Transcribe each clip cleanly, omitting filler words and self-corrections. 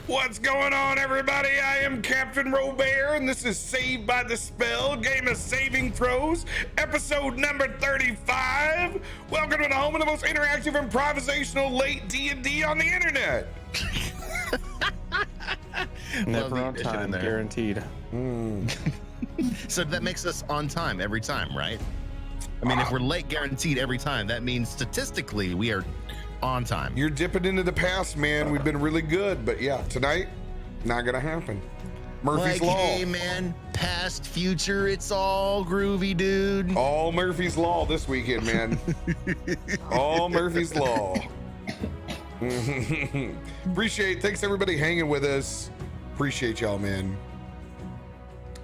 What's going on, everybody? I am Captain RoBear's, and this is Saved by the Spell, Game of Saving Throws, episode number 35. Welcome to the home of the most interactive improvisational late D&D on the internet. Never on time, guaranteed. So that makes us on time every time, right? I mean, if we're late guaranteed every time, that means statistically we are on time. You're dipping into the past, man. We've been really good, but yeah, tonight, not gonna happen. Murphy's Law. Hey, man, past, future, it's all groovy, dude. All Murphy's Law this weekend, man. All Murphy's Law. Thanks everybody hanging with us. Appreciate y'all, man.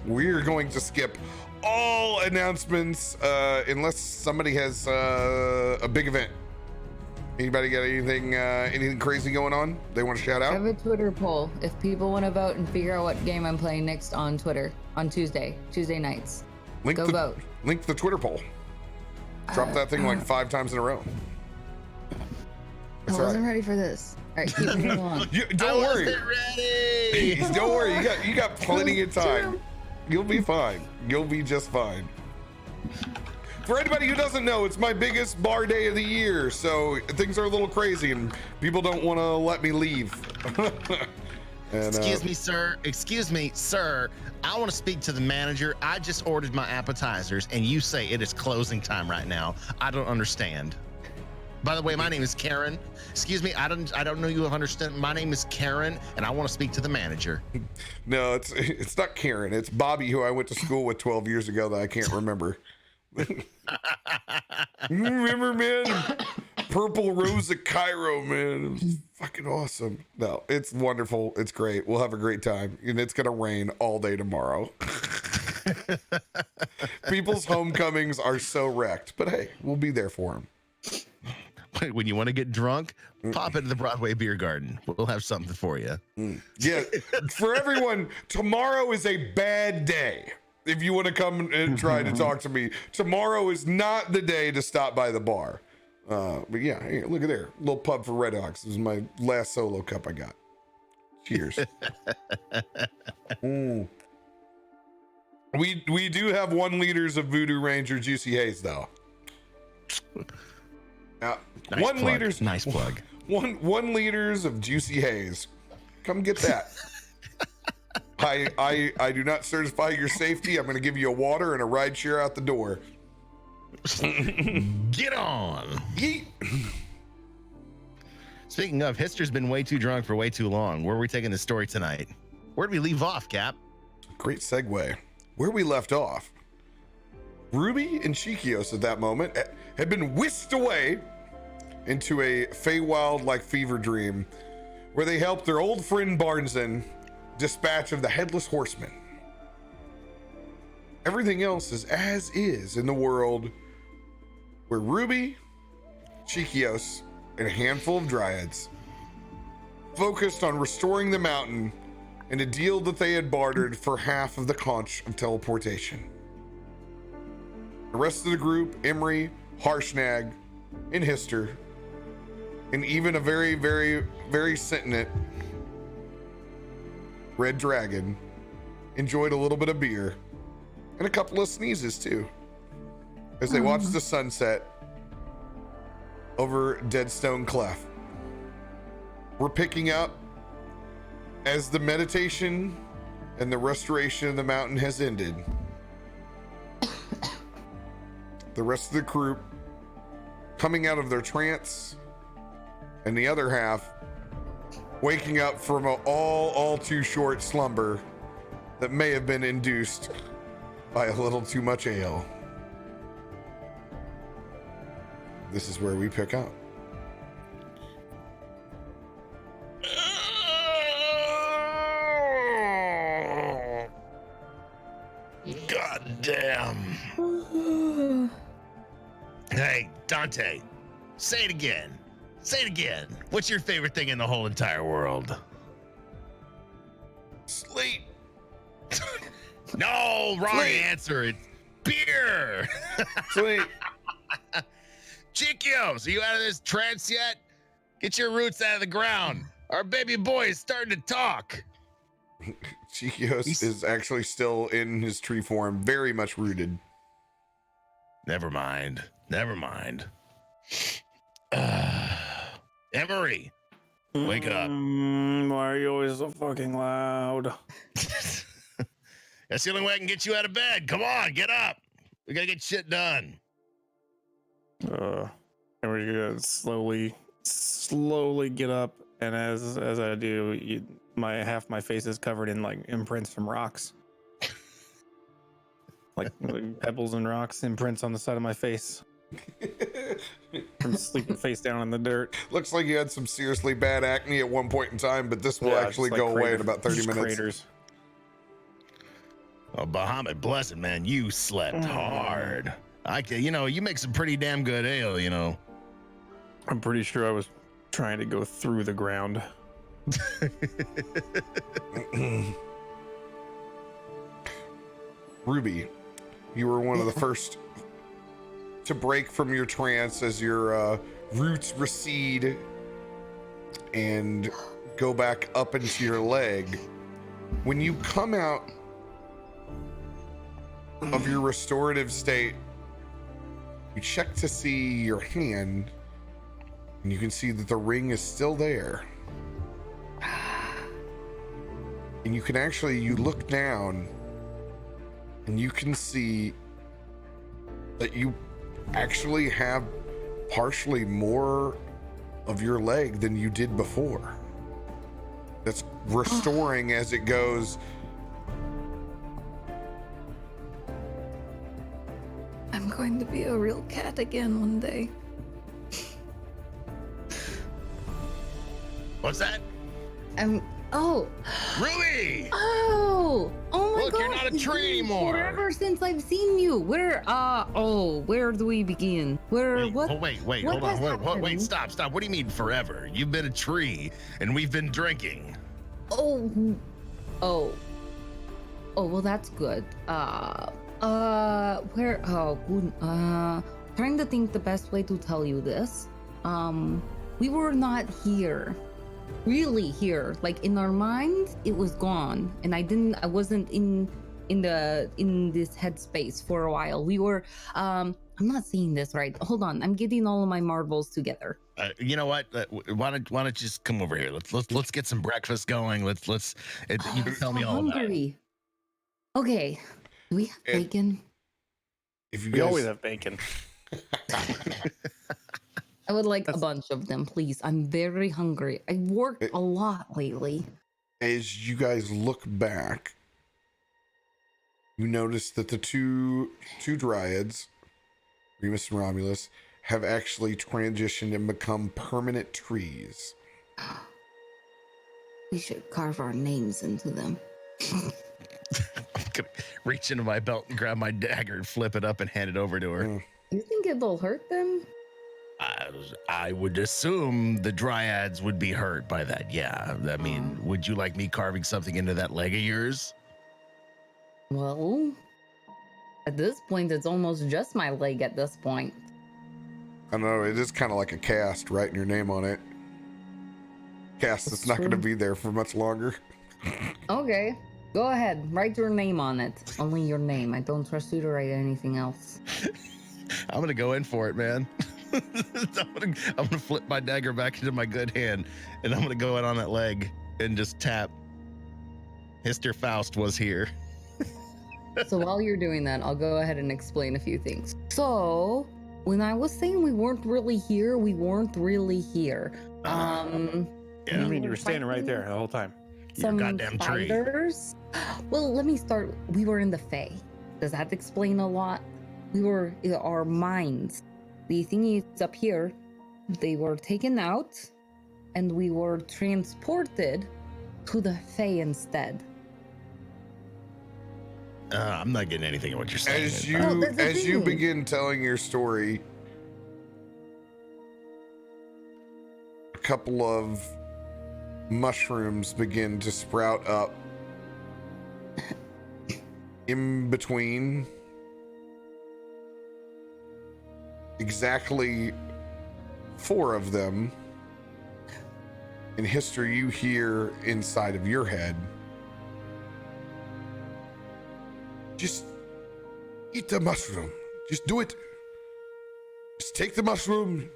We're going to skip all announcements unless somebody has a big event. Anybody got anything crazy going on they want to shout out? I have a Twitter poll. If people want to vote and figure out what game I'm playing next on Twitter on Tuesday nights, go vote. Link the Twitter poll. Drop that thing like 5 times in a row. I wasn't ready for this. All right, keep moving along. Don't worry. Ready. Don't worry. You got plenty of time. You'll be fine. You'll be just fine. For anybody who doesn't know, it's my biggest bar day of the year, so things are a little crazy and people don't want to let me leave. Excuse me, sir. I want to speak to the manager. I just ordered my appetizers and you say it is closing time right now. I don't understand. By the way, my name is Karen. Excuse me, I don't know you understand. My name is Karen and I want to speak to the manager. No, it's not Karen. It's Bobby, who I went to school with 12 years ago that I can't remember. Remember, man? Purple Rose of Cairo, man. It was fucking awesome. No, it's wonderful. It's great. We'll have a great time. And it's gonna rain all day tomorrow. People's homecomings are so wrecked, but hey, we'll be there for them. When you want to get drunk, pop into the Broadway Beer Garden. We'll have something for you. Yeah, for everyone, tomorrow is a bad day. If you want to come and try to talk to me, tomorrow is not the day to stop by the bar. But yeah, hey, look at there. Little pub for Red Hawks. This is my last solo cup I got. Cheers. We do have 1 liters of Voodoo Ranger Juicy Haze, though. Nice 1 plug. liters. Nice plug. 1 liters of Juicy Haze. Come get that. I do not certify your safety. I'm going to give you a water and a ride share out the door. Get on. Yeet. Speaking of, Hister's been way too drunk for way too long. Where are we taking the story tonight? Where'd we leave off, Cap? Great segue. Where we left off, Ruby and Chikios at that moment had been whisked away into a Feywild-like fever dream where they helped their old friend Barnson dispatch of the Headless Horseman. Everything else is as is in the world where Ruby, Chikios, and a handful of dryads focused on restoring the mountain and a deal that they had bartered for half of the conch of teleportation. The rest of the group, Emery, Harshnag, and Hister, and even a very, very, very sentient Red Dragon, enjoyed a little bit of beer and a couple of sneezes too as they watched the sunset over Deadstone Clef. We're picking up as the meditation and the restoration of the mountain has ended. The rest of the group coming out of their trance, and the other half waking up from an all too short slumber that may have been induced by a little too much ale. This is where we pick up. God damn. Hey, Dante, say it again. Say it again. What's your favorite thing in the whole entire world? Sleep. No, wrong Sleep. answer. It's beer. Sleep. Chiquios, are you out of this trance yet? Get your roots out of the ground. Our baby boy is starting to talk. Chiquios is actually still in his tree form, very much rooted. Never mind. Emery, wake up. Why are you always so fucking loud? That's the only way I can get you out of bed. Come on, get up. We gotta get shit done. And we're gonna slowly get up, and as I do, half my face is covered in like imprints from rocks, like pebbles and rocks, imprints on the side of my face from sleeping face down in the dirt. Looks like you had some seriously bad acne at one point in time, but this will actually go away in about 30 minutes. Craters. Oh, Bahamut, bless it, man. You slept hard. You make some pretty damn good ale, you know. I'm pretty sure I was trying to go through the ground. Ruby, you were one of the first to break from your trance as your roots recede and go back up into your leg. When you come out of your restorative state, you check to see your hand, and you can see that the ring is still there. And you look down, and you can see that you actually have partially more of your leg than you did before. That's restoring as it goes. I'm going to be a real cat again one day. What's that? Ruby! Oh my Look, god. you're not a It's tree been anymore. Forever since I've seen you. Where do we begin? Wait, what? hold on. Wait, stop. What do you mean forever? You've been a tree and we've been drinking. Oh, well, that's good. Trying to think the best way to tell you this. We were not here. Really here. Like in our minds, it was gone. And I wasn't in this headspace for a while. We were, I'm not saying this right. Hold on. I'm getting all of my marbles together. You know what? Why don't you just come over here? Let's get some breakfast going. You can tell me all about it. Okay. Do we have bacon? If you We guys always have bacon. I would like a bunch of them, please. I'm very hungry. I worked a lot lately. As you guys look back, you notice that the two dryads, Remus and Romulus, have actually transitioned and become permanent trees. We should carve our names into them. I'm gonna reach into my belt and grab my dagger and flip it up and hand it over to her. You think it'll hurt them? I would assume the dryads would be hurt by that. Yeah. I mean, would you like me carving something into that leg of yours? Well, at this point, it's almost just my leg at this point. I don't know, it is kind of like a cast, writing your name on it. Cast that's not going to be there for much longer. Okay, go ahead. Write your name on it. Only your name. I don't trust you to write anything else. I'm going to go in for it, man. I'm gonna flip my dagger back into my good hand, and I'm gonna go in on that leg and just tap. Mr. Faust was here. So while you're doing that, I'll go ahead and explain a few things. So when I was saying we weren't really here, we weren't really here. Yeah. I mean, you were standing right there the whole time. Your goddamn tree. Spiders. Well, let me start. We were in the Fae. Does that explain a lot? We were in our minds. The thing is up here, they were taken out and we were transported to the Fae instead. I'm not getting anything of what you're saying. As you begin telling your story, couple of mushrooms begin to sprout up in between exactly 4 of them in history you hear inside of your head. Just eat the mushroom. Just do it. Just take the mushroom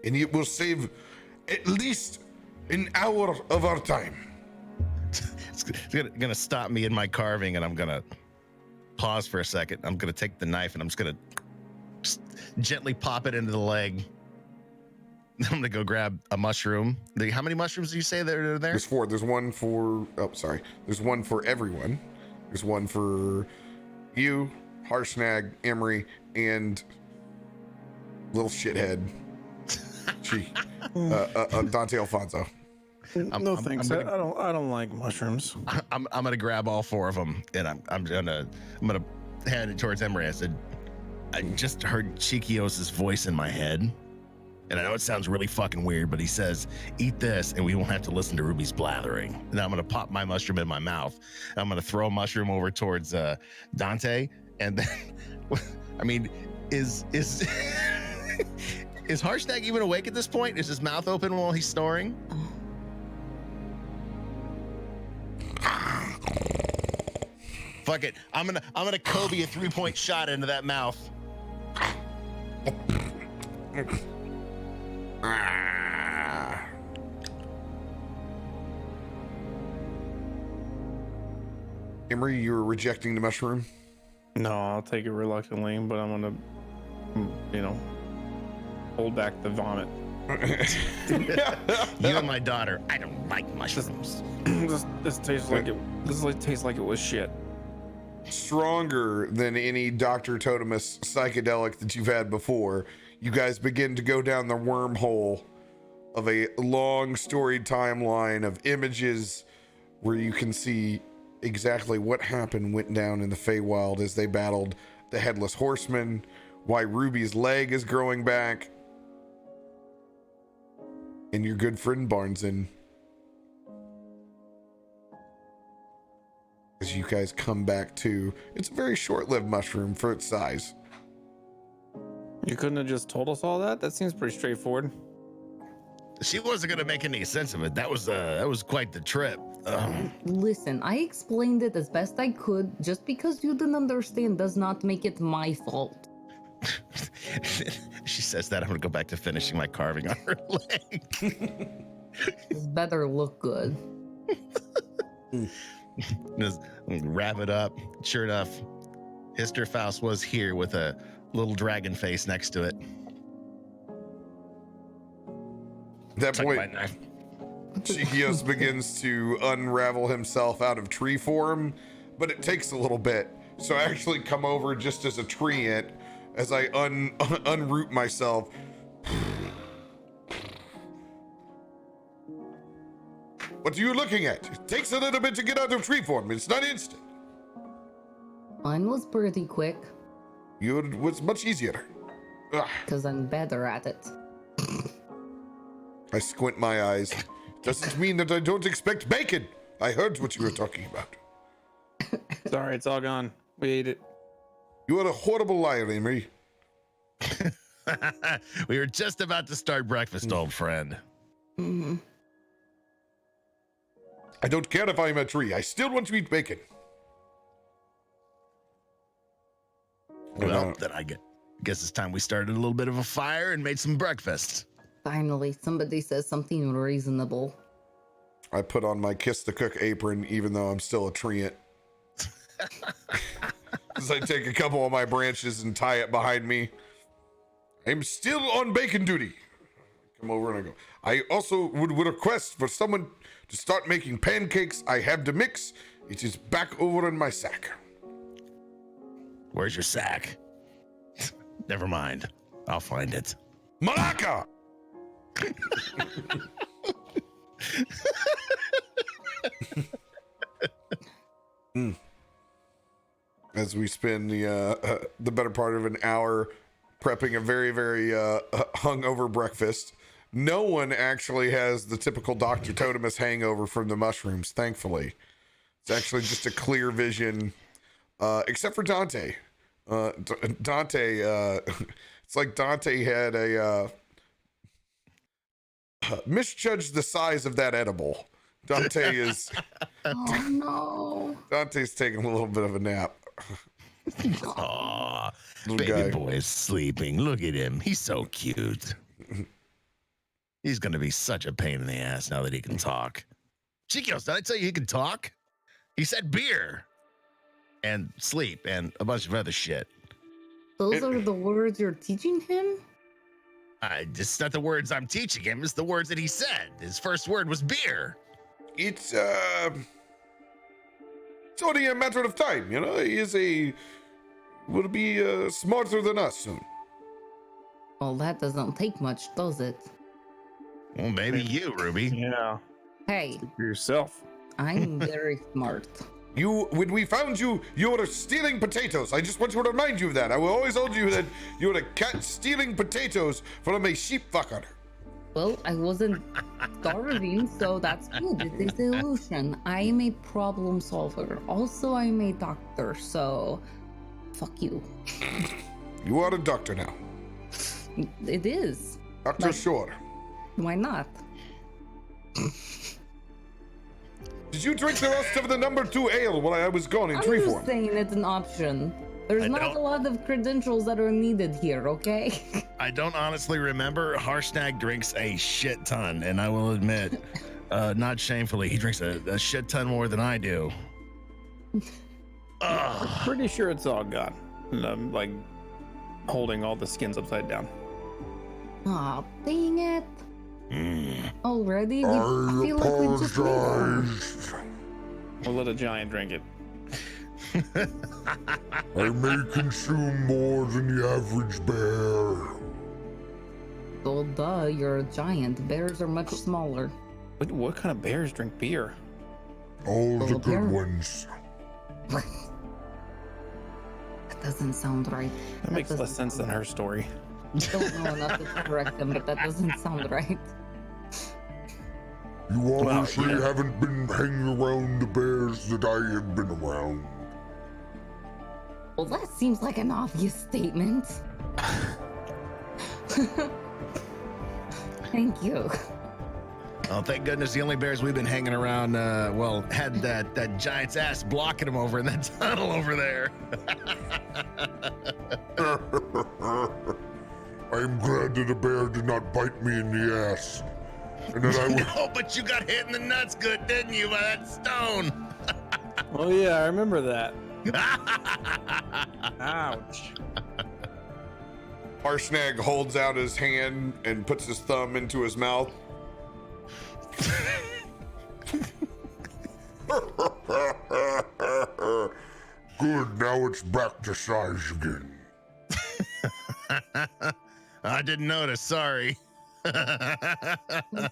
and it will save at least an hour of our time. It's gonna stop me in my carving, and I'm gonna pause for a second. I'm gonna take the knife and I'm just gonna gently pop it into the leg. I'm gonna go grab a mushroom. How many mushrooms do you say there are there? There's 4. There's one for, oh, sorry. There's one for everyone. There's one for you, Harshnag, Emery, and little shithead. Dante Alfonso. No thanks. I don't like mushrooms. I'm gonna grab all 4 of them, and I'm gonna hand it towards Emery. I said, I just heard Chikios' voice in my head, and I know it sounds really fucking weird, but he says, "Eat this, and we won't have to listen to Ruby's blathering." And I'm gonna pop my mushroom in my mouth. I'm gonna throw a mushroom over towards Dante, and then, I mean, is is Harshnag even awake at this point? Is his mouth open while he's snoring? Fuck it. I'm gonna Kobe a 3-point shot into that mouth. Emery, you're rejecting the mushroom? No, I'll take it reluctantly, but I'm gonna, hold back the vomit. You and my daughter, I don't like mushrooms. This tastes like it. This tastes like it was shit. Stronger than any Dr. Totemus psychedelic that you've had before, you guys begin to go down the wormhole of a long storied timeline of images where you can see exactly what went down in the Feywild as they battled the Headless Horseman, why Ruby's leg is growing back, and your good friend Barnson. As you guys come back to, it's a very short-lived mushroom for its size. You couldn't have just told us all that? That seems pretty straightforward. She wasn't gonna make any sense of it. That was quite the trip. Listen, I explained it as best I could. Just because you didn't understand does not make it my fault. She says that, I'm gonna go back to finishing my carving on her leg. This better look good. Just wrap it up. Sure enough, Histerfaust was here with a little dragon face next to it. At that Tuck point, my knife. Chikios begins to unravel himself out of tree form, but it takes a little bit. So I actually come over just as a treant as I unroot myself. What are you looking at? It takes a little bit to get out of tree form. It's not instant. Mine was pretty quick, Yours was much easier. Ugh. because I'm better at it. I squint my eyes. Doesn't mean that I don't expect bacon. I heard what you were talking about. Sorry, it's all gone. We ate it. You are a horrible liar, Emery. We were just about to start breakfast, old friend. Mm-hmm. I don't care if I'm a tree. I still want to eat bacon. Well, then I guess it's time we started a little bit of a fire and made some breakfast. Finally, somebody says something reasonable. I put on my Kiss the Cook apron, even though I'm still a treant. As I take a couple of my branches and tie it behind me. I'm still on bacon duty. I come over and I go, I also would request for someone to start making pancakes. I have the mix. It is back over in my sack. Where's your sack? Never mind. I'll find it. Malaka! As we spend the better part of an hour prepping a very, very hungover breakfast, no one actually has the typical Dr. Totemus hangover from the mushrooms, thankfully. It's actually just a clear vision, except for Dante. Dante, it's like Dante had misjudged the size of that edible. Dante is... Oh no. Dante's taking a little bit of a nap. Aw, Little baby guy. boy is sleeping. Look at him. He's so cute. He's going to be such a pain in the ass now that he can talk. Chiquios, did I tell you he can talk? He said beer and sleep and a bunch of other shit. Those are the words you're teaching him? It's not the words I'm teaching him. It's the words that he said. His first word was beer. It's only a matter of time, you know. Will be smarter than us soon. Well, that doesn't take much, does it? Well, maybe you, Ruby. Yeah. Hey, For yourself. I'm very smart. When we found you, you were stealing potatoes. I just want to remind you of that. I will always hold you that you were a cat stealing potatoes from a sheep fucker. Well, I wasn't starving, so that's good. It is illusion. I am a problem solver. Also, I'm a doctor, so fuck you. You are a doctor now. It is. Doctor Like- Shore. Why not? Did you drink the rest of the number 2 ale while I was gone in I'm tree just form? saying it's an option. There's I not don't- a lot of credentials that are needed here, okay? I don't honestly remember. Harshnag drinks a shit ton, and I will admit, not shamefully, he drinks a shit ton more than I do. Ugh. Pretty sure it's all gone. And I'm like holding all the skins upside down. Aw, dang it. Mm. Already? I feel like we just made one. We'll let a giant drink it. I may consume more than the average bear. So duh, you're a giant. Bears are much smaller. What kind of bears drink beer? All the Little bear. good ones. That doesn't sound right. That makes doesn't less sense than her story. Don't know enough to correct him, but that doesn't sound right. You obviously yeah. haven't been hanging around the bears that I have been around. Well, that seems like an obvious statement. Thank you. Oh, thank goodness the only bears we've been hanging around, had that giant's ass blocking him over in that tunnel over there. I'm glad that a bear did not bite me in the ass. And that I was Oh, but you got hit in the nuts good, didn't you, by that stone? Oh yeah, I remember that. Ouch. Harshnag holds out his hand and puts his thumb into his mouth. good. Now it's back to size again. I didn't notice, sorry. Is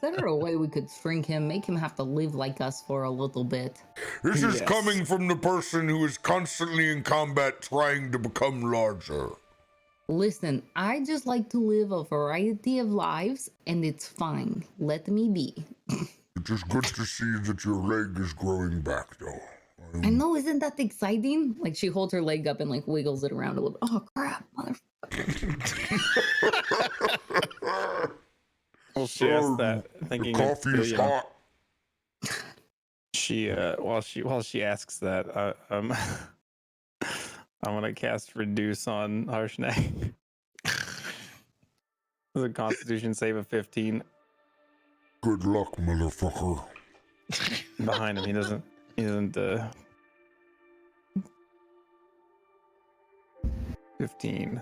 there a way we could shrink him, make him have to live like us for a little bit? This is Yes. coming from the person who is constantly in combat trying to become larger. Listen, I just like to live a variety of lives, and it's fine. Let me be. It is good to see that your leg is growing back, though. I know, isn't that exciting? Like, she holds her leg up and like wiggles it around a little bit. Oh crap, motherfucker. Well, she asked that, The thinking coffee is hot. She while she asks that, I'm gonna cast Reduce on Harshnag. There's a Constitution save of 15. Good luck, motherfucker. Behind him, he doesn't. 15.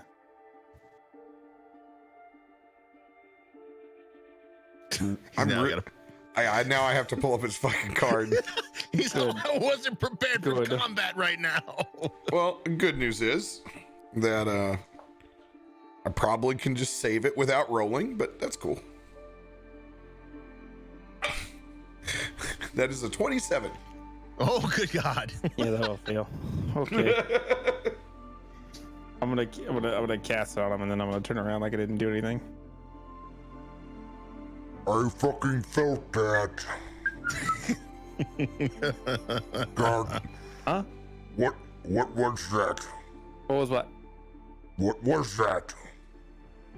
I'm Now I re- gotta- I now I have to pull up his fucking card. He's Good. I wasn't prepared for Good. combat right now. Well, good news is that I probably can just save it without rolling, but that's cool. That is a 27. Oh, good God. Yeah, that'll fail. Okay, I'm gonna cast it on him, and then I'm gonna turn around like I didn't do anything. I fucking felt that. God. Huh? What was that? What was what? What was that?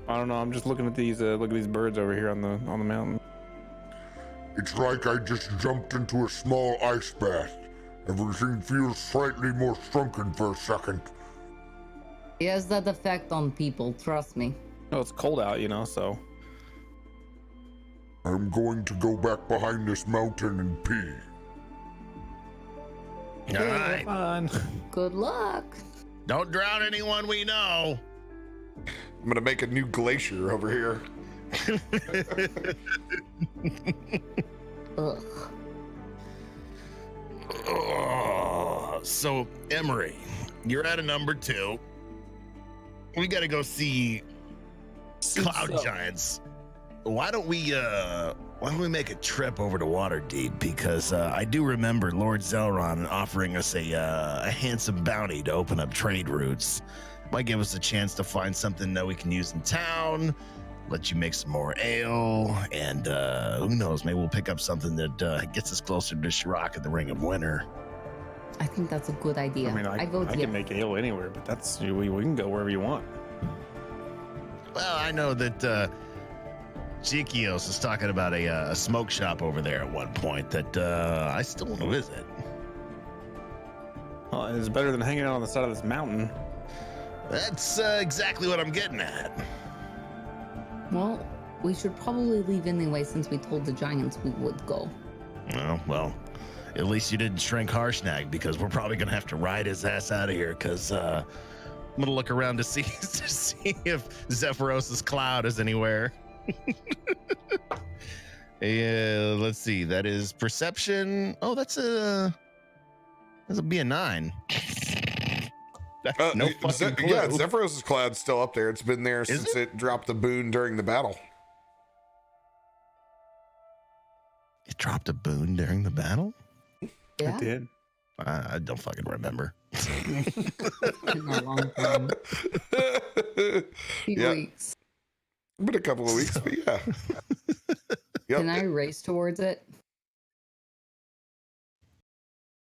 I don't know. I'm just looking at these birds over here on the mountain. It's like I just jumped into a small ice bath. Everything feels slightly more shrunken for a second. It has that effect on people, trust me. Oh, it's cold out, so. I'm going to go back behind this mountain and pee. All right. Fun. Good luck. Don't drown anyone we know. I'm gonna make a new glacier over here. Ugh. Oh, so Emery, you're at a number 2. We gotta go see cloud giants. Why don't we make a trip over to Waterdeep? Because I do remember Lord Zelron offering us a handsome bounty to open up trade routes. Might give us a chance to find something that we can use in town, let you make some more ale, and who knows, maybe we'll pick up something that gets us closer to Shirok and the Ring of Winter. I think that's a good idea. I mean, I can make ale anywhere, but that's we can go wherever you want. Well, I know that Chikios is talking about a smoke shop over there at one point that I still want to visit. Well, it's better than hanging out on the side of this mountain. That's exactly what I'm getting at. Well, we should probably leave anyway since we told the giants we would go. Well, at least you didn't shrink Harshnag, because we're probably going to have to ride his ass out of here, because I'm going to look around to see if Zephyros' cloud is anywhere. Yeah, let's see. That is perception. Oh, that's a B9. No fucking clue. Yeah, Zephyros' cloud's still up there. It's been there since it dropped the boon during the battle. It dropped a boon during the battle? Yeah. It did. I don't fucking remember. Been a long time. Few Yeah. weeks. Been a couple of weeks, but yeah. Yep. Can I race towards it?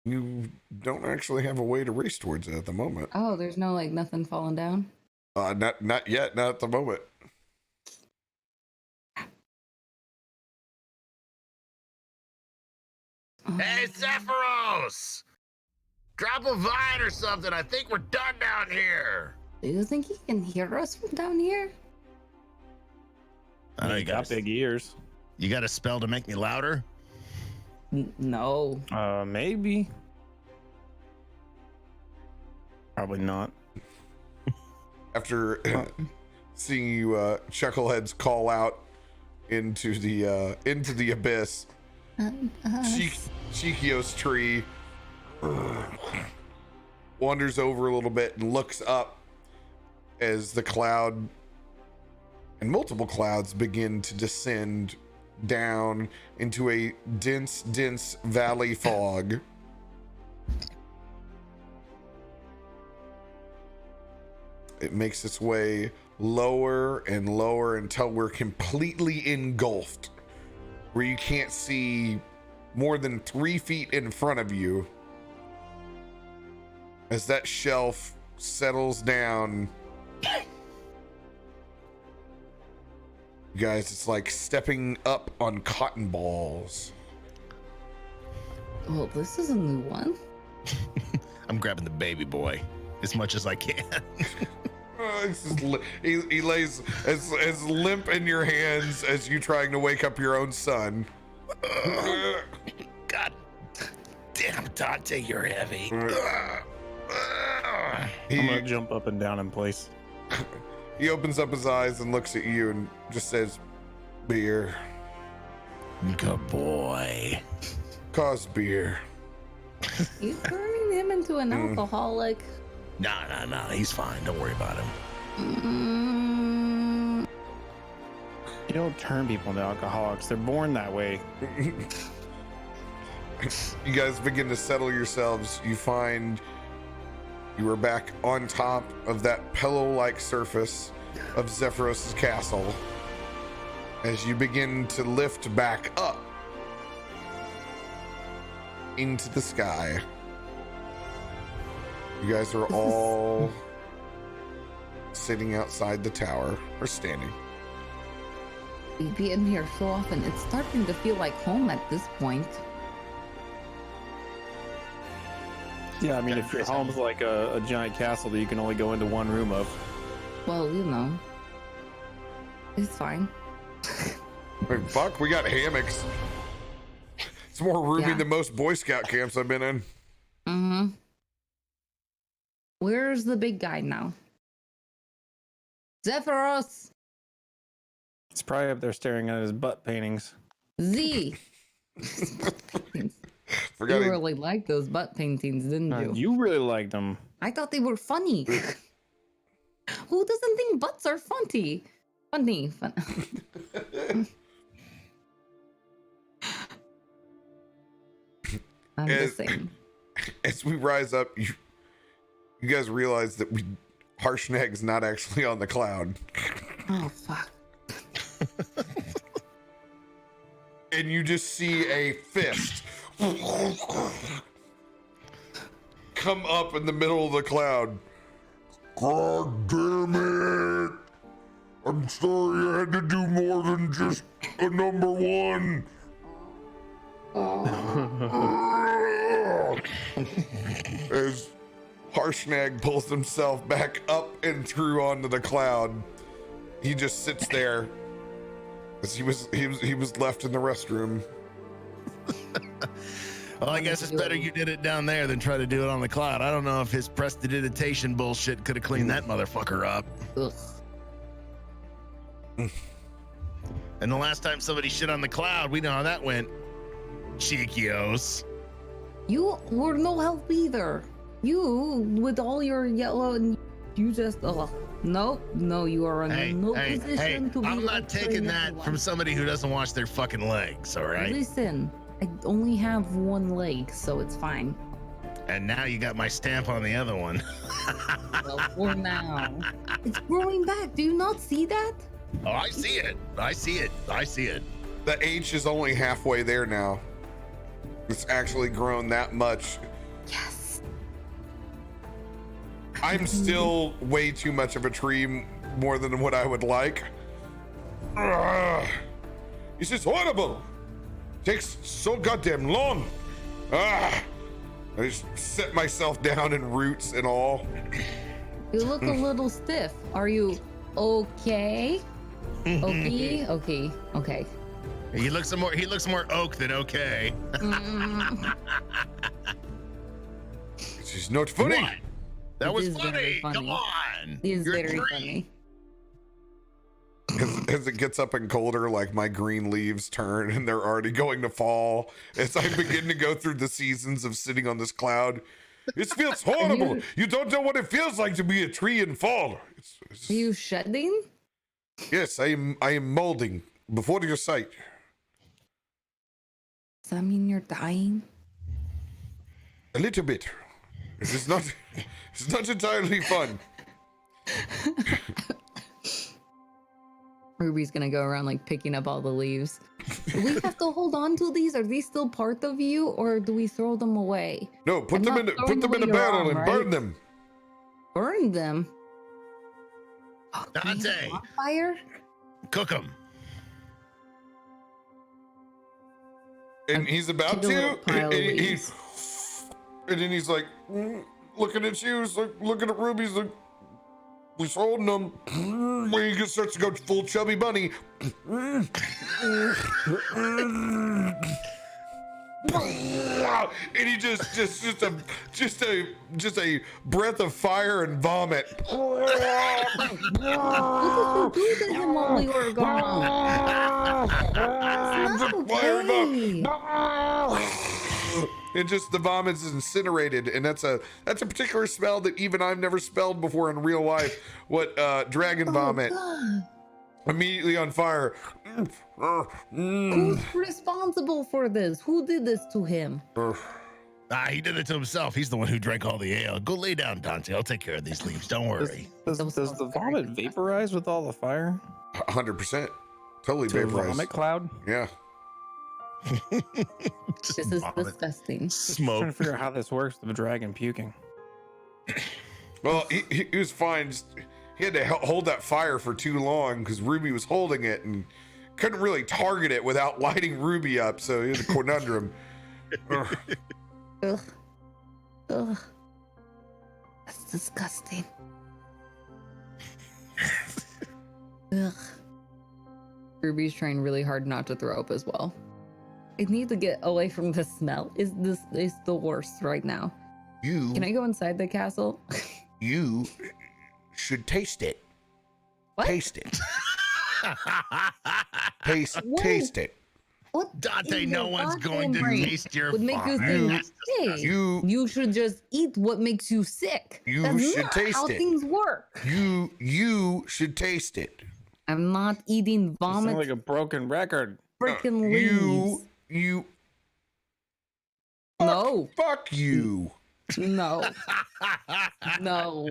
You don't actually have a way to race towards it at the moment. Oh, there's no nothing falling down. Not yet. Not at the moment. Hey, Zephyros! Drop a vine or something. I think we're done down here. Do you think he can hear us from down here? I know You got big ears. You got a spell to make me louder? No. Maybe. Probably not. After seeing you chuckleheads call out into the abyss, Chikios tree wanders over a little bit and looks up as the cloud and multiple clouds begin to descend down into a dense valley fog. It makes its way lower and lower until we're completely engulfed, where you can't see more than 3 feet in front of you. As that shelf settles down, you guys, it's like stepping up on cotton balls. Well, this is a new one. I'm grabbing the baby boy as much as I can. He lays as limp in your hands as you trying to wake up your own son. God damn, Dante, you're heavy. I'm gonna jump up and down in place. He opens up his eyes and looks at you and just says, "Beer. Good boy. Cause beer." You turning him into an alcoholic? No, he's fine. Don't worry about him. You don't turn people into alcoholics. They're born that way. You guys begin to settle yourselves. You find you are back on top of that pillow-like surface of Zephyros' castle. as you begin to lift back up into the sky. You guys are all sitting outside the tower, or standing. We've been here so often, it's starting to feel like home at this point. Yeah, I mean, if your home's like a giant castle that you can only go into one room of. Well, you know, it's fine. Like, fuck, we got hammocks. It's more roomy Yeah. than most Boy Scout camps I've been in. Mm-hmm. Where's the big guy now? Zephyros! It's probably up there staring at his butt paintings. Z! Forgot You he- really liked those butt paintings, didn't you? You really liked them. I thought they were funny. Who doesn't think butts are funny? Funny. I'm just saying. As we rise up, you guys realize that Harshnag's not actually on the cloud. Oh, fuck. And you just see a fist come up in the middle of the cloud. God damn it! I'm sorry I had to do more than just a number one. As Harshnag pulls himself back up and through onto the cloud, he just sits there as he was left in the restroom. Well, I guess it's better you did it down there than try to do it on the cloud. I don't know if his prestidigitation bullshit could have cleaned that motherfucker up. Ugh. And the last time somebody shit on the cloud, we know how that went. Cheekios. You were no help either. You, with all your yellow, and you just, nope, no, you are in no position to be. I'm not taking lecturing that everyone. from somebody who doesn't wash their fucking legs, all right? Listen, I only have one leg, so it's fine. And now you got my stamp on the other one. Well, for now. It's growing back. Do you not see that? Oh, I see it. I see it. I see it. The H is only halfway there now. It's actually grown that much. Yes. I'm still way too much of a tree, more than what I would like. This is horrible. Takes so goddamn long. I just set myself down in roots and all. You look a little stiff. Are you okay? Okay. He looks more oak than okay. This is not funny. What? That It was is very funny. Come funny. on. It is You're a very tree. funny. As it gets up and colder, like my green leaves turn and they're already going to fall. As I begin to go through the seasons of sitting on this cloud, it feels horrible. You don't know what it feels like to be a tree in fall. Are you shedding? Yes, I am molding before your sight. Does that mean you're dying? A little bit. It's not entirely fun. Ruby's gonna go around like picking up all the leaves. Do we have to hold on to these? Are these still part of you, or do we throw them away? No, put I'm them not in throwing a away your barrel arm, and right? burn them. Burn them? Oh, can we have Dante. a bonfire? Cook them. And he's about Take a to, little pile of and leaves. then he's like looking at you, he's like looking at Ruby, he's like, he's holding them. When he just starts to go full chubby bunny. And he just a breath of fire and vomit. What did you do to him while we were gone? It's not okay. And just the vomit's incinerated, and that's a particular smell that even I've never smelled before in real life. What dragon vomit? God. Immediately on fire. Who's responsible for this? Who did this to him? He did it to himself. He's the one who drank all the ale. Go lay down, Dante. I'll take care of these leaves. Don't worry. Does the vomit vaporize with all the fire? 100%. Totally To a vaporized. vomit cloud. Yeah. Just This is vomit. disgusting. Just trying Smoke. to figure out how this works. The dragon puking. Well, he was fine. Just, he had to hold that fire for too long because Ruby was holding it and couldn't really target it without lighting Ruby up. So he had a conundrum. Ugh. Ugh. Ugh. That's disgusting. Ugh. Ruby's trying really hard not to throw up as well. I need to get away from the smell. Is the worst right now? Can I go inside the castle? You should taste it. What? Taste it. What? Taste it. What? Dante, in no your one's going to goddamn brain taste your would make you vomit. think, hey, You you should just eat what makes you sick. You That's should not taste how it. things work. you should taste it. I'm not eating You vomit. sound like a broken record. Freaking leaves. You No, fuck you. no, no.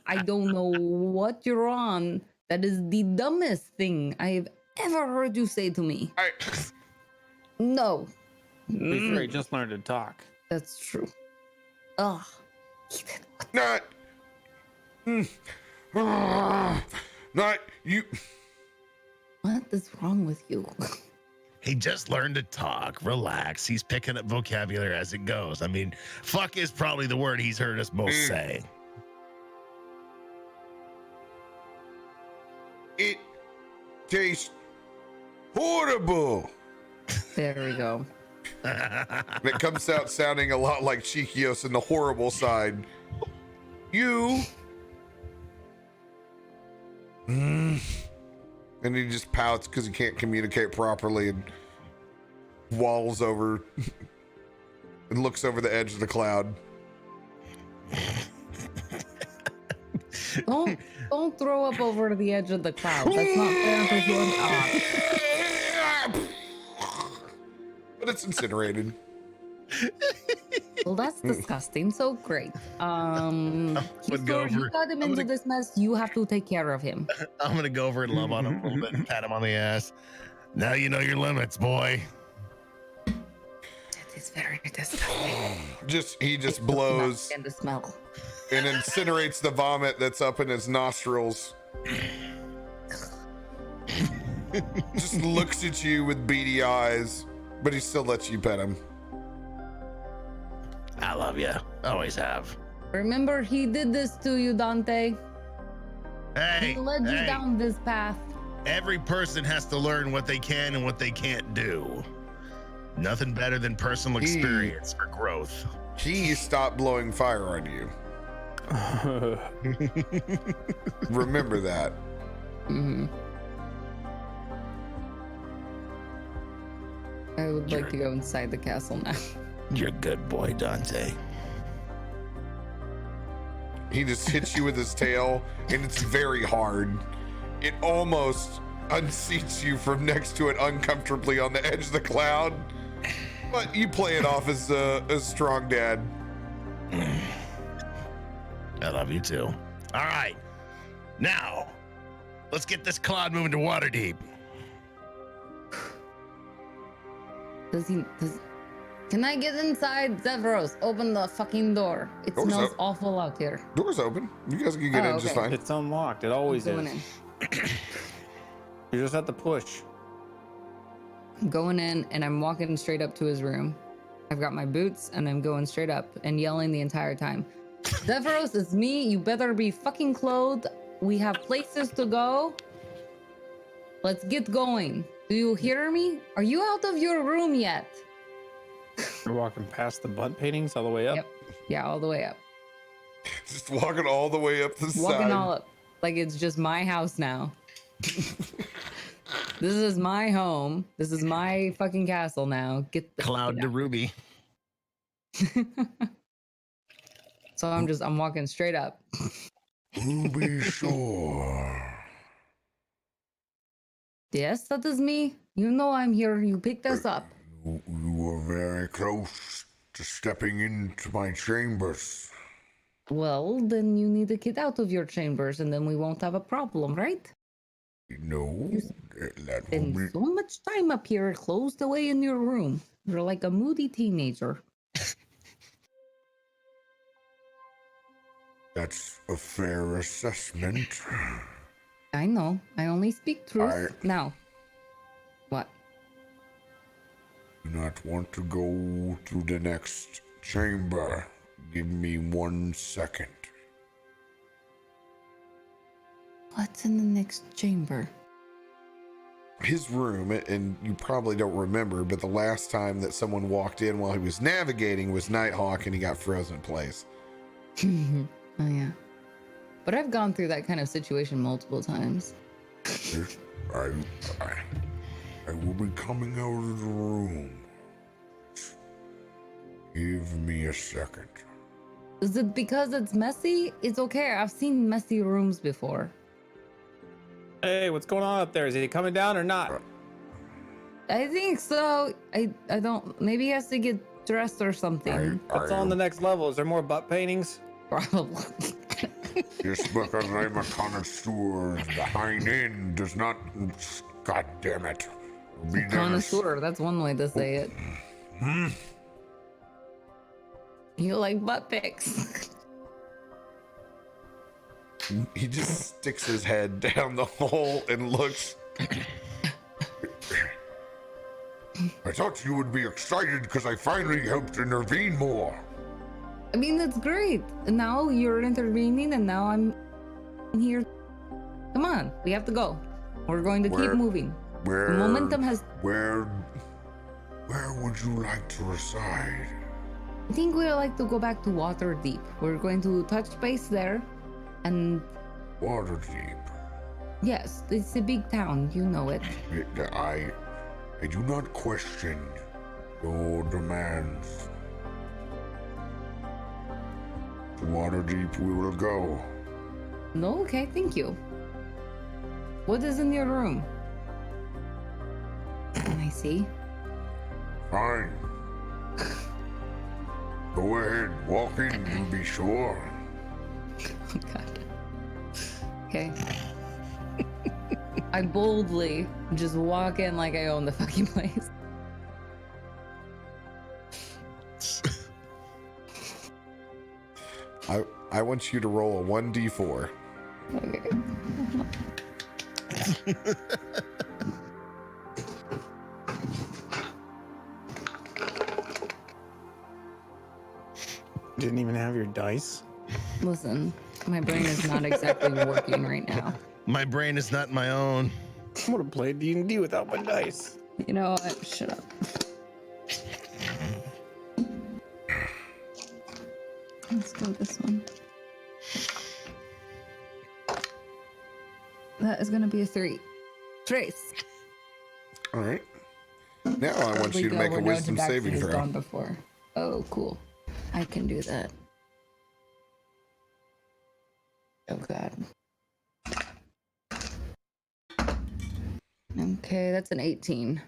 I don't know what you're on. That is the dumbest thing I've ever heard you say to me. No. To be fair, he just learned to talk. That's true. Ugh. Eat it. Not. Not you. What is wrong with you? He just learned to talk. Relax. He's picking up vocabulary as it goes. I mean, fuck is probably the word he's heard us most say. It tastes horrible. There we go. And it comes out sounding a lot like Chikios in the horrible side. You. And he just pouts because he can't communicate properly and walls over and looks over the edge of the cloud. Don't throw up over the edge of the cloud. That's not fair for you. But it's incinerated. Well, that's disgusting. So great. Would go You over- got him I'm into gonna- this mess. You have to take care of him. I'm gonna go over and love on him a little bit and pat him on the ass. Now you know your limits, boy. It is very disgusting. He just blows And the smell. and incinerates the vomit that's up in his nostrils. Just looks at you with beady eyes, but he still lets you pet him. I love you. Always have. Remember, he did this to you, Dante. Hey, He led you hey, down this path. every person has to learn what they can and what they can't do. Nothing better than personal experience for growth. He stopped blowing fire on you. Remember that. Mm-hmm. I would like to go inside the castle now. You're a good boy, Dante. He just hits you with his tail, and it's very hard. It almost unseats you from next to it uncomfortably on the edge of the cloud. But you play it off as a strong dad. I love you too. All right. Now, let's get this cloud moving to Waterdeep. Can I get inside? Zevros, open the fucking door. It Door's smells up. awful out here. Door's open. You guys can get Oh, in just okay. fine. It's unlocked. It always Going is. in. You just have to push. I'm going in and I'm walking straight up to his room. I've got my boots and I'm going straight up and yelling the entire time. Zevros, it's me. You better be fucking clothed. We have places to go. Let's get going. Do you hear me? Are you out of your room yet? You're walking past the butt paintings all the way up. Yep. Yeah, all the way up. Just walking all the way up the Walking side. all up. Like it's just my house now. This is my home. This is my fucking castle now. Get the Cloud to Ruby. So I'm walking straight up. Ruby Shore. Yes, that is me. You know I'm here. You picked us up. You were very close to stepping into my chambers. Well, then you need to get out of your chambers and then we won't have a problem, right? No, You that will spend be. so much time up here closed away in your room. You're like a moody teenager. That's a fair assessment. I know. I only speak truth. Now, what? Do not want to go to the next chamber. Give me 1 second. What's in the next chamber? His room, and you probably don't remember, but the last time that someone walked in while he was navigating was Nighthawk and he got frozen in place. Oh, yeah. But I've gone through that kind of situation multiple times. I will be coming out of the room. Give me a second. Is it because it's messy? It's okay. I've seen messy rooms before. Hey, what's going on up there? Is he coming down or not? I think so. I don't. Maybe he has to get dressed or something. What's on the next level? Is there more butt paintings? Probably. Just because I'm a connoisseur, the hind end does not. God damn it. Be there. Connoisseur. That's one way to say it. You like butt pics. He just sticks his head down the hole and looks. I thought you would be excited because I finally helped intervene more. I mean, that's great. And now you're intervening, and now I'm here. Come on, we have to go. We're going to keep moving. Where? Momentum has. Where would you like to reside? I think we'd like to go back to Waterdeep. We're going to touch base there, and Waterdeep. yes, it's a big town. You know it. I do not question your demands. To Waterdeep we will go. No, okay, thank you. What is in your room? Can I see? Fine. Go ahead, walk in and be sure. Oh God. Okay. I boldly just walk in like I own the fucking place. I want you to roll a 1d4. Okay. Didn't even have your dice. Listen, my brain is not exactly working right now. My brain is not my own. I would have played D&D without my dice. You know what? Shut up. Let's go this one. That is gonna be a 3. Trace. All right. Now I want you to make a wisdom saving throw. Gone before. Oh, cool. I can do that. Oh God. Okay, that's an 18.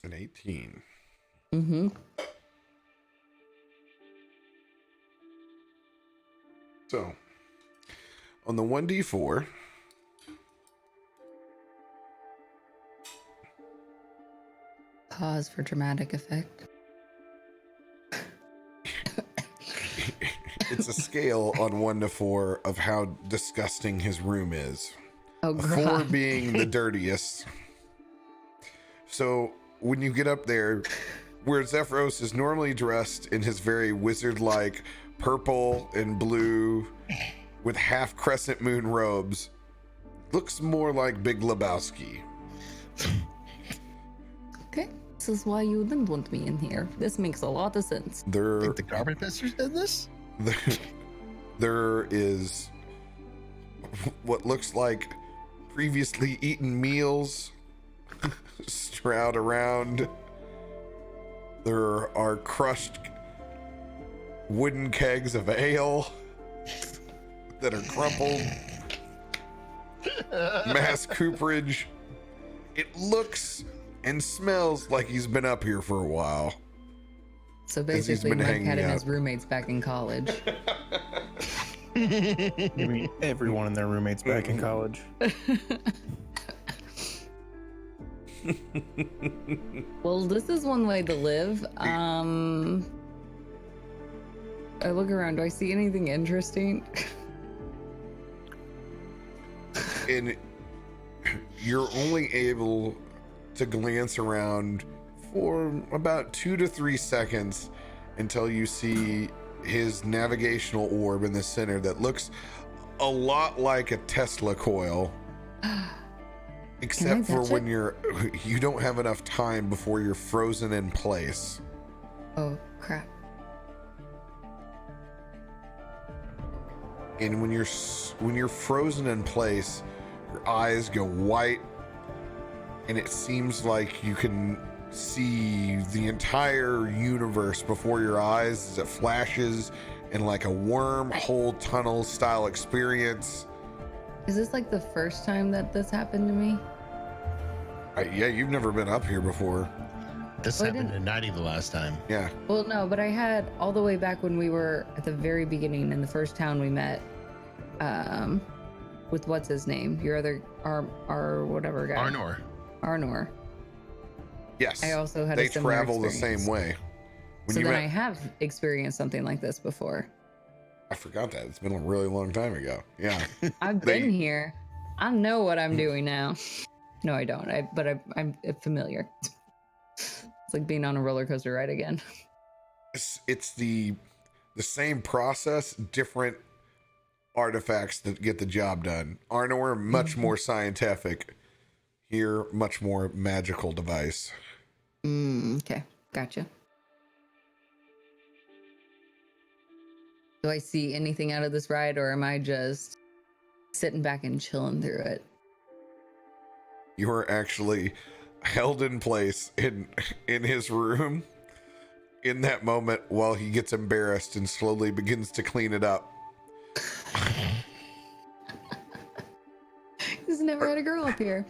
An 18. Mm-hmm. So, on the 1d4, Pause for dramatic effect. it's a scale on 1 to 4 of how disgusting his room is. Oh, A 4 God. being the dirtiest. So, when you get up there, where Zephyros is normally dressed in his very wizard-like purple and blue with half crescent moon robes, looks more like Big Lebowski. Okay, this is why you didn't want me in here. This makes a lot of sense. Think the garbage pisters did this? There is what looks like previously eaten meals stroud around. There are crushed wooden kegs of ale that are crumpled. Mass cooperage. It looks and smells like he's been up here for a while. So As he's basically, been Mike hanging had and out. his roommates back in college. You mean everyone and their roommates back in college? Well, this is one way to live. I look around. Do I see anything interesting? And you're only able to glance around for about 2 to 3 seconds until you see his navigational orb in the center that looks a lot like a Tesla coil. Except for when you don't have enough time before you're frozen in place. Oh, crap. And when you're frozen in place, your eyes go white, and it seems like you can see the entire universe before your eyes as it flashes in like a wormhole tunnel style experience. Is this like the first time that this happened to me? Yeah, you've never been up here before. This Well, I happened didn't- to Nighty the last time. Yeah. Well, no, but I had all the way back when we were at the very beginning in the first town we met, with what's his name? Your other, our whatever guy. Arnor. Yes. I also had they a similar travel the experience. same way. When So you then met, I have experienced something like this before. I forgot that. It's been a really long time ago. Yeah. I've been here. I know what I'm doing now. No, I don't. I'm familiar. It's like being on a roller coaster ride again. It's the same process, different artifacts that get the job done. Arnor, much more scientific. Here, much more magical device. Okay, gotcha. Do I see anything out of this ride, or am I just sitting back and chilling through it? You are actually held in place in his room in that moment while he gets embarrassed and slowly begins to clean it up. He's never had a girl up here.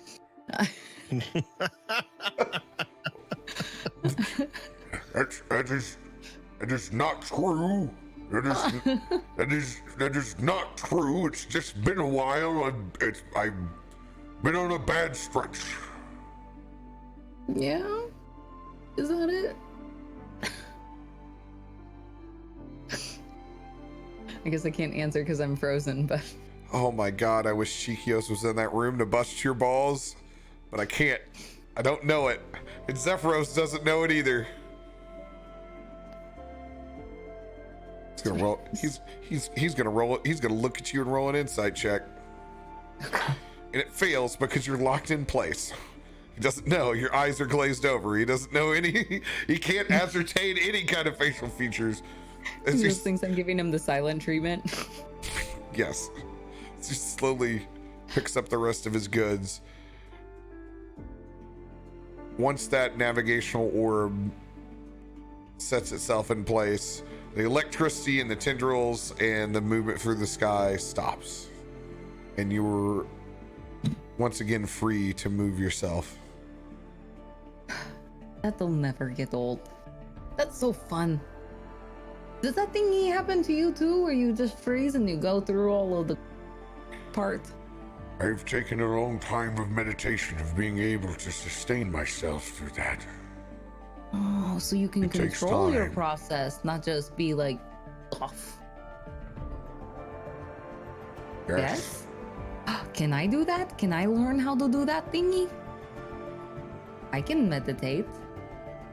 That is not true. That is not true. It's just been a while. I've been on a bad stretch. Yeah? Is that it? I guess I can't answer because I'm frozen, but Oh my god, I wish Chikios was in that room to bust your balls, but I can't. I don't know it. And Zephyros doesn't know it either. He's gonna roll. He's gonna roll it. He's gonna look at you and roll an insight check, and it fails because you're locked in place. He doesn't know. Your eyes are glazed over. He doesn't know any. He can't ascertain any kind of facial features. It's he just, just thinks I'm giving him the silent treatment. yes. It just slowly picks up the rest of his goods. Once that navigational orb sets itself in place, the electricity and the tendrils and the movement through the sky stops. And you were once again free to move yourself. That'll never get old. That's so fun. Does that thingy happen to you too, where you just freeze and you go through all of the parts? I've taken a long time of meditation of being able to sustain myself through that. Oh, so you can It takes control your time. process, not just be like off. Yes? Can I do that? Can I learn how to do that thingy? I can meditate.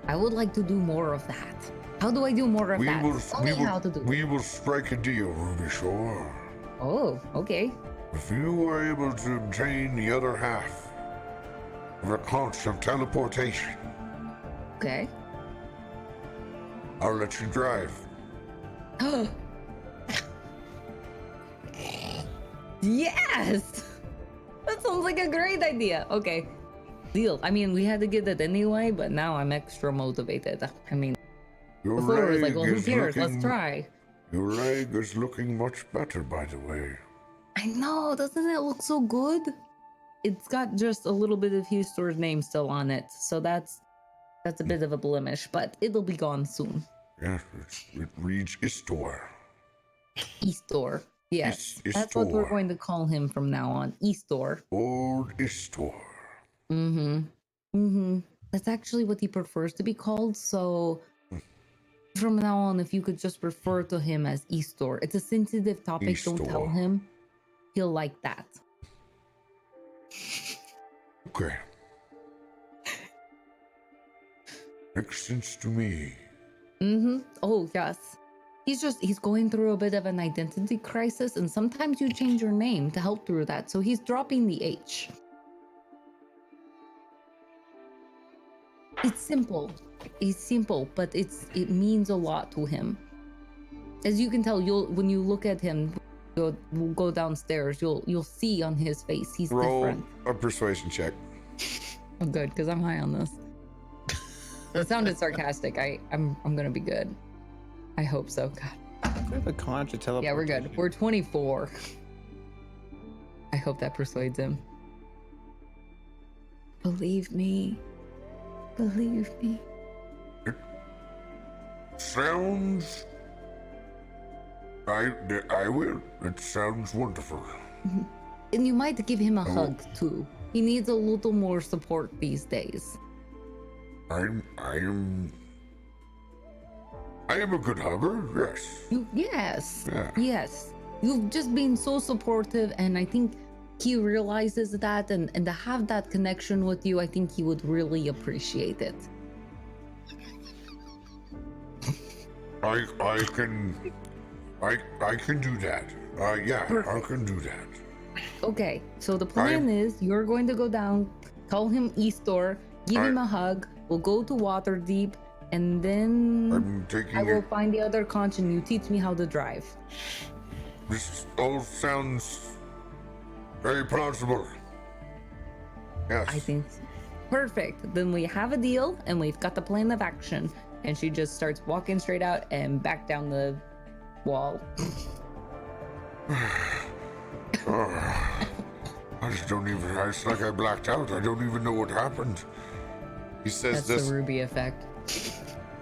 I would like to do more of that. How do I do more of that? Tell me how to do we it. will strike a deal, Ruby Shore. Oh, okay. If you are able to obtain the other half of a conch of teleportation, Okay. I'll let you drive. Yes! That sounds like a great idea. Okay. Deal. I mean, we had to get that anyway, but now I'm extra motivated. I mean, Your before it was like, leg well, who is cares? Let's looking- try. Your leg is looking much better, by the way. I know, doesn't it look so good? It's got just a little bit of Hustor's name still on it, so that's a bit of a blemish, but it'll be gone soon. Yes, it reads Istor. Eastor. Yes, Is- that's what we're Istor. going to call him from now on. Istor. Old Istor. Mm-hmm. Mm-hmm. That's actually what he prefers to be called. So from now on, if you could just refer to him as Istor. It's a sensitive topic. Don't tell Istor. him. He'll like that. Okay. Makes sense to me. Mm-hmm. Oh, yes. He's going through a bit of an identity crisis, and sometimes you change your name to help through that. So he's dropping the H. It's simple. It's simple, but it means a lot to him. As you can tell, when you look at him, we'll go downstairs. You'll see on his face he's Roll different. a persuasion check. Oh, good, because I'm high on this. It sounded sarcastic. I'm gonna be good. I hope so. God. We have a conjure teleport. Yeah, we're good. We're 24. I hope that persuades him. Believe me. Believe me. Sounds. I will. It sounds wonderful. And you might give him a Oh. hug too. He needs a little more support these days. I am a good hugger, yes. Yes. Yeah. Yes. You've just been so supportive, and I think he realizes that, and to have that connection with you, I think he would really appreciate it. I can do that. Yeah, I can do that. Okay, so the plan is you're going to go down, call him Eastor, give him a hug, we'll go to Waterdeep, and then I'm taking I will it. find the other conch and you teach me how to drive. This all sounds very plausible. Yes. I think so. Perfect. Then we have a deal and we've got the plan of action. And she just starts walking straight out and back down the wall. I just don't even. It's like I blacked out. I don't even know what happened. He says That's this the Ruby effect.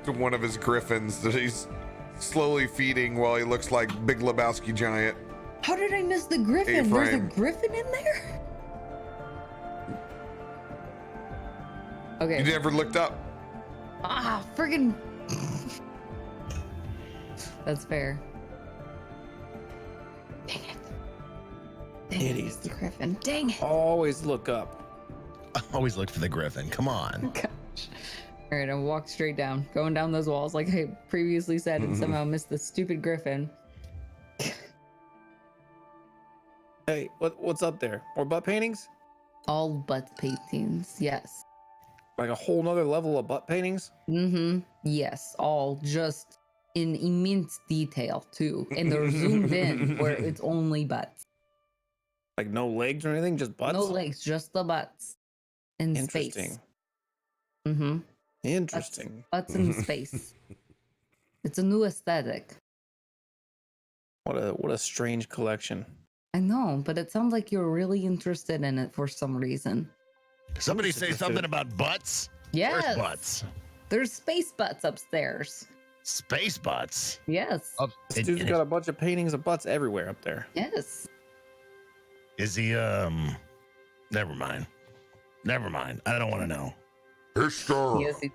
to one of his griffins that he's slowly feeding while he looks like Big Lebowski giant. How did I miss the griffin? There's a A-frame. griffin in there? You Okay. never looked up. Ah, friggin'. That's fair. Dang it. Dang it, it's the griffin. Dang it. Always look up. Always look for the griffin. Come on. Gosh. All right, I'll walk straight down, going down those walls like I previously said, and somehow missed the stupid griffin. Hey, what's up there? More butt paintings? All butt paintings, yes. Like a whole nother level of butt paintings? Mm-hmm. Yes, all just in immense detail too, and they're zoomed in where it's only butts, Like no legs or anything, just butts? no legs, just the butts and Interesting. space. Mm-hmm. Interesting. Butts in space. It's a new aesthetic. What a strange collection. I know, but it sounds like you're really interested in it for some reason. Somebody say something about butts? Yes, Where's butts? there's space butts upstairs. Space butts. Yes, This dude's got a bunch of paintings of butts everywhere up there. yes. Is he, never mind. Never mind. I don't want to know. Hister, Yes, it-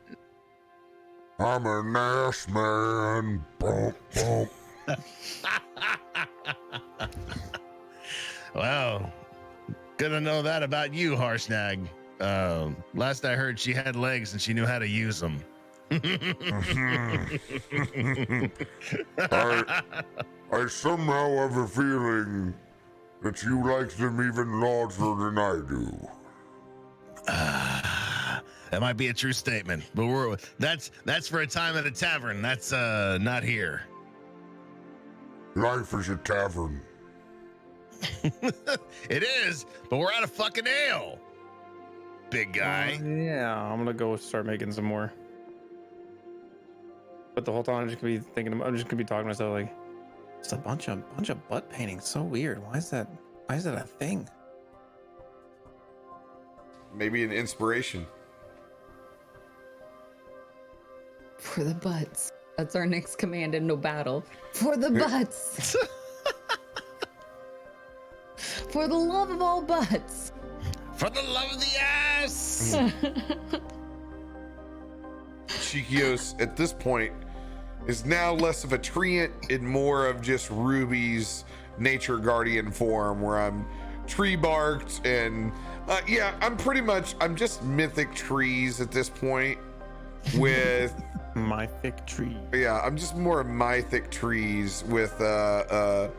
I'm an ass man. Bump, bump. Well, good to know that about you, Harshnag. Last I heard, she had legs and she knew how to use them. I somehow have a feeling that you like them even larger than I do. That might be a true statement, but that's for a time at a tavern. That's not here. Life is a tavern. It is, but we're out of fucking ale. Big guy. Yeah, I'm gonna go start making some more. But the whole time I'm just gonna be thinking, I'm just gonna be talking to myself like, it's a bunch of butt paintings. So weird. Why is that a thing? Maybe an inspiration. For the butts. That's our next command in no battle. For the butts. For the love of all butts. For the love of the ass. Chikios at this point is now less of a treant and more of just Ruby's nature guardian form, where I'm tree barked and yeah, I'm just mythic trees at this point with My thick tree. yeah, I'm just more mythic trees with a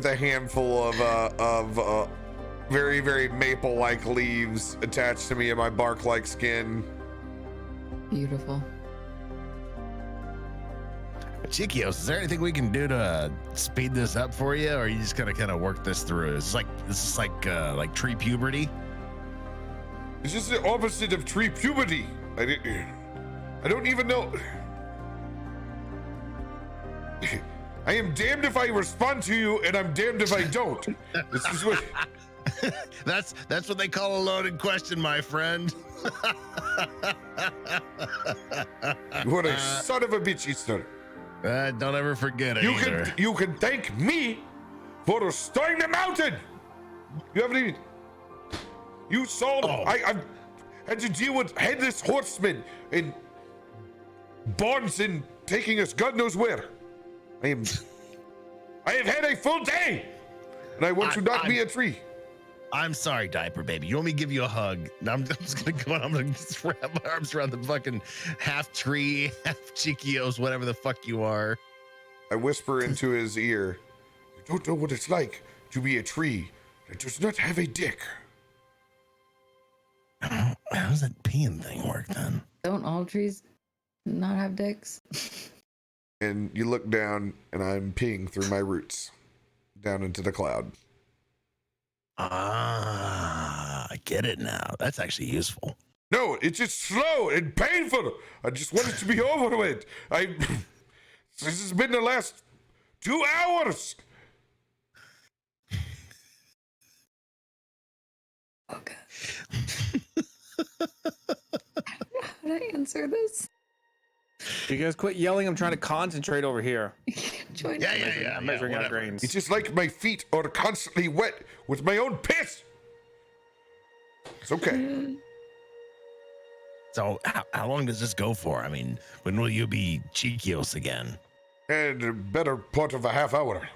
handful of very, very maple-like leaves attached to me and my bark-like skin. Beautiful. Chikios, is there anything we can do to speed this up for you, or are you just gonna kind of work this through? This is like tree puberty. It's just the opposite of tree puberty. I don't even know. I am damned if I respond to you, and I'm damned if I don't. This is what. That's what they call a loaded question, my friend. What a son of a bitch, Easter. Don't ever forget it. You can thank me for restoring the mountain. You haven't even. You saw. I've had to deal with headless horsemen and bonds and taking us God knows where. I have had a full day, and I want to knock me a tree. I'm sorry, diaper baby. You want me to give you a hug? I'm just gonna go. I'm gonna just wrap my arms around the fucking half tree, half Chikios, whatever the fuck you are. I whisper into his ear. You don't know what it's like to be a tree that does not have a dick. How does that peeing thing work then? Don't all trees not have dicks? And you look down, and I'm peeing through my roots down into the cloud. I get it now. That's actually useful. No, it's just slow and painful. I just want it to be over with. This has been the last 2 hours. Okay. How do I answer this? You guys quit yelling. I'm trying to concentrate over here. Join Yeah. I'm measuring out whatever. grains. It's just like my feet are constantly wet with my own piss. It's okay. So how long does this go for? I mean, when will you be Chikios again? And a better part of a half hour.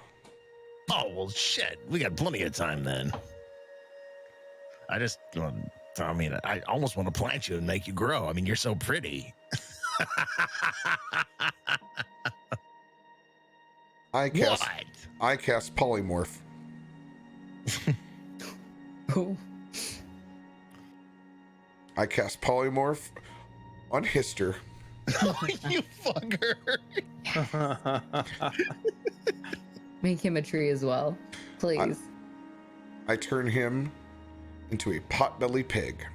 Oh, well, shit. We got plenty of time then. I almost want to plant you and make you grow. I mean, you're so pretty. I cast polymorph. Oh. I cast polymorph on Hister. Oh, you fucker. Make him a tree as well, please. I turn him into a potbelly pig.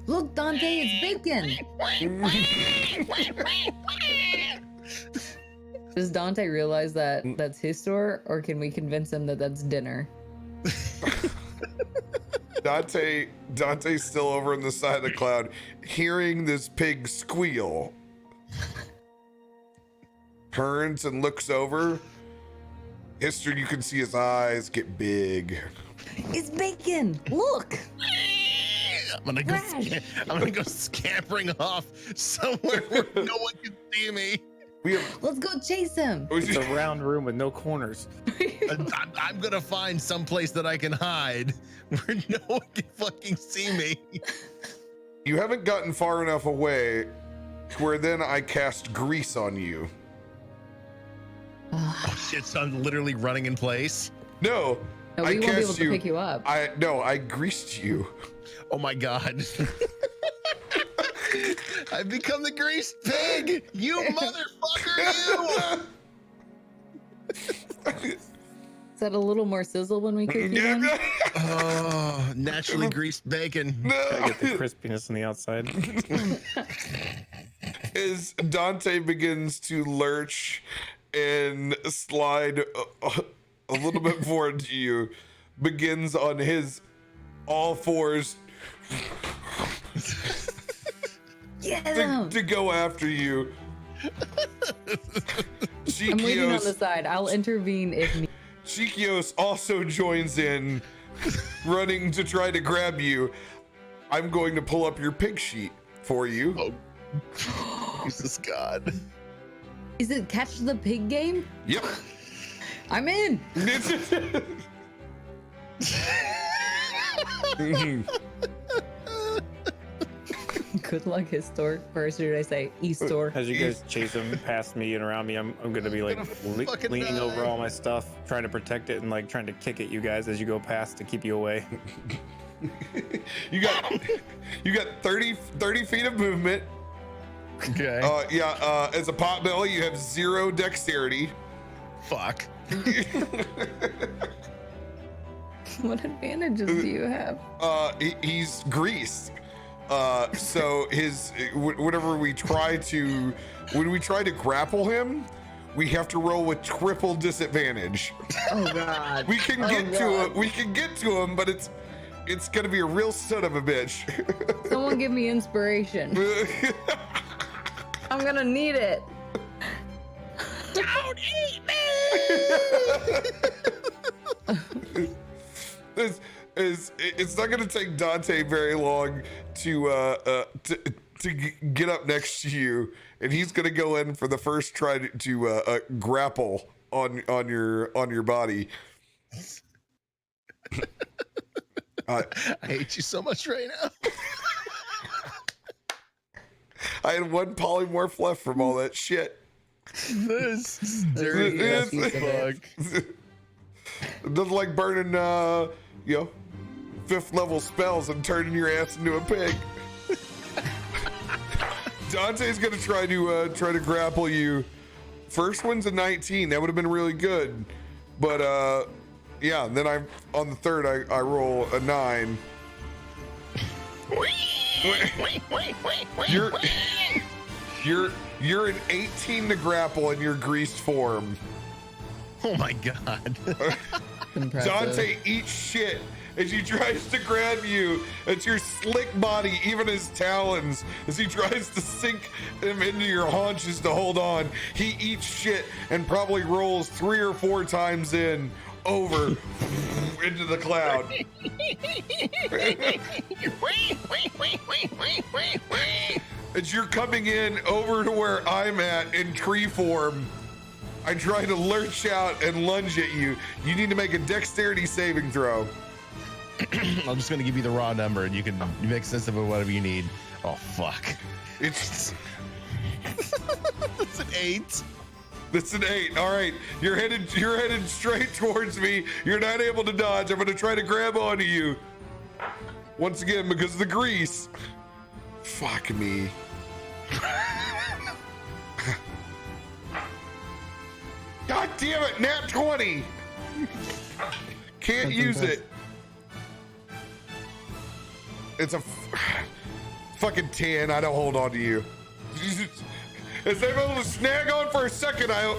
Look, Dante, it's bacon. Does Dante realize that that's his store, or can we convince him that that's dinner? Dante's still over on the side of the cloud, hearing this pig squeal. Turns and looks over. Hister, you can see his eyes get big. It's bacon. Look. I'm gonna go scampering off somewhere where no one can see me. Let's go chase him. It's a round room with no corners. I'm gonna find some place that I can hide where no one can fucking see me. You haven't gotten far enough away to where then I cast grease on you. Oh shit, so I'm literally running in place. No, No, we won't be able to pick you up. I greased you. Oh my god. I've become the greased pig! You motherfucker, you! Is that a little more sizzle when we cook you in? Oh, naturally greased bacon. Gotta get the crispiness on the outside. As Dante begins to lurch and slide a little bit forward to you, begins on his all fours Get him! to go after you. I'm waiting on the Chikios, side. I'll intervene if need. Chikios also joins in, running to try to grab you. I'm going to pull up your pig sheet for you. Oh, Jesus God. Is it catch the pig game? Yep. I'm in. Good luck, Histor. Or should I say Eastor? As you guys chase him past me and around me, I'm gonna be like fucking leaning die. over all my stuff, trying to protect it and like trying to kick at you guys as you go past to keep you away. you got 30 feet of movement. Okay. As a pot belly, you have 0 dexterity. Fuck. What advantages do you have? He's greased. So whenever we try to grapple him, we have to roll with triple disadvantage. Oh God. We can get to him, but it's gonna be a real son of a bitch. Someone give me inspiration. I'm gonna need it. Don't eat me! It's not gonna take Dante very long to get up next to you, and he's gonna go in for the first try to grapple on your body. I hate you so much right now. I had 1 polymorph left from all that shit. This is dirty as fuck. It doesn't like burning 5th level spells and turning your ass into a pig. Dante's gonna try to grapple you. First one's a 19. That would have been really good, but then I on the third I roll a 9. You're an 18 to grapple in your greased form. Oh my God. Dante eats shit as he tries to grab you. It's your slick body, even his talons, as he tries to sink him into your haunches to hold on. He eats shit and probably rolls 3 or 4 times over into the cloud. As you're coming in over to where I'm at in tree form, I try to lurch out and lunge at you. You need to make a dexterity saving throw. I'm just gonna give you the raw number, and you can make sense of it, whatever you need. Oh fuck! It's It's an 8. That's an 8. All right, you're headed straight towards me. You're not able to dodge. I'm gonna try to grab onto you. Once again, because of the grease. Fuck me. God damn it, nat 20. Can't That's use impressive. it. It's a fucking 10. I don't hold on to you. As I'm able to snag on for a second, I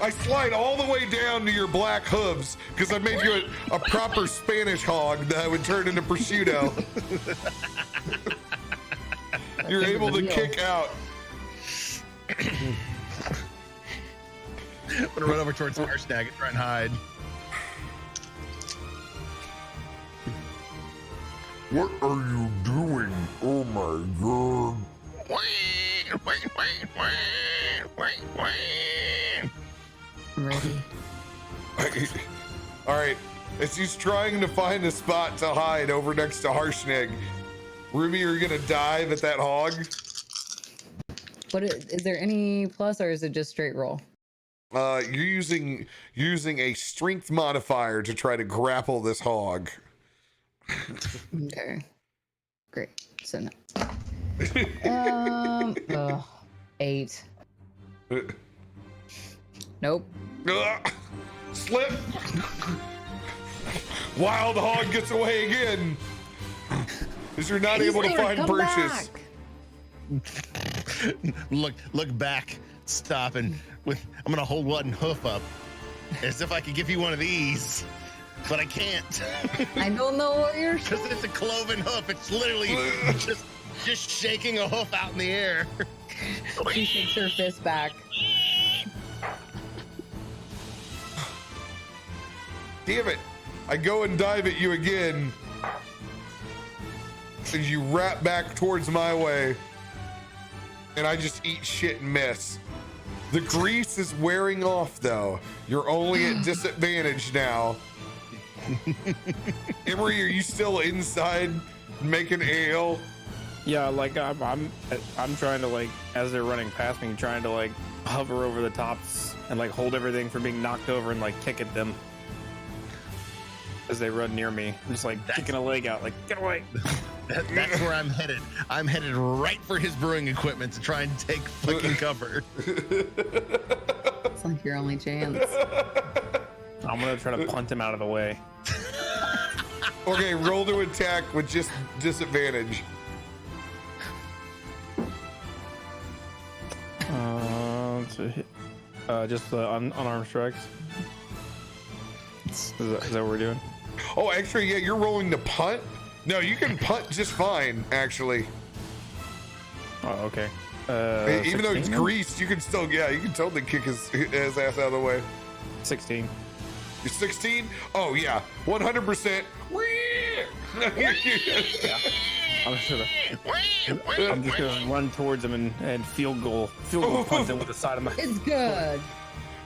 slide all the way down to your black hooves because I made you a proper Spanish hog that would turn into prosciutto. You're able to kick out. I'm gonna run over towards Harshnag and try and hide. What are you doing? Oh my God. I'm ready. All right, as he's trying to find a spot to hide over next to Harshnag, Ruby, you're gonna dive at that hog. What is there any plus, or is it just straight roll? You're using a strength modifier to try to grapple this hog. Okay. Great. So no. 8. Nope. Slip. Wild hog gets away again. As you're not able to find come purchase. back. Look back, stop, and I'm gonna hold one hoof up, as if I could give you one of these, but I can't. I don't know what you're Because saying. it's a cloven hoof. It's literally just just shaking a hoof out in the air. She shakes her fist back. Damn it. I go and dive at you again. As you wrap back towards my way. And I just eat shit and miss. The grease is wearing off, though. You're only at disadvantage now. Emery, are you still inside making ale? Yeah, like I'm trying to, like, as they're running past me, trying to, like, hover over the tops and, like, hold everything from being knocked over and, like, kick at them as they run near me. I'm just like kicking a leg out, like, get away. That's where I'm headed. I'm headed right for his brewing equipment to try and take fucking cover. It's like your only chance. I'm gonna try to punt him out of the way. Okay, roll to attack with just disadvantage. To hit, just unarmed strikes. Is that what we're doing? Oh, actually, yeah, you're rolling the punt? No, you can punt just fine, actually. Oh, okay. Even though it's 16? greased, you can still, yeah, you can totally kick his ass out of the way. 16. You're 16? Oh, yeah, 100%. I'm just gonna run towards him and field goal punt him with the side of my. It's good.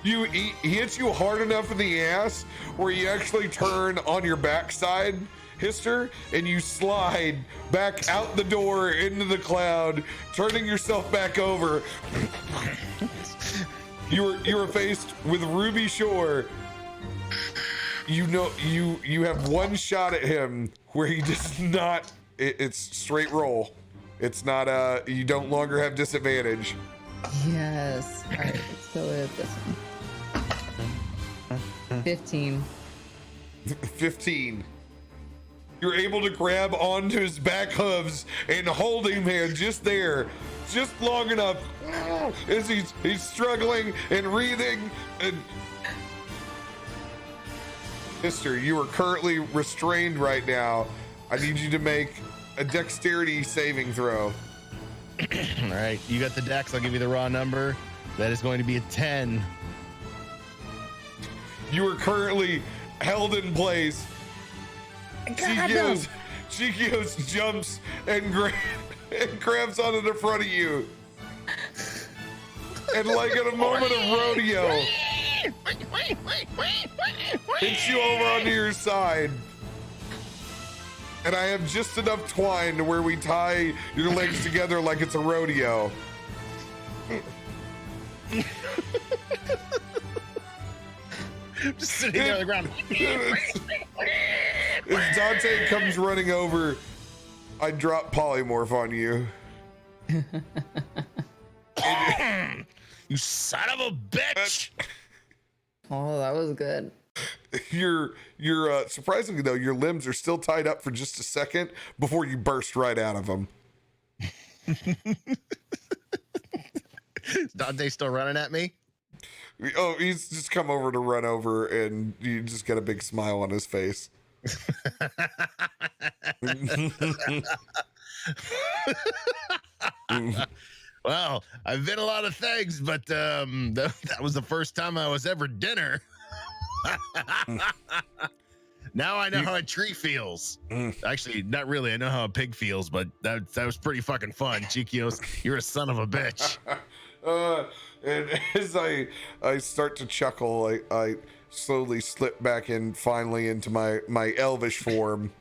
He hits you hard enough in the ass where you actually turn on your backside, Hister, and you slide back out the door into the cloud, turning yourself back over. You were faced with Ruby Shore. You know you have one shot at him where he does not. It's straight roll. It's not you don't longer have disadvantage. Yes. All right. Let's go with this one. 15. 15. You're able to grab onto his back hooves and hold him here just there, just long enough as he's struggling and wreathing. And Mister, you are currently restrained right now. I need you to make a dexterity saving throw. All right, you got the dex. I'll give you the raw number. That is going to be a 10. You are currently held in place. Chikios jumps and grabs onto the front of you. And like in a moment of rodeo, hits you over onto your side. And I have just enough twine to where we tie your legs together like it's a rodeo. Just sitting there on the ground. As Dante comes running over, I drop polymorph on you. You son of a bitch! Oh, that was good. You're surprisingly though, your limbs are still tied up for just a second before you burst right out of them. Is Dante still running at me? Oh, he's just come over to run over, and you just get a big smile on his face. Well, I've been a lot of things, but that was the first time I was ever dinner. Now I know how a tree feels. Actually, not really. I know how a pig feels, but that was pretty fucking fun. Chikios, you're a son of a bitch. And as I start to chuckle, I slowly slip back in finally into my elvish form.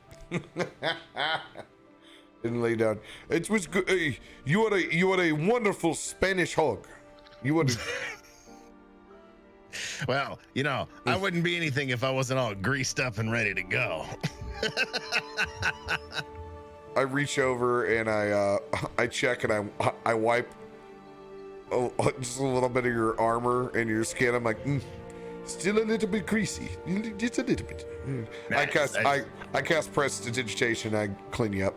And lay down. It was good. You had a wonderful Spanish hog. You had. Well, you know, I wouldn't be anything if I wasn't all greased up and ready to go. I reach over and I check and I wipe just a little bit of your armor and your skin. I'm like, still a little bit greasy, just a little bit. Nice, I cast prestidigitation. I clean you up.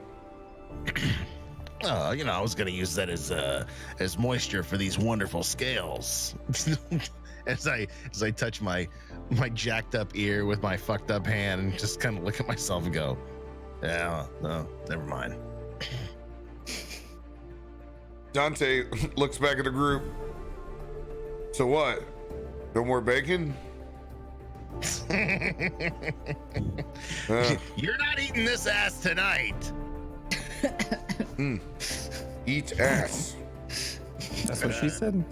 Oh, you know, I was gonna use that as moisture for these wonderful scales. As I touch my jacked up ear with my fucked up hand and just kind of look at myself and go, yeah, no, never mind. Dante looks back at the group. So what? No more bacon? You're not eating this ass tonight. Eat ass. That's what she said.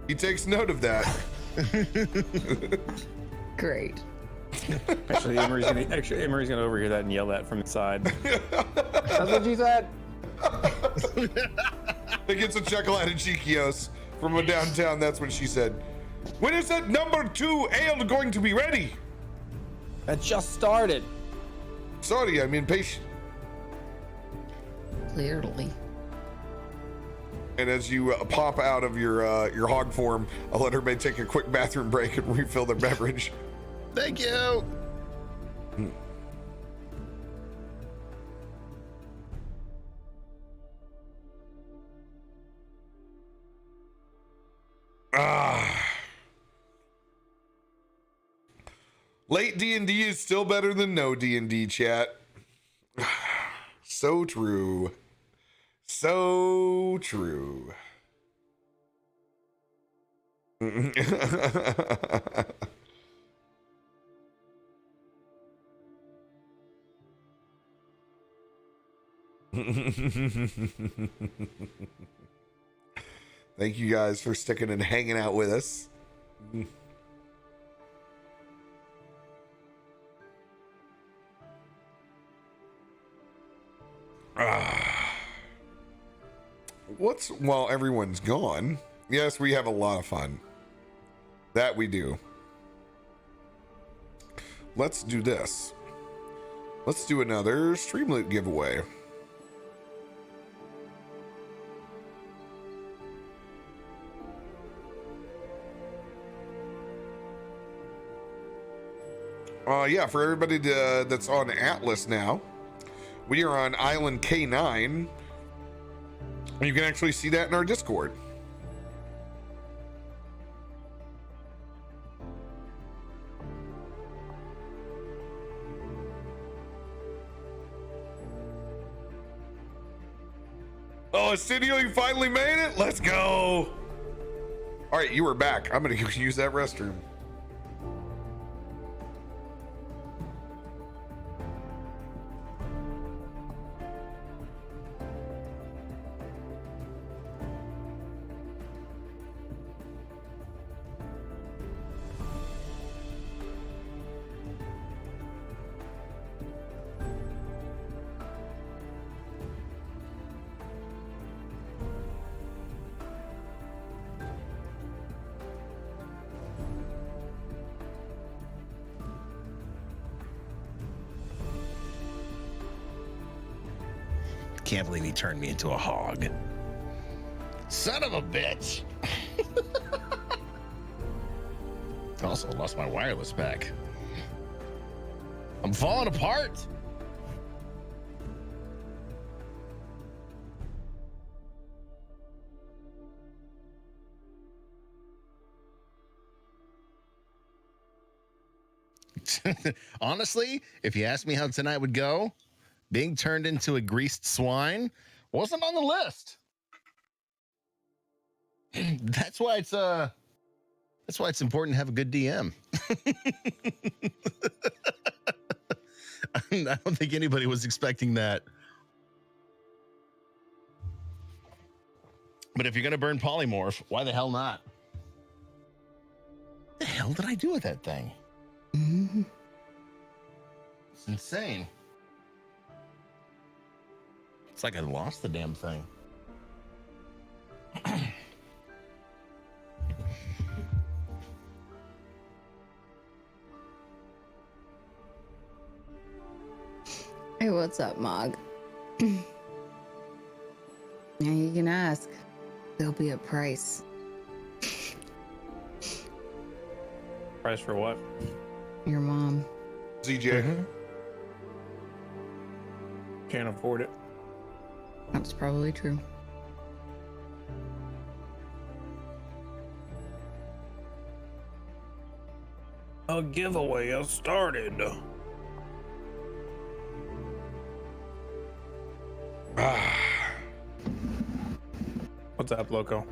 He takes note of that. Great. Actually, Emery's gonna overhear that and yell that from the side. That's what she said. It gets a chuckle out of Chiquios from a downtown. That's what she said. When is that number 2 ale going to be ready? That just started. Sorry, I'm impatient. Clearly. And as you pop out of your hog form, I'll let everybody take a quick bathroom break and refill their beverage. Thank you. Late D&D is still better than no D&D, chat. So true. So true. Thank you guys for sticking and hanging out with us. What's while everyone's gone? Yes, we have a lot of fun. That we do. Let's do this. Let's do another stream loot giveaway. Yeah, for everybody that's on Atlas now, we are on Island K9. You can actually see that in our Discord. Oh, Studio, you finally made it? Let's go. All right, you are back. I'm going to use that restroom. Can't believe he turned me into a hog. Son of a bitch. Also lost my wireless back. I'm falling apart. Honestly, if you asked me how tonight would go, being turned into a greased swine wasn't on the list. That's why it's important to have a good DM. I don't think anybody was expecting that. But if you're gonna burn polymorph, why the hell not? What the hell did I do with that thing? Mm-hmm. It's insane. It's like I lost the damn thing. Hey, what's up, Mog? Yeah, you can ask. There'll be a price. Price for what? Your mom. ZJ. Can't afford it. That's probably true. A giveaway has started. Ah. What's up, Loco?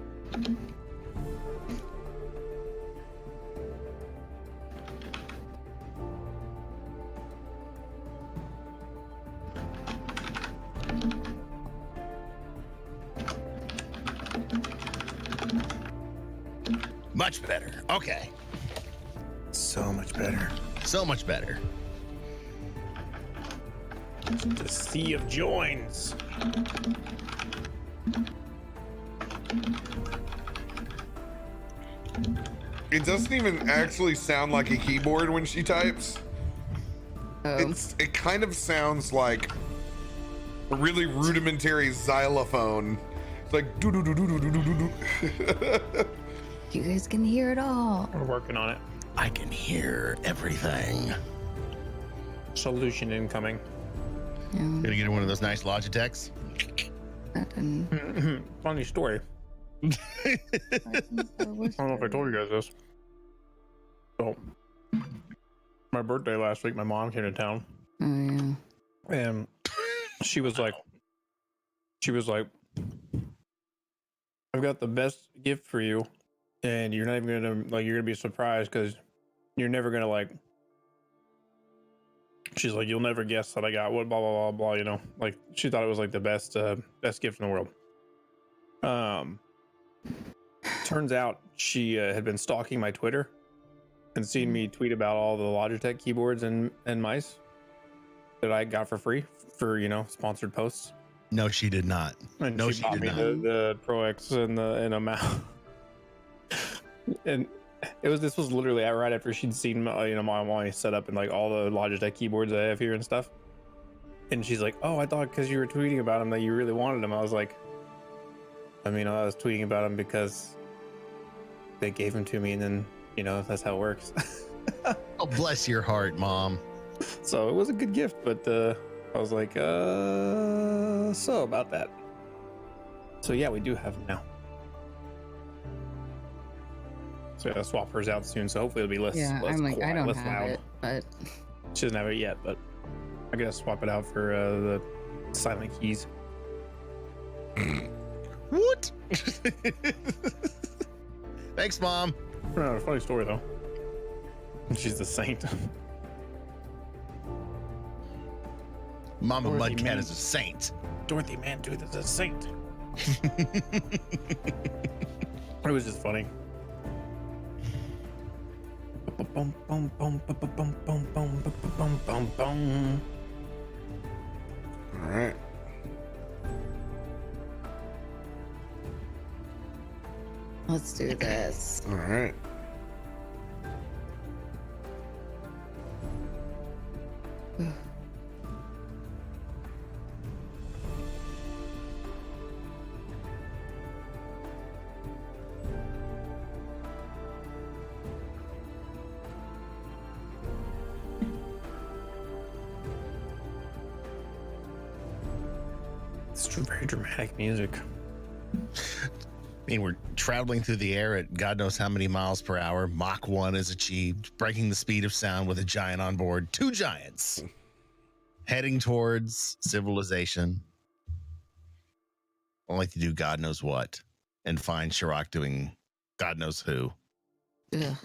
Much better. Okay. So much better. So much better. The sea of joins. It doesn't even actually sound like a keyboard when she types. It kind of sounds like a really rudimentary xylophone. It's like do do do do do do do do. You guys can hear it all. We're working on it. I can hear everything. Solution incoming. Yeah, Gonna get one of those nice Logitechs. that didn't. Funny story. I don't know if I told you guys this. So, my birthday last week, my mom came to town, Oh yeah. and she was like, "I've got the best gift for you, and you're not even gonna like. You're gonna be surprised because you're never gonna like." She's like, "You'll never guess that I got what blah blah blah blah." You know, like she thought it was like the best gift in the world. Turns out she had been stalking my Twitter and seen me tweet about all the Logitech keyboards and mice that I got for free for, you know, sponsored posts. No, she did not. And No, she she bought did me not. the Pro X and a mouse. And this was literally right after she'd seen my setup and like all the Logitech keyboards I have here and stuff. And she's like, "Oh, I thought because you were tweeting about them that you really wanted them." I was like, I mean, I was tweeting about them because they gave them to me, and then, you know, that's how it works. Oh, bless your heart, Mom. So it was a good gift, but I was like, so about that. So yeah, we do have them now. So yeah, I'll swap hers out soon, so hopefully it'll be less. Yeah, less I'm like, I quiet, don't less have loud. it, but She doesn't have it yet, but I gotta swap it out for the silent keys. What? Thanks, Mom. Funny story though. She's the saint. Mama Dorothy, Mudcat man. is a saint. Dorothy Mantooth is a saint. It was just funny. All right. let's do this. All right. It's very dramatic music. I mean, we're traveling through the air at God knows how many miles per hour. Mach 1 is achieved, breaking the speed of sound with a giant on board. 2 giants heading towards civilization. Only to do God knows what and find Shirok doing God knows who. Ugh.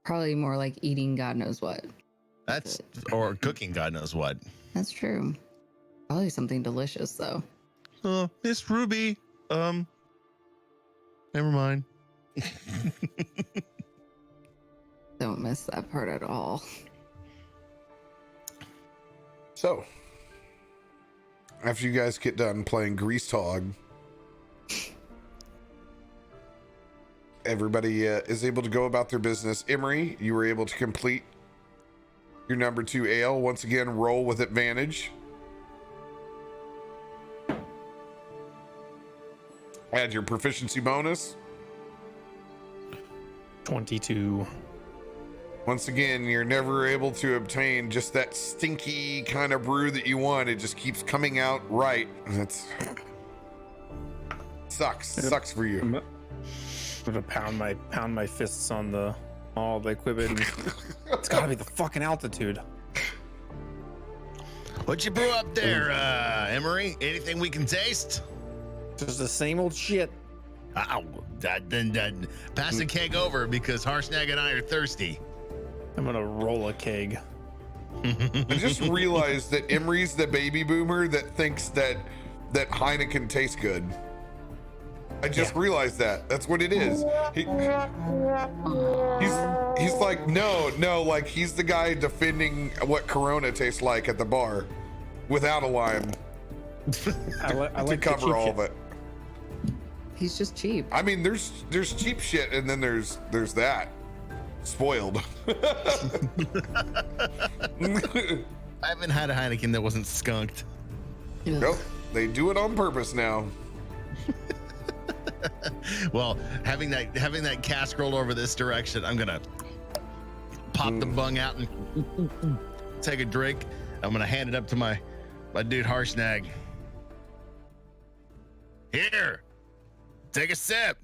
Probably more like eating God knows what. That's or cooking God knows what. That's true. Probably something delicious though. Oh, Miss Ruby. Never mind. Don't miss that part at all. So, after you guys get done playing Grease Hog, everybody is able to go about their business. Emery, you were able to complete your number 2 ale. Once again, roll with advantage. Add your proficiency bonus. 22. Once again, you're never able to obtain just that stinky kind of brew that you want. It just keeps coming out right. That's sucks. Yep. Sucks for you. I'm gonna pound my fists on all the equipment. It's gotta be the fucking altitude. What you brew up there, Emery? Anything we can taste? Just the same old shit. Ow, then pass the keg over because Harshnag and I are thirsty. I'm gonna roll a keg. I just realized that Emery's the baby boomer that thinks that Heineken tastes good. I just realized that. That's what it is. He's like, no, like he's the guy defending what Corona tastes like at the bar without a lime I to like cover all of it. He's just cheap. I mean, there's cheap shit, and then there's that spoiled. I haven't had a Heineken that wasn't skunked. Nope, they do it on purpose now. Well, having that cask rolled over this direction, I'm gonna pop the bung out and take a drink. I'm gonna hand it up to my dude Harshnag. Here, take a sip.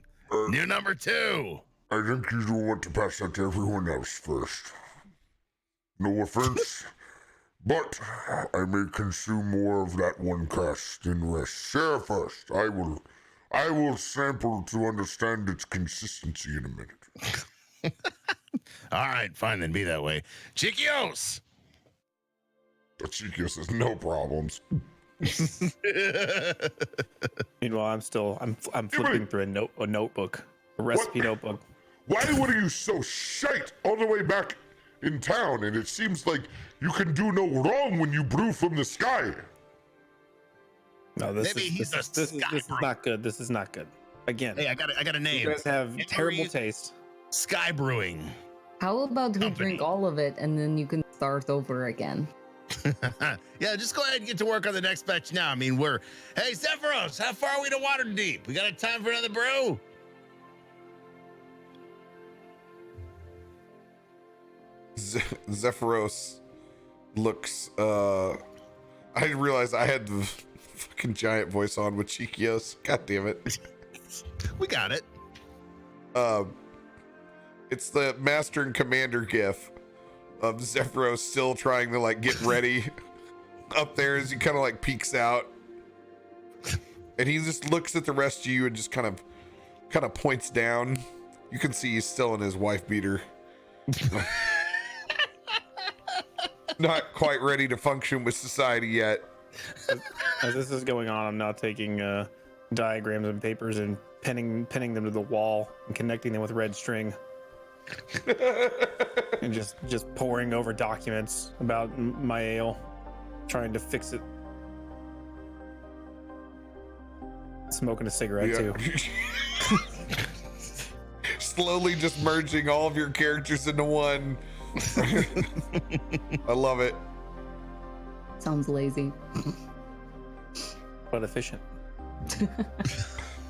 New number 2. I think you don't want to pass that to everyone else first. No offense, but I may consume more of that one cast than the rest. Share first. I will sample to understand its consistency in a minute. All right, fine then, be that way. Chiquios. Chiquios has no problems. Meanwhile, I'm flipping through a notebook, a recipe notebook. Why were you so shite all the way back in town? And it seems like you can do no wrong when you brew from the sky. No, this is not good. This is not good. Again, Hey, I got a name. you guys have Emery's terrible taste. Sky Brewing. How about we Company. drink all of it and then you can start over again? Yeah, just go ahead and get to work on the next batch now. I mean, hey, Zephyros, how far are we to Waterdeep? We got a time for another brew? Zephyros looks. I didn't realize I had the fucking giant voice on with Chiquios. God damn it. We got it. It's the Master and Commander gif of Zephyros still trying to like get ready up there as he kind of like peeks out, and he just looks at the rest of you and just kind of points down. You can see he's still in his wife beater. Not quite ready to function with society yet. As this is going on, I'm now taking diagrams and papers and pinning them to the wall and connecting them with red string, and just poring over documents about my ale, trying to fix it. Smoking a cigarette too. Slowly just merging all of your characters into one. I love it. Sounds lazy. But efficient.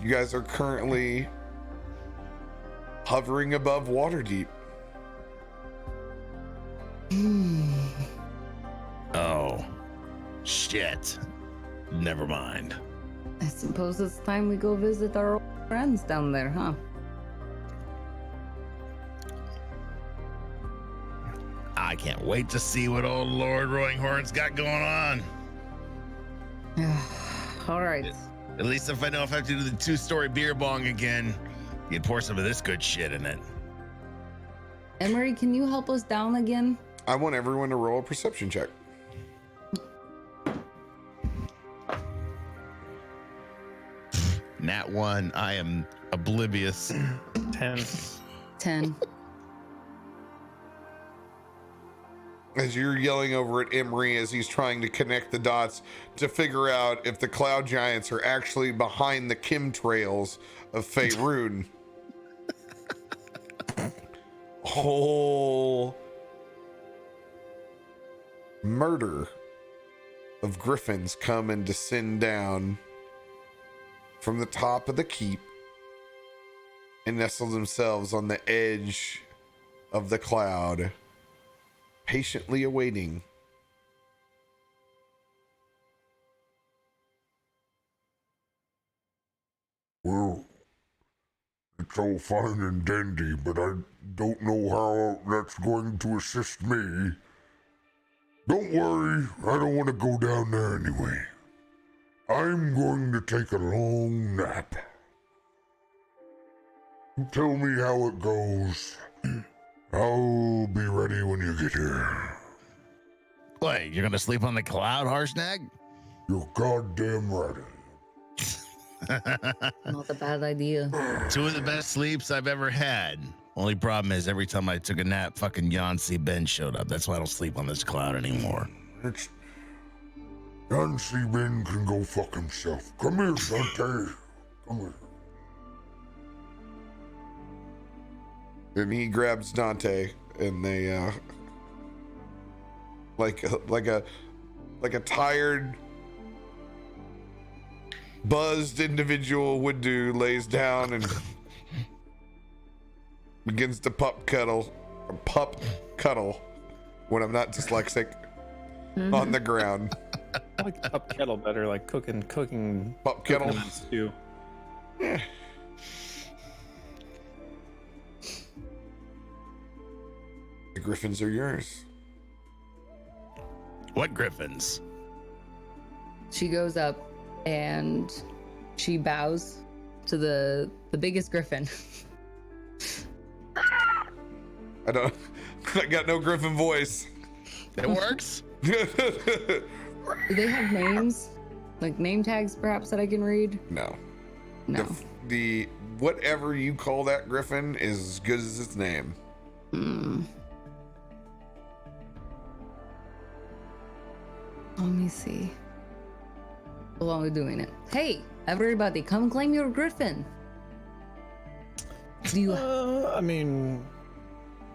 You guys are currently hovering above Waterdeep. Oh, shit. Never mind. I suppose it's time we go visit our old friends down there, huh? I can't wait to see what old Lord Roinghorn's got going on. All right. At least if I know if I have to do the 2-story beer bong again, you can pour some of this good shit in it. Emery, can you help us down again? I want everyone to roll a perception check. Nat 1, I am oblivious. 10. 10. As you're yelling over at Emery as he's trying to connect the dots to figure out if the cloud giants are actually behind the chemtrails of Faerun. Whole murder of griffins come and descend down from the top of the keep and nestle themselves on the edge of the cloud, patiently awaiting Well, it's all fine and dandy, but I don't know how that's going to assist me. Don't worry, I don't want to go down there anyway. I'm going to take a long nap. You tell me how it goes. I'll be ready when you get here. Wait, you're gonna sleep on the cloud, Harshnag? You're goddamn right. Not a bad idea. Two of the best sleeps I've ever had. Only problem is every time I took a nap, fucking Yancey Ben showed up. That's why I don't sleep on this cloud anymore. It's... Yancy Ben can go fuck himself. Come here, Dante. Come here. And he grabs Dante, and they like a tired, buzzed individual would do, lays down and begins to pup cuddle when I'm not dyslexic on the ground. I like pup kettle better, like cooking Pup kettle. cooking stew. Yeah. The griffins are yours. What griffins? She goes up and she bows to the biggest griffin. I got no griffin voice. It works. Do they have names? Like name tags perhaps that I can read? No. No. The whatever you call that griffin is as good as its name. Let me see. While we're doing it. Hey, everybody, come claim your griffin. Do you? I mean,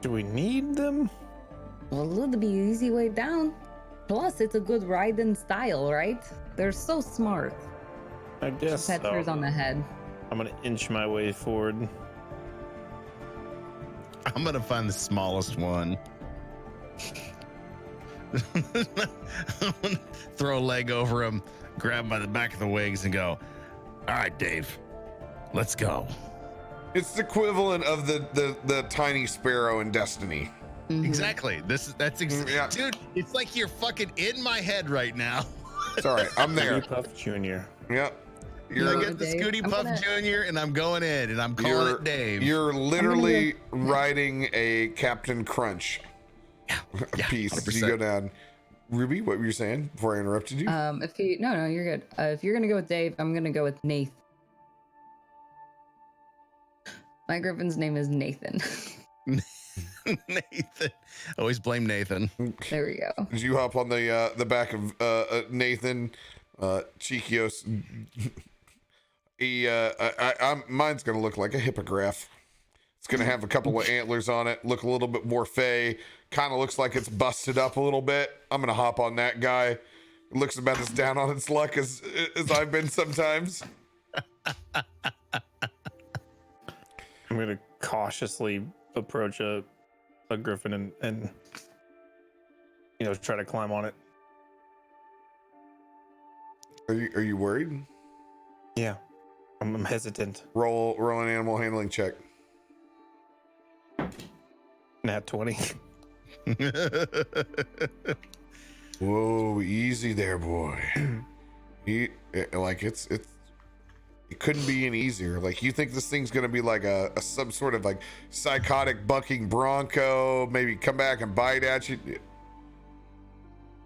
do we need them? Well, it'll be an easy way down. Plus, it's a good riding style, right? They're so smart. I guess Pet hers so. on the head. I'm gonna inch my way forward. I'm gonna find the smallest one. Throw a leg over him, grab him by the back of the wings, and go, "All right, Dave, let's go." It's the equivalent of the tiny sparrow in Destiny. Mhm. Exactly. Yeah. Dude, it's like you're fucking in my head right now. Sorry, I'm there. Puff Jr. Yeah. I You're get the Dave, Scooty I'm Puff gonna- Jr. and I'm going in and I'm calling it Dave. You're literally riding a Captain Crunch Yeah, piece as 100%. you go down. Ruby, what were you saying before I interrupted you? If you no, you're good. If you're gonna go with Dave, I'm gonna go with Nath. My griffin's name is Nathan. Nathan. Always blame Nathan. There we go. As you hop on the back of Nathan, Chikios, mine's gonna look like a hippogriff. It's gonna have a couple of antlers on it, look a little bit more fey. Kind of looks like it's busted up a little bit. I'm gonna hop on that guy. It looks about as down on its luck as I've been sometimes. I'm gonna cautiously approach a griffin and try to climb on it. Are you worried? Yeah, I'm hesitant. Roll an animal handling check. Nat 20. Whoa, easy there, boy. It couldn't be any easier. Like, you think this thing's gonna be like a some sort of like psychotic bucking bronco, maybe come back and bite at you. It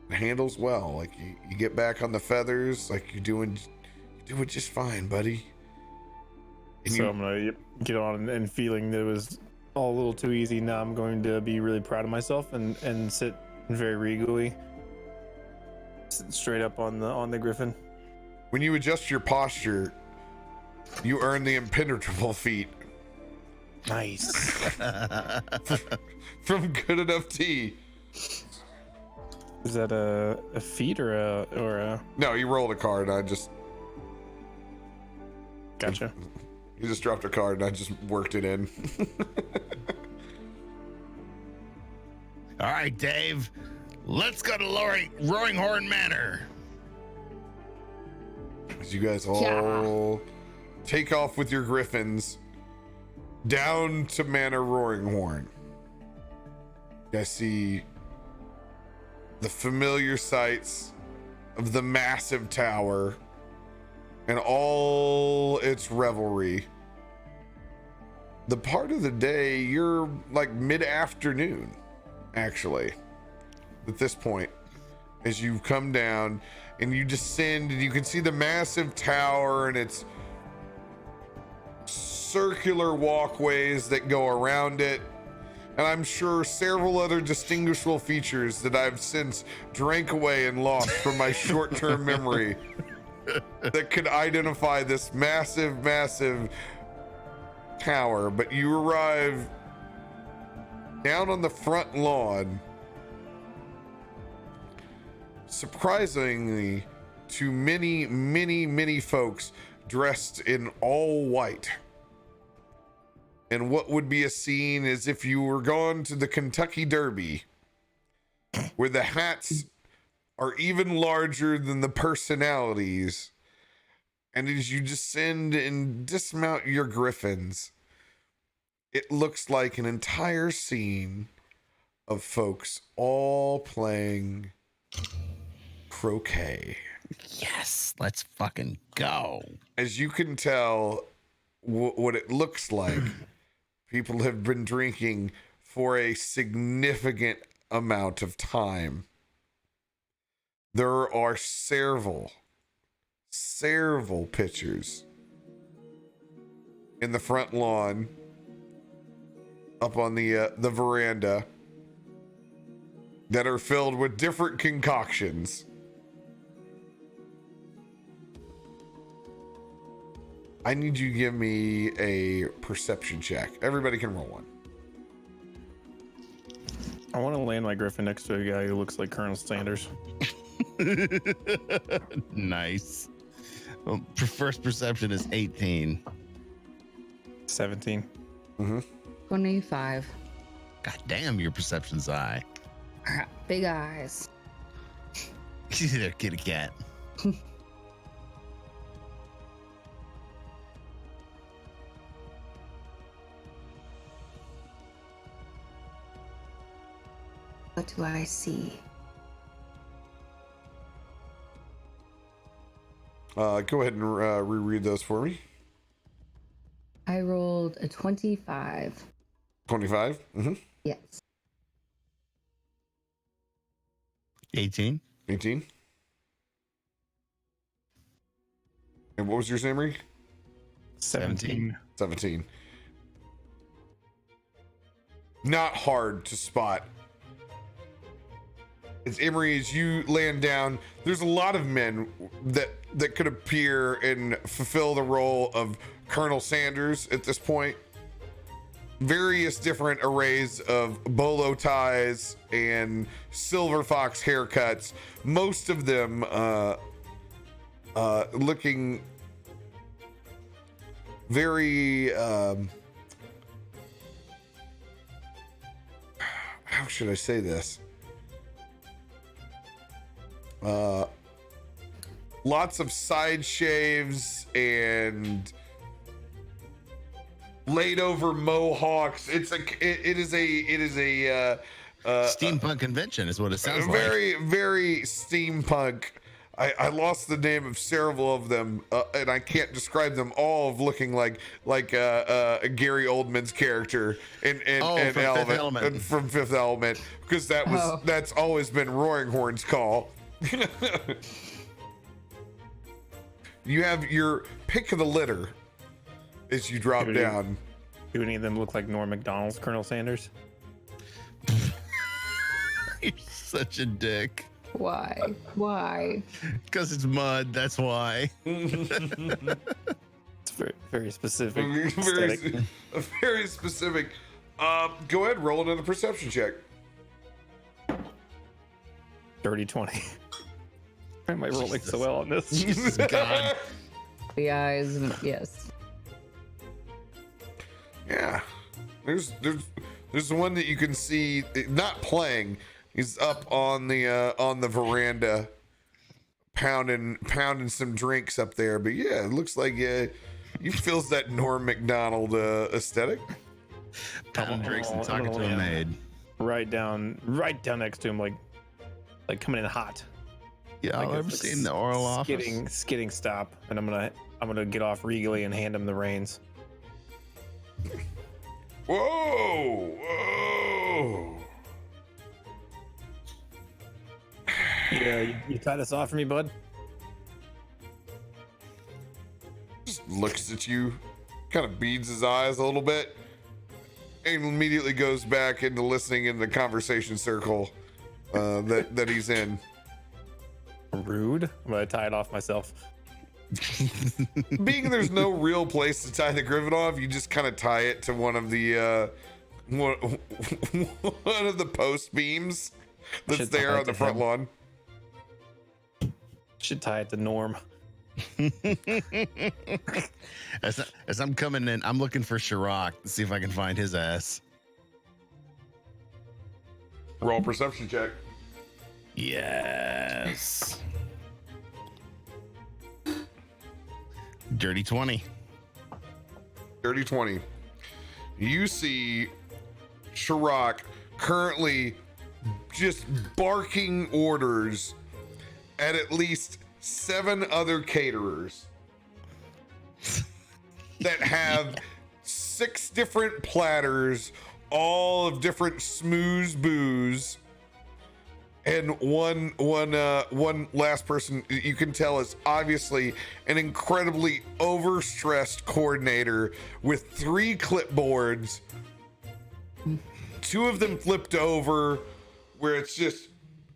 handles well. Like you get back on the feathers, like you're doing just fine, buddy. And So I'm gonna get on and feeling that it was all a little too easy. Now I'm going to be really proud of myself and sit very regally, sit straight up on the griffin. when you adjust your posture, you earn the impenetrable feat Nice. from Good Enough Tea. Is that a feat or a? No, you rolled a card. I just Gotcha. You just dropped a card and I just worked it in. All right, Dave, let's go to Roaring Horn Manor. As you guys all take off with your griffins down to Manor Roaring Horn. You guys see the familiar sights of the massive tower and all its revelry. The part of the day, you're like mid-afternoon, actually, at this point, as you come down and you descend and you can see the massive tower and its circular walkways that go around it. And I'm sure several other distinguishable features that I've since drank away and lost from my short-term memory that could identify this massive, massive tower. But you arrive down on the front lawn, surprisingly to many, many, many folks dressed in all white. And what would be a scene as if you were gone to the Kentucky Derby, where the hats are even larger than the personalities. And as you descend and dismount your griffins, it looks like an entire scene of folks all playing croquet. Yes, let's fucking go. As you can tell, what it looks like, people have been drinking for a significant amount of time. There are several pitchers in the front lawn, up on the veranda, that are filled with different concoctions. I need you to give me a perception check. Everybody can roll one. I want to land my griffin next to a guy who looks like Colonel Sanders. Nice. Well, first perception is 18. 17. 25. God damn, your perception's high. Big eyes. There, kitty cat. What do I see? Go ahead and reread those for me. I rolled a 25. 25? Mm-hmm. Yes. 18. 18. And what was yours, Emery? 17. 17. Not hard to spot. As Emery, as you land down, there's a lot of men that could appear and fulfill the role of Colonel Sanders at this point. Various different arrays of bolo ties and silver fox haircuts. Most of them looking very how should I say this? Lots of side shaves and laid over mohawks. It is a Steampunk convention is what it sounds like. very, very steampunk. I lost the name of several of them, and I can't describe them all of looking like Gary Oldman's character in Fifth Element. from Fifth Element, because that's always been Roaring Horn's call. You have your pick of the litter as you drop down. Do any of them look like Norm Macdonald's Colonel Sanders? You're such a dick. Why? Why? Because it's mud, that's why. It's very, very specific. Very specific. Go ahead, roll another perception check. Dirty 20. Why am I rolling so well on this? Jesus God. The eyes, yes. Yeah, there's the one that you can see not playing. He's up on the veranda, pounding some drinks up there. But yeah, it looks like he feels that Norm Macdonald aesthetic. Pounding drinks and talking to a maid. Right down next to him, like coming in hot. Yeah, I've ever seen the oral office. Skidding stop, and I'm gonna get off regally and hand him the reins. Whoa! Whoa! Yeah, you tie this off for me, bud. Just looks at you, kind of beads his eyes a little bit, and immediately goes back into listening in the conversation circle that he's in. Rude. I'm gonna tie it off myself. Being there's no real place to tie the griffin off, you just kind of tie it to one of the one of the post beams that's Should there tie it on the to front him. lawn. Should tie it to Norm. As I'm coming in, I'm looking for Shirok to see if I can find his ass. Roll perception check. Yes. Dirty 20. Dirty 20. You see Shirok currently just barking orders at least 7 other caterers that have 6 different platters, all of different smooze booze, and one last person you can tell is obviously an incredibly overstressed coordinator with 3 clipboards, 2 of them flipped over where it's just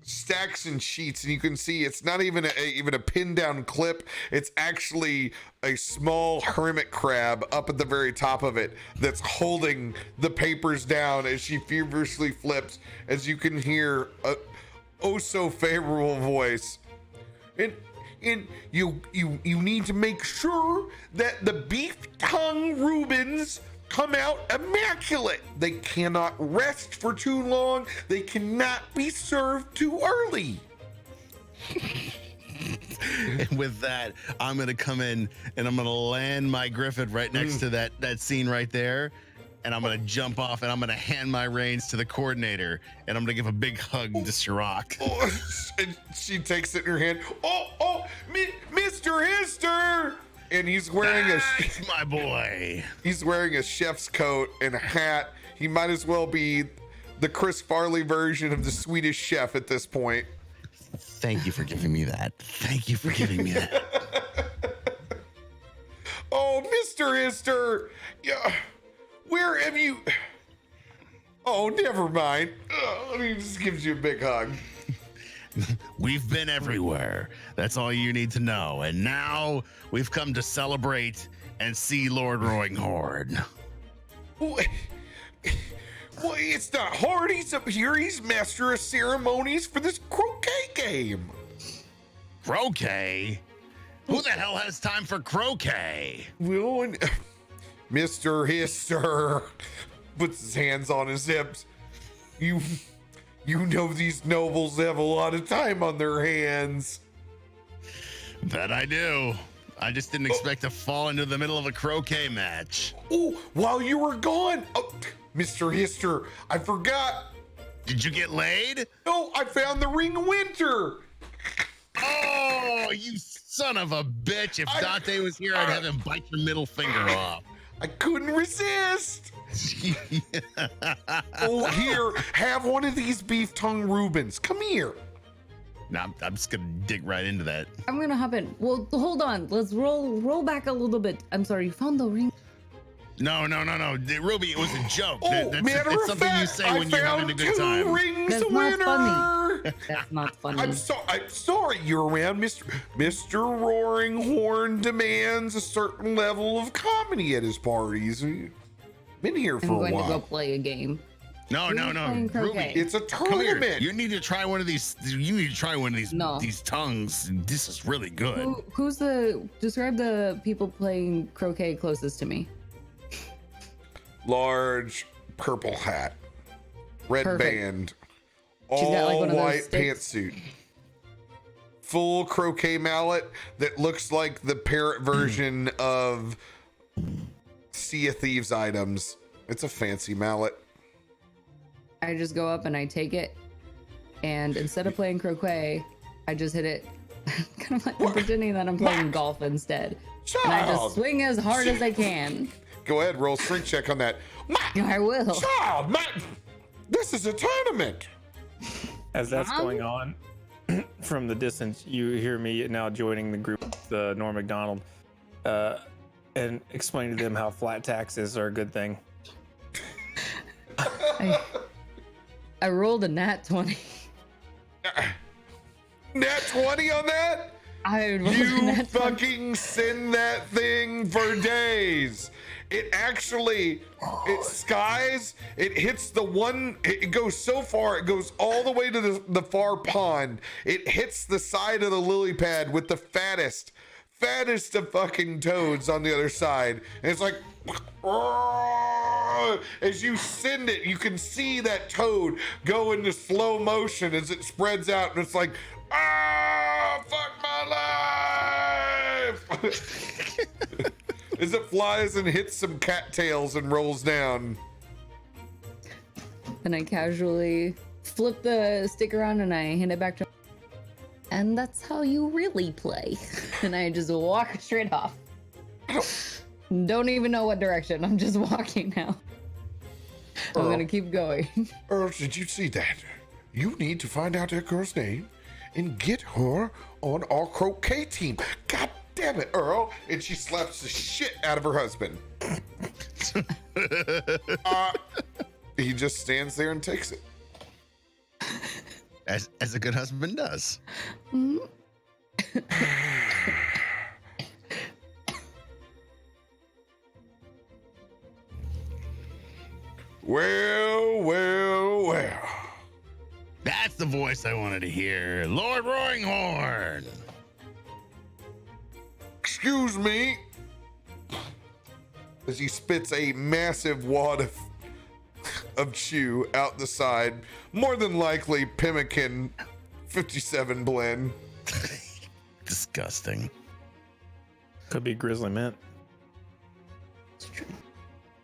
stacks and sheets, and you can see it's not even a pinned down clip. It's actually a small hermit crab up at the very top of it that's holding the papers down as she feverishly flips, as you can hear a oh so favorable voice. And you need to make sure that the beef tongue Reubens come out immaculate. They cannot rest for too long. They cannot be served too early. And with that, I'm gonna come in and I'm gonna land my griffin right next to that scene right there, and I'm gonna jump off and I'm gonna hand my reins to the coordinator, and I'm gonna give a big hug to Shirok. Oh, and she takes it in her hand. Mr. Hister! And he's wearing Nice, my boy. He's wearing a chef's coat and a hat. He might as well be the Chris Farley version of the Swedish Chef at this point. Thank you for giving me that. Thank you for giving me that. Oh, Mr. Hister! Yeah, where have you... Oh, never mind. He just gives you a big hug. We've been everywhere. That's all you need to know. And now we've come to celebrate and see Lord Roaring Horde. Well, it's not hard. He's up here. He's master of ceremonies for this croquet game. Croquet? Who the hell has time for croquet? Well, and Mr. Hister puts his hands on his hips. You know these nobles have a lot of time on their hands. That I do. I just didn't expect to fall into the middle of a croquet match. Oh, while you were gone, Mr. Hister, I forgot. Did you get laid? No, I found the Ring of Winter. Oh, you son of a bitch. If Dante was here, I'd have him bite your middle finger off. I couldn't resist. Oh, here, have one of these beef tongue Reubens. Come here. Now I'm just gonna dig right into that. I'm gonna hop in. Well, hold on. Let's roll back a little bit. I'm sorry. You found the ring. No. Ruby, it was a joke. Oh, matter it's of something fact, you say when you're having a good time. 2 rings That's winner. not funny. That's not funny. I'm sorry. You're around, Mr. Roaring Horn demands a certain level of comedy at his parties. Been here for I'm a going while. to go play a game. No. playing Ruby, croquet. It's a come here. tournament. You need to try one of these. You need to try one of these. No. These tongues. This is really good. Describe the people playing croquet closest to me. Large purple hat, red Perfect. band, She's got, like, all one of those white sticks. pantsuit, full croquet mallet that looks like the parrot version of Sea of Thieves items. It's a fancy mallet. I just go up and I take it, and instead of playing croquet, I just hit it kind of like I'm pretending that I'm playing golf instead. And I just swing as hard as I can. Go ahead, roll strength check on that. I will. Child, this is a tournament. As that's going on, from the distance, you hear me now joining the group, Norm McDonald, and explaining to them how flat taxes are a good thing. I rolled a nat 20. Nat 20 on that? You fucking send that thing for days. It actually, it skies, it hits the one, it goes so far, it goes all the way to the far pond. It hits the side of the lily pad with the fattest of fucking toads on the other side. And it's like, as you send it, you can see that toad go into slow motion as it spreads out. And it's like, fuck my life. As it flies and hits some cattails and rolls down. And I casually flip the stick around and I hand it back to him. And that's how you really play. And I just walk straight off. Don't even know what direction. I'm just walking now. I'm gonna keep going. Earl, did you see that? You need to find out that girl's name and get her on our croquet team. God damn it, Earl. And she slaps the shit out of her husband. He just stands there and takes it. As a good husband does. Mm-hmm. Well. That's the voice I wanted to hear. Lord Roaringhorn. Excuse me. As he spits a massive wad of chew out the side. More than likely Pemmican 57 blend. Disgusting. Could be Grizzly Mint.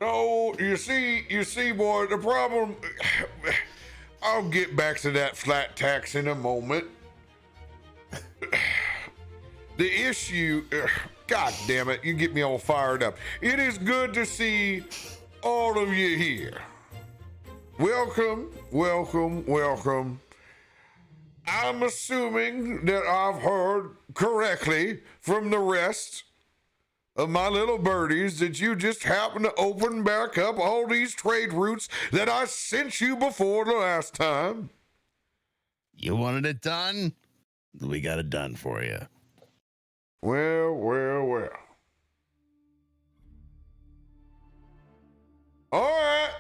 No, you see, boy, the problem. I'll get back to that flat tax in a moment. The issue, God damn it, you get me all fired up. It is good to see all of you here. Welcome. I'm assuming that I've heard correctly from the rest of my little birdies that you just happened to open back up all these trade routes that I sent you before the last time. You wanted it done? We got it done for you. Well. All right,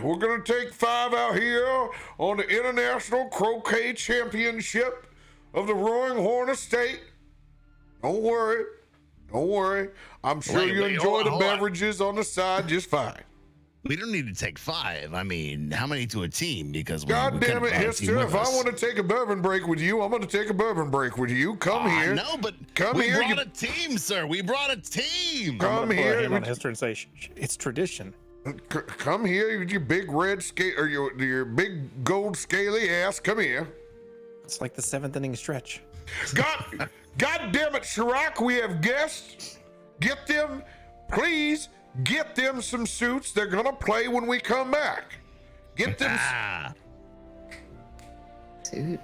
we're gonna take 5 out here on the International Croquet Championship of the Roaring Horn Estate. Don't worry. I'm sure you enjoy the beverages on the side just fine. We don't need to take 5. I mean, how many to a team? Because God damn it, Hester, if I want to take a bourbon break with you, I'm going to take a bourbon break with you. Come here. No, but we brought a team, sir. We brought a team. Come here. Put a hand on Hester and say, it's tradition. Come here, with your big red scale or your big gold scaly ass. Come here. It's like the 7th inning stretch. God damn it, Chirac, we have guests. Get them, please, get them some suits. They're gonna play when we come back. Get them. Suits.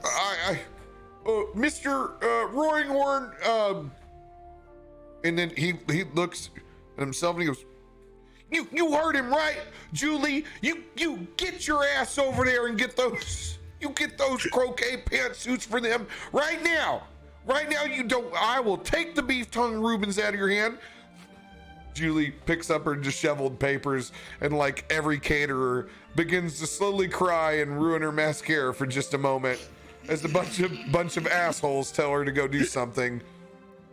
Mr. Roaringhorn, and then he looks at himself and he goes, You heard him right, Julie. You get your ass over there and get those croquet pantsuits for them right now. Right now, you don't. I will take the beef tongue Reubens out of your hand. Julie picks up her disheveled papers and, like every caterer, begins to slowly cry and ruin her mascara for just a moment as a bunch of assholes tell her to go do something.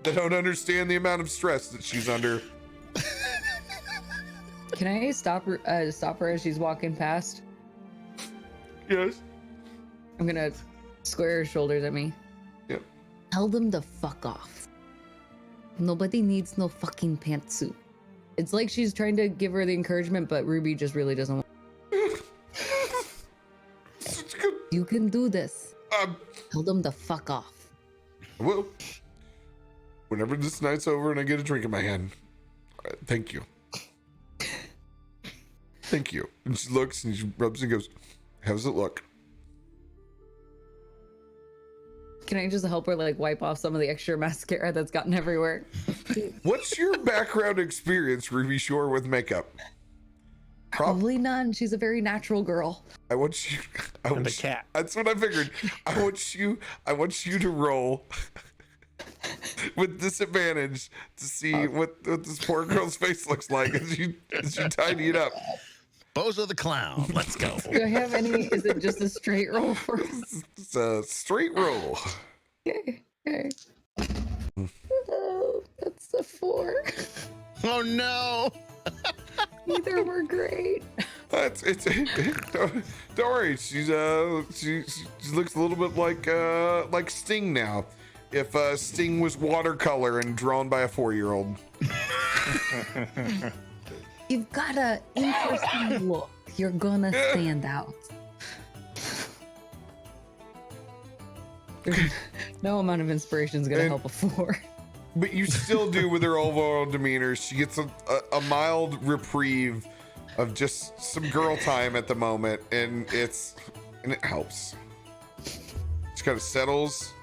They don't understand the amount of stress that she's under. Can I stop her as she's walking past? Yes. I'm gonna square her shoulders at me. Yep. Tell them to fuck off. Nobody needs no fucking pantsuit. It's like she's trying to give her the encouragement, but Ruby just really doesn't want. You can do this. Tell them to fuck off. I will. Whenever this night's over and I get a drink in my hand, thank you. Thank you. And she looks and she rubs and goes, how does it look? Can I just help her like wipe off some of the extra mascara that's gotten everywhere? What's your background experience, Ruby Shore, with makeup? Probably none. She's a very natural girl. I want you. And a cat. That's what I figured. I want you to roll with disadvantage to see what this poor girl's face looks like as you tidy it up. Bozo the Clown. Let's go. Do I have any? Is it just a straight roll for? It's a straight roll. Okay. Oh, that's a 4. Oh no. Neither were great. Don't worry. She looks a little bit like Sting now. If Sting was watercolor and drawn by a 4-year-old. You've got a interesting look. You're gonna stand out. No amount of inspiration is gonna help a 4. But you still do with her overall demeanor. She gets a mild reprieve of just some girl time at the moment, and it helps. She kind of settles,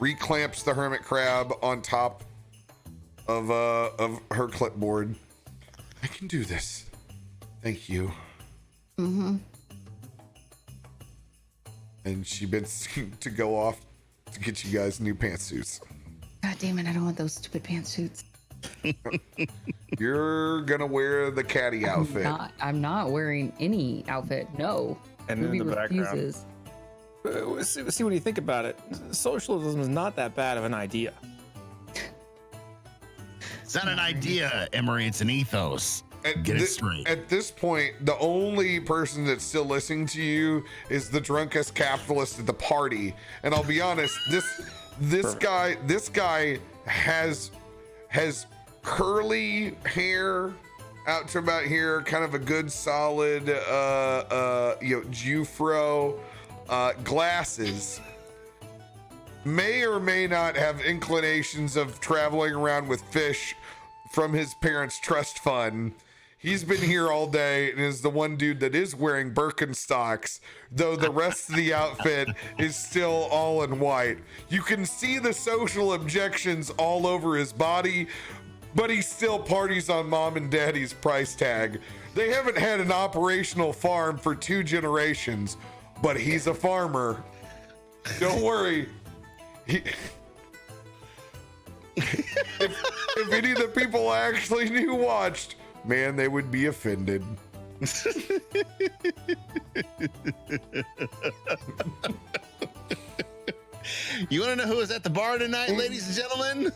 reclamps the hermit crab on top of her clipboard. I can do this. Thank you. Mm-hmm. And she bends to go off to get you guys new pantsuits. God damn it! I don't want those stupid pantsuits. You're gonna wear the caddy outfit. I'm not wearing any outfit. No. And Ruby in the background. refuses. See what you think about it. Socialism is not that bad of an idea. It's not an idea, Emery. It's an ethos. Get it straight. At this point, the only person that's still listening to you is the drunkest capitalist at the party. And I'll be honest, this guy has curly hair out to about here, kind of a good solid Jufro, glasses. May or may not have inclinations of traveling around with fish from his parents' trust fund. He's been here all day and is the one dude that is wearing Birkenstocks, though the rest of the outfit is still all in white. You can see the social objections all over his body, but he still parties on mom and daddy's price tag. They haven't had an operational farm for 2 generations, but he's a farmer. Don't worry. If any of the people I actually knew watched, man, they would be offended. You want to know who was at the bar tonight, ladies and gentlemen?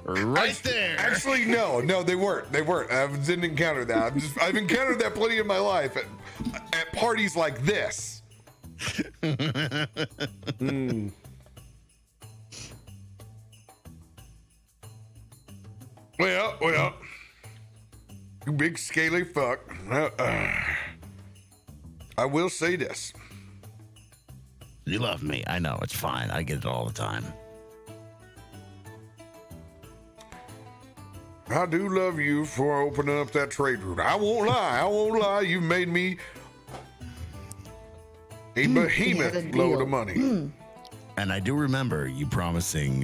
Right there. Actually, no, they weren't. I didn't encounter that. I've encountered that plenty in my life at parties like this. Well, you big scaly fuck. I will say this. You love me. I know. It's fine. I get it all the time. I do love you for opening up that trade route. I won't lie. You've made me a behemoth load of money. And I do remember you promising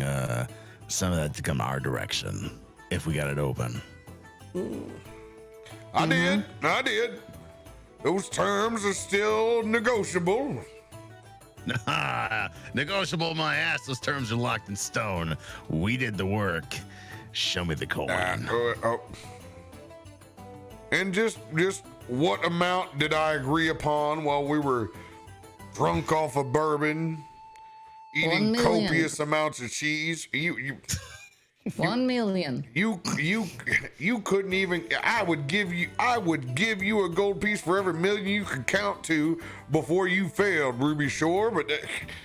some of that to come our direction if we got it open. I did. Those terms are still negotiable. Negotiable my ass. Those terms are locked in stone. We did the work. Show me the coin. And just what amount did I agree upon while we were drunk off of bourbon, eating copious amounts of cheese? You 1 million. You couldn't even. I would give you a gold piece for every million you could count to before you failed, Ruby Shore. But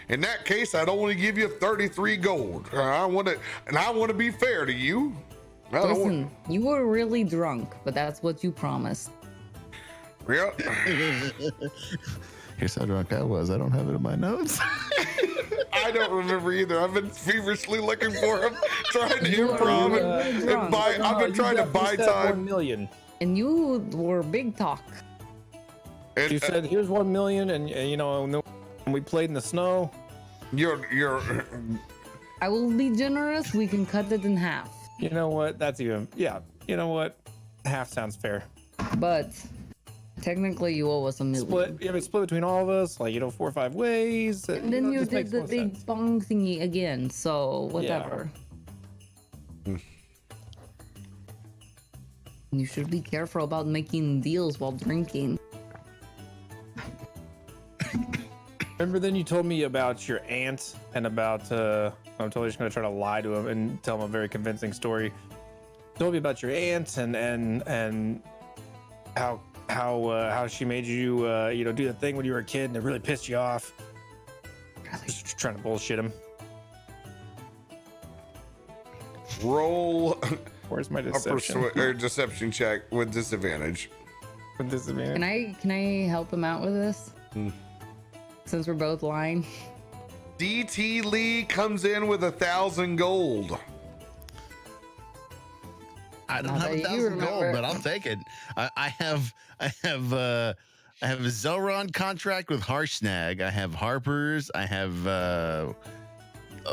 in that case, I'd only give you 33 gold. I want to be fair to you. Listen, you were really drunk, but that's what you promised. Yeah. Here's how drunk I was. I don't have it in my notes. I don't remember either. I've been feverishly looking for him, trying to You were improv really and drunk. buy. I've been trying to buy time. 1 million. And you were big talk. And, You said here's 1 million, and you know, and then we played in the snow. you're I will be generous. We can cut it in half. You know what? That's even, yeah. You know what? Half sounds fair. But technically, you owe us $1 million. Split, yeah, but split between all of us, like, you know, 4 or 5 ways. And then you just did makes the more big sense. bong thingy again. So whatever. You should be careful about making deals while drinking. Remember then you told me about your aunt and about, I'm totally just going to try to lie to him and tell him a very convincing story. Told me about your aunt and how she made you, you know, do the thing when you were a kid and it really pissed you off. Just trying to bullshit him. roll Where's my a deception? deception check with disadvantage. With disadvantage? Can I help him out with this? Since we're both lying. DT Lee comes in with 1,000 gold. I don't Not have that you 1,000 gold, remember. but I'll take it. I have a Zelron contract with Harshnag. I have Harper's. I have a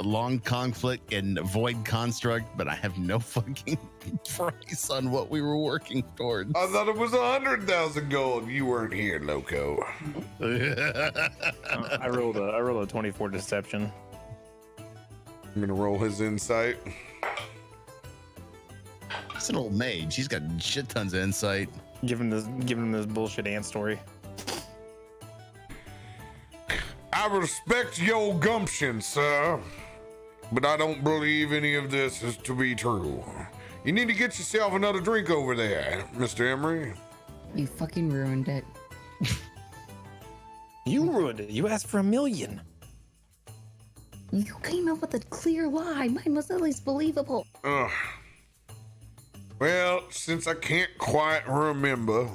long conflict and void construct, but I have no fucking price on what we were working towards. I thought it was 100,000 gold. You weren't here, loco. I rolled a 24 deception. I'm gonna roll his insight. He's an old mage. He's got shit tons of insight. Give him this bullshit aunt story. I respect your gumption, sir, but I don't believe any of this is to be true. You need to get yourself another drink over there, Mr. Emery. You fucking ruined it. You ruined it. You asked for $1 million. You came up with a clear lie. Mine was at least believable. Ugh. Well, since I can't quite remember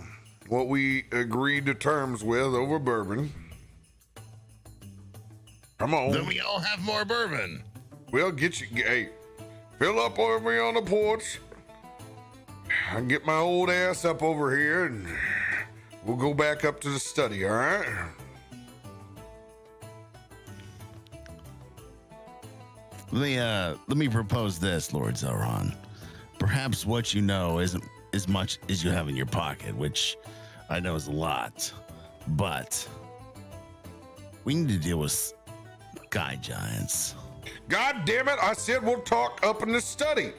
what we agreed to terms with over bourbon, come on. Then we all have more bourbon. We'll get you. Hey, fill up over me on the porch. I can get my old ass up over here and we'll go back up to the study, all right? Let me propose this, Lord Zelron. Perhaps what you know isn't as much as you have in your pocket, which I know is a lot, but we need to deal with sky giants. God damn it, I said we'll talk up in the study.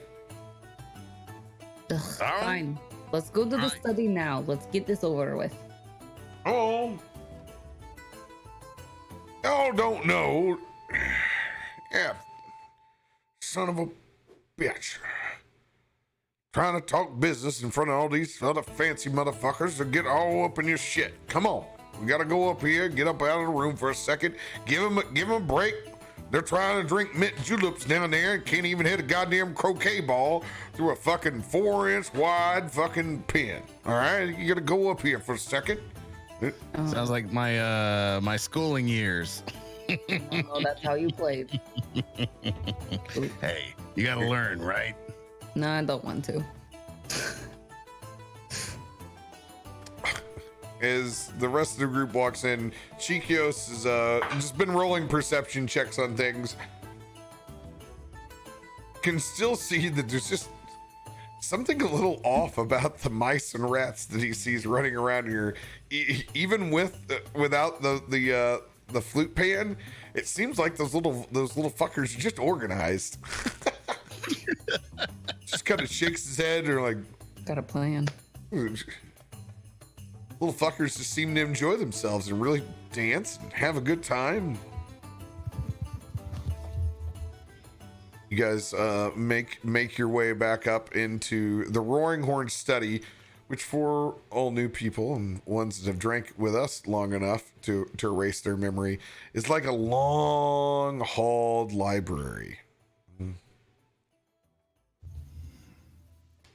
Ugh, right. fine. Let's go to the Alright. study now. Let's get this over with. Oh. Y'all don't know. Yeah. Son of a bitch. Trying to talk business in front of all these other fancy motherfuckers to get all up in your shit. Come on. We gotta go up here, get up out of the room for a second, give them a break. They're trying to drink mint juleps down there and can't even hit a goddamn croquet ball through a fucking 4-inch wide fucking pin. All right, you gotta go up here for a second. Sounds like my schooling years. Oh, that's how you played. Hey, you gotta learn, right? No, I don't want to. As the rest of the group walks in, Chikios has just been rolling perception checks on things. Can still see that there's just something a little off about the mice and rats that he sees running around here. Even without the flute pan, it seems like those little fuckers are just organized. Just kind of shakes his head or like, Got a plan. little fuckers just seem to enjoy themselves and really dance and have a good time. You guys make your way back up into the Roaring Horn study, which for all new people and ones that have drank with us long enough to erase their memory is like a long hauled library.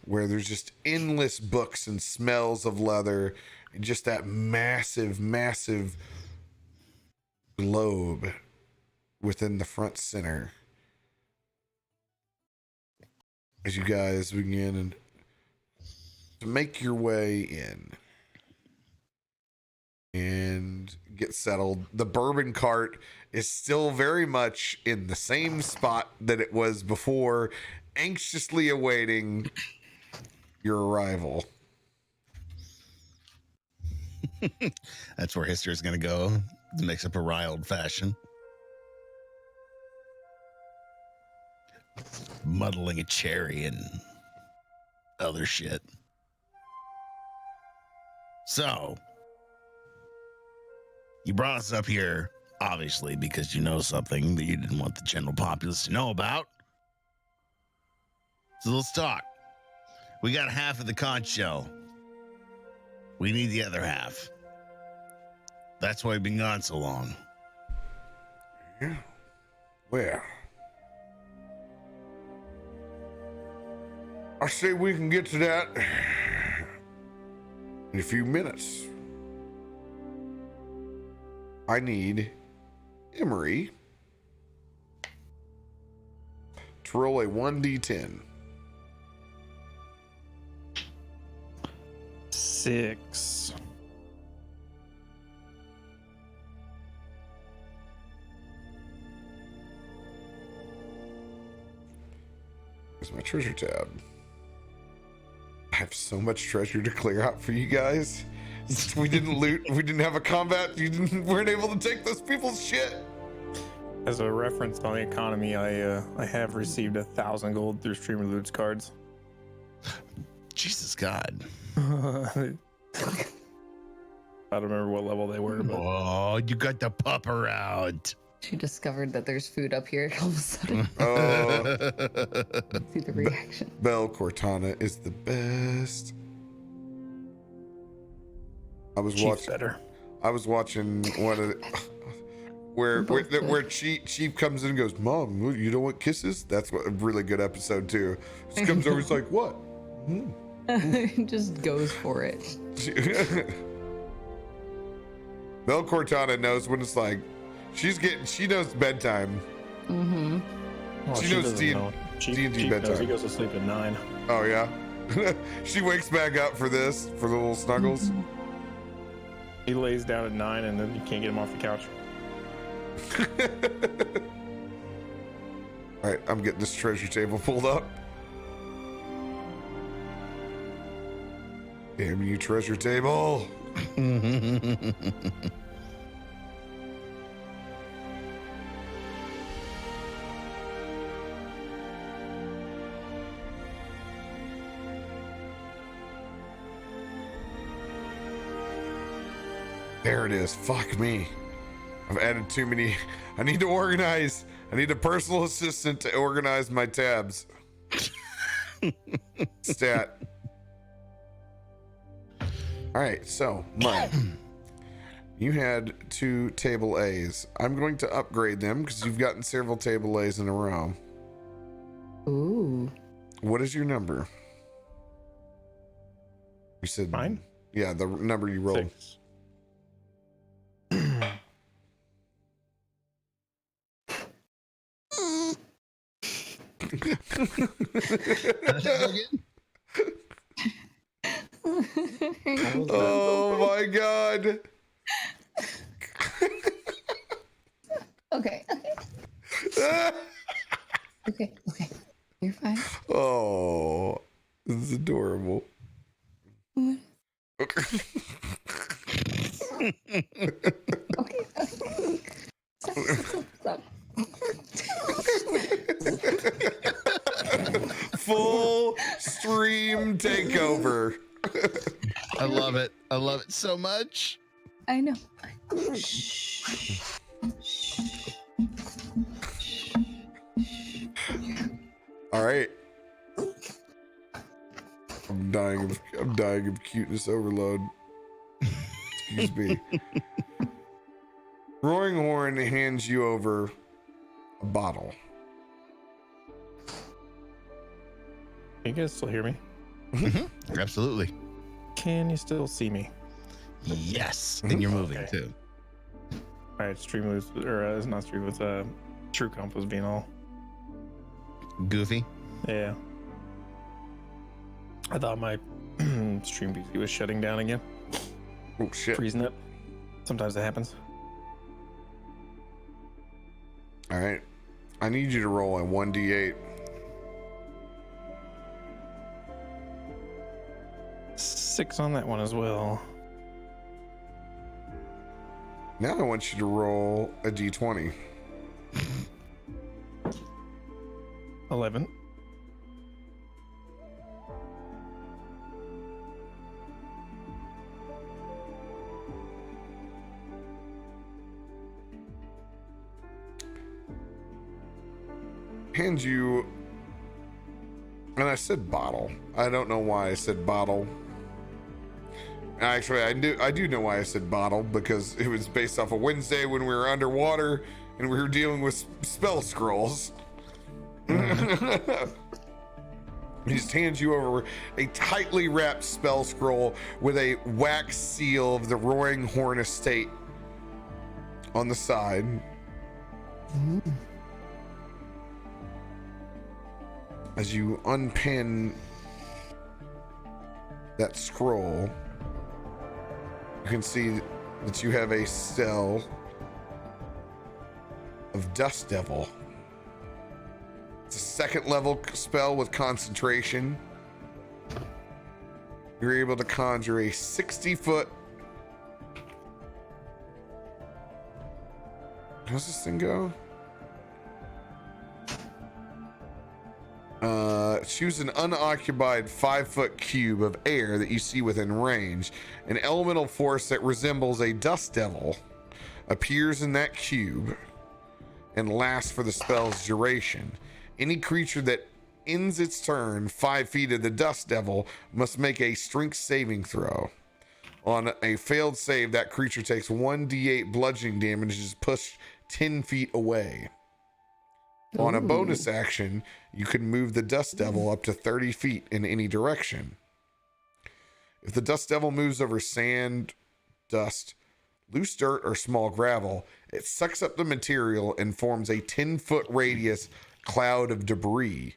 Where there's just endless books and smells of leather and just that massive globe within the front center as you guys begin to make your way in and get settled. The bourbon cart is still very much in the same spot that it was before, anxiously awaiting your arrival. That's where history is going to go. It makes up a rye old fashioned. Muddling a cherry and other shit. So, you brought us up here, obviously, because you know something that you didn't want the general populace to know about. So let's talk. We got half of the conch shell. We need the other half. That's why we've been gone so long. Yeah. Well, I say we can get to that in a few minutes. I need Emery to roll a 1d10. 6. Where's my treasure tab? I have so much treasure to clear out for you guys. We didn't loot. We didn't have a combat. Weren't able to take those people's shit. As a reference on the economy, I have received 1,000 gold through Streamer Loot's cards. Jesus God. I don't remember what level they were, but Oh, you got the pupper out. She discovered that there's food up here all of a sudden. Oh, See the reaction. Bell Cortana is the best. I was Chief's better. I was watching one of the, where Chief comes in and goes, "Mom, you don't want kisses?" That's what a really good episode too. She comes over, he's like, "What?" Just goes for it. Bell Cortana knows when it's like she knows bedtime. Mm-hmm. Well, She knows doesn't know. D&D Chief knows bedtime. he goes to sleep at 9. Oh yeah. She wakes back up for the little snuggles. He lays down at 9, and then you can't get him off the couch. All right, I'm getting this treasure table pulled up. Damn you, treasure table. There it is. Fuck me. I've added too many. I need to organize. I need a personal assistant to organize my tabs. Stat. All right, so Mud, you had 2 table A's. I'm going to upgrade them because you've gotten several table A's in a row. Ooh. What is your number? You said Mine? Yeah, the number you rolled. 6. Oh my god. Okay. Okay. You're fine. Oh, this is adorable. Okay. Stop. Full stream takeover. I love it. I love it so much. I know. All right. I'm dying of cuteness overload. Excuse me. Roaring Horn hands you over a bottle. Can you guys still hear me? Absolutely. Can you still see me? Yes. And you're moving Okay. too. All right, Streamlabs, or it's not Streamlabs, True Comp was being all. Goofy. Yeah. I thought my stream PC was shutting down again. Oh shit! Freezing it. Sometimes that happens. All right, I need you to roll a 1d8. 6 on that one as well. Now I want you to roll a d20. 11. Hand you, and I said bottle. I don't know why I said bottle. Actually, I do know why I said bottle, because it was based off of Wednesday when we were underwater and we were dealing with spell scrolls. He just hands you over a tightly wrapped spell scroll with a wax seal of the Roaring Horn Estate on the side. As you unpin that scroll, you can see that you have a cell of Dust Devil. It's a 2nd level spell with concentration. You're able to conjure a 60-foot. How's this thing go? Choose an unoccupied 5-foot cube of air that you see within range. An elemental force that resembles a dust devil appears in that cube and lasts for the spell's duration. Any creature that ends its turn 5 feet of the dust devil must make a strength saving throw. On a failed save, that creature takes 1d8 bludgeoning damage and is pushed 10 feet away. On a bonus action, you can move the Dust Devil up to 30 feet in any direction. If the Dust Devil moves over sand, dust, loose dirt, or small gravel, it sucks up the material and forms a 10-foot radius cloud of debris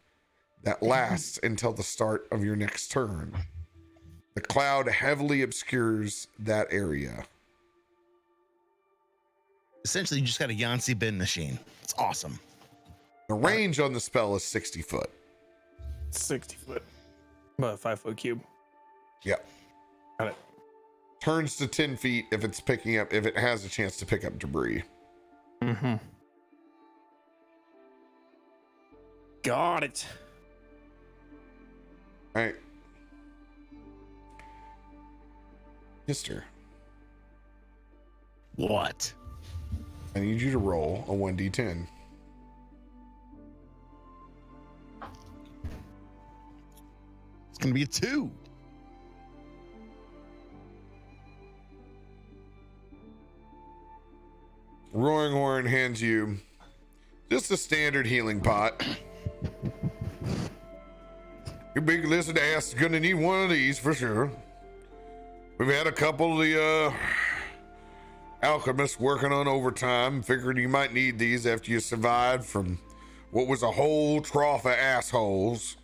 that lasts until the start of your next turn. The cloud heavily obscures that area. Essentially, you just got a Yancey bin machine. It's awesome. The range on the spell is 60 foot. 60 foot. About a 5-foot cube. Yeah. Got it. Turns to 10 feet if it has a chance to pick up debris. Mm-hmm. Got it. All right. Mister, What? I need you to roll a 1d10. It's going to be a 2. Roaring Horn hands you just a standard healing pot. Your big lizard ass is gonna need one of these for sure. We've had a couple of the alchemists working on overtime. Figured you might need these after you survived from what was a whole trough of assholes.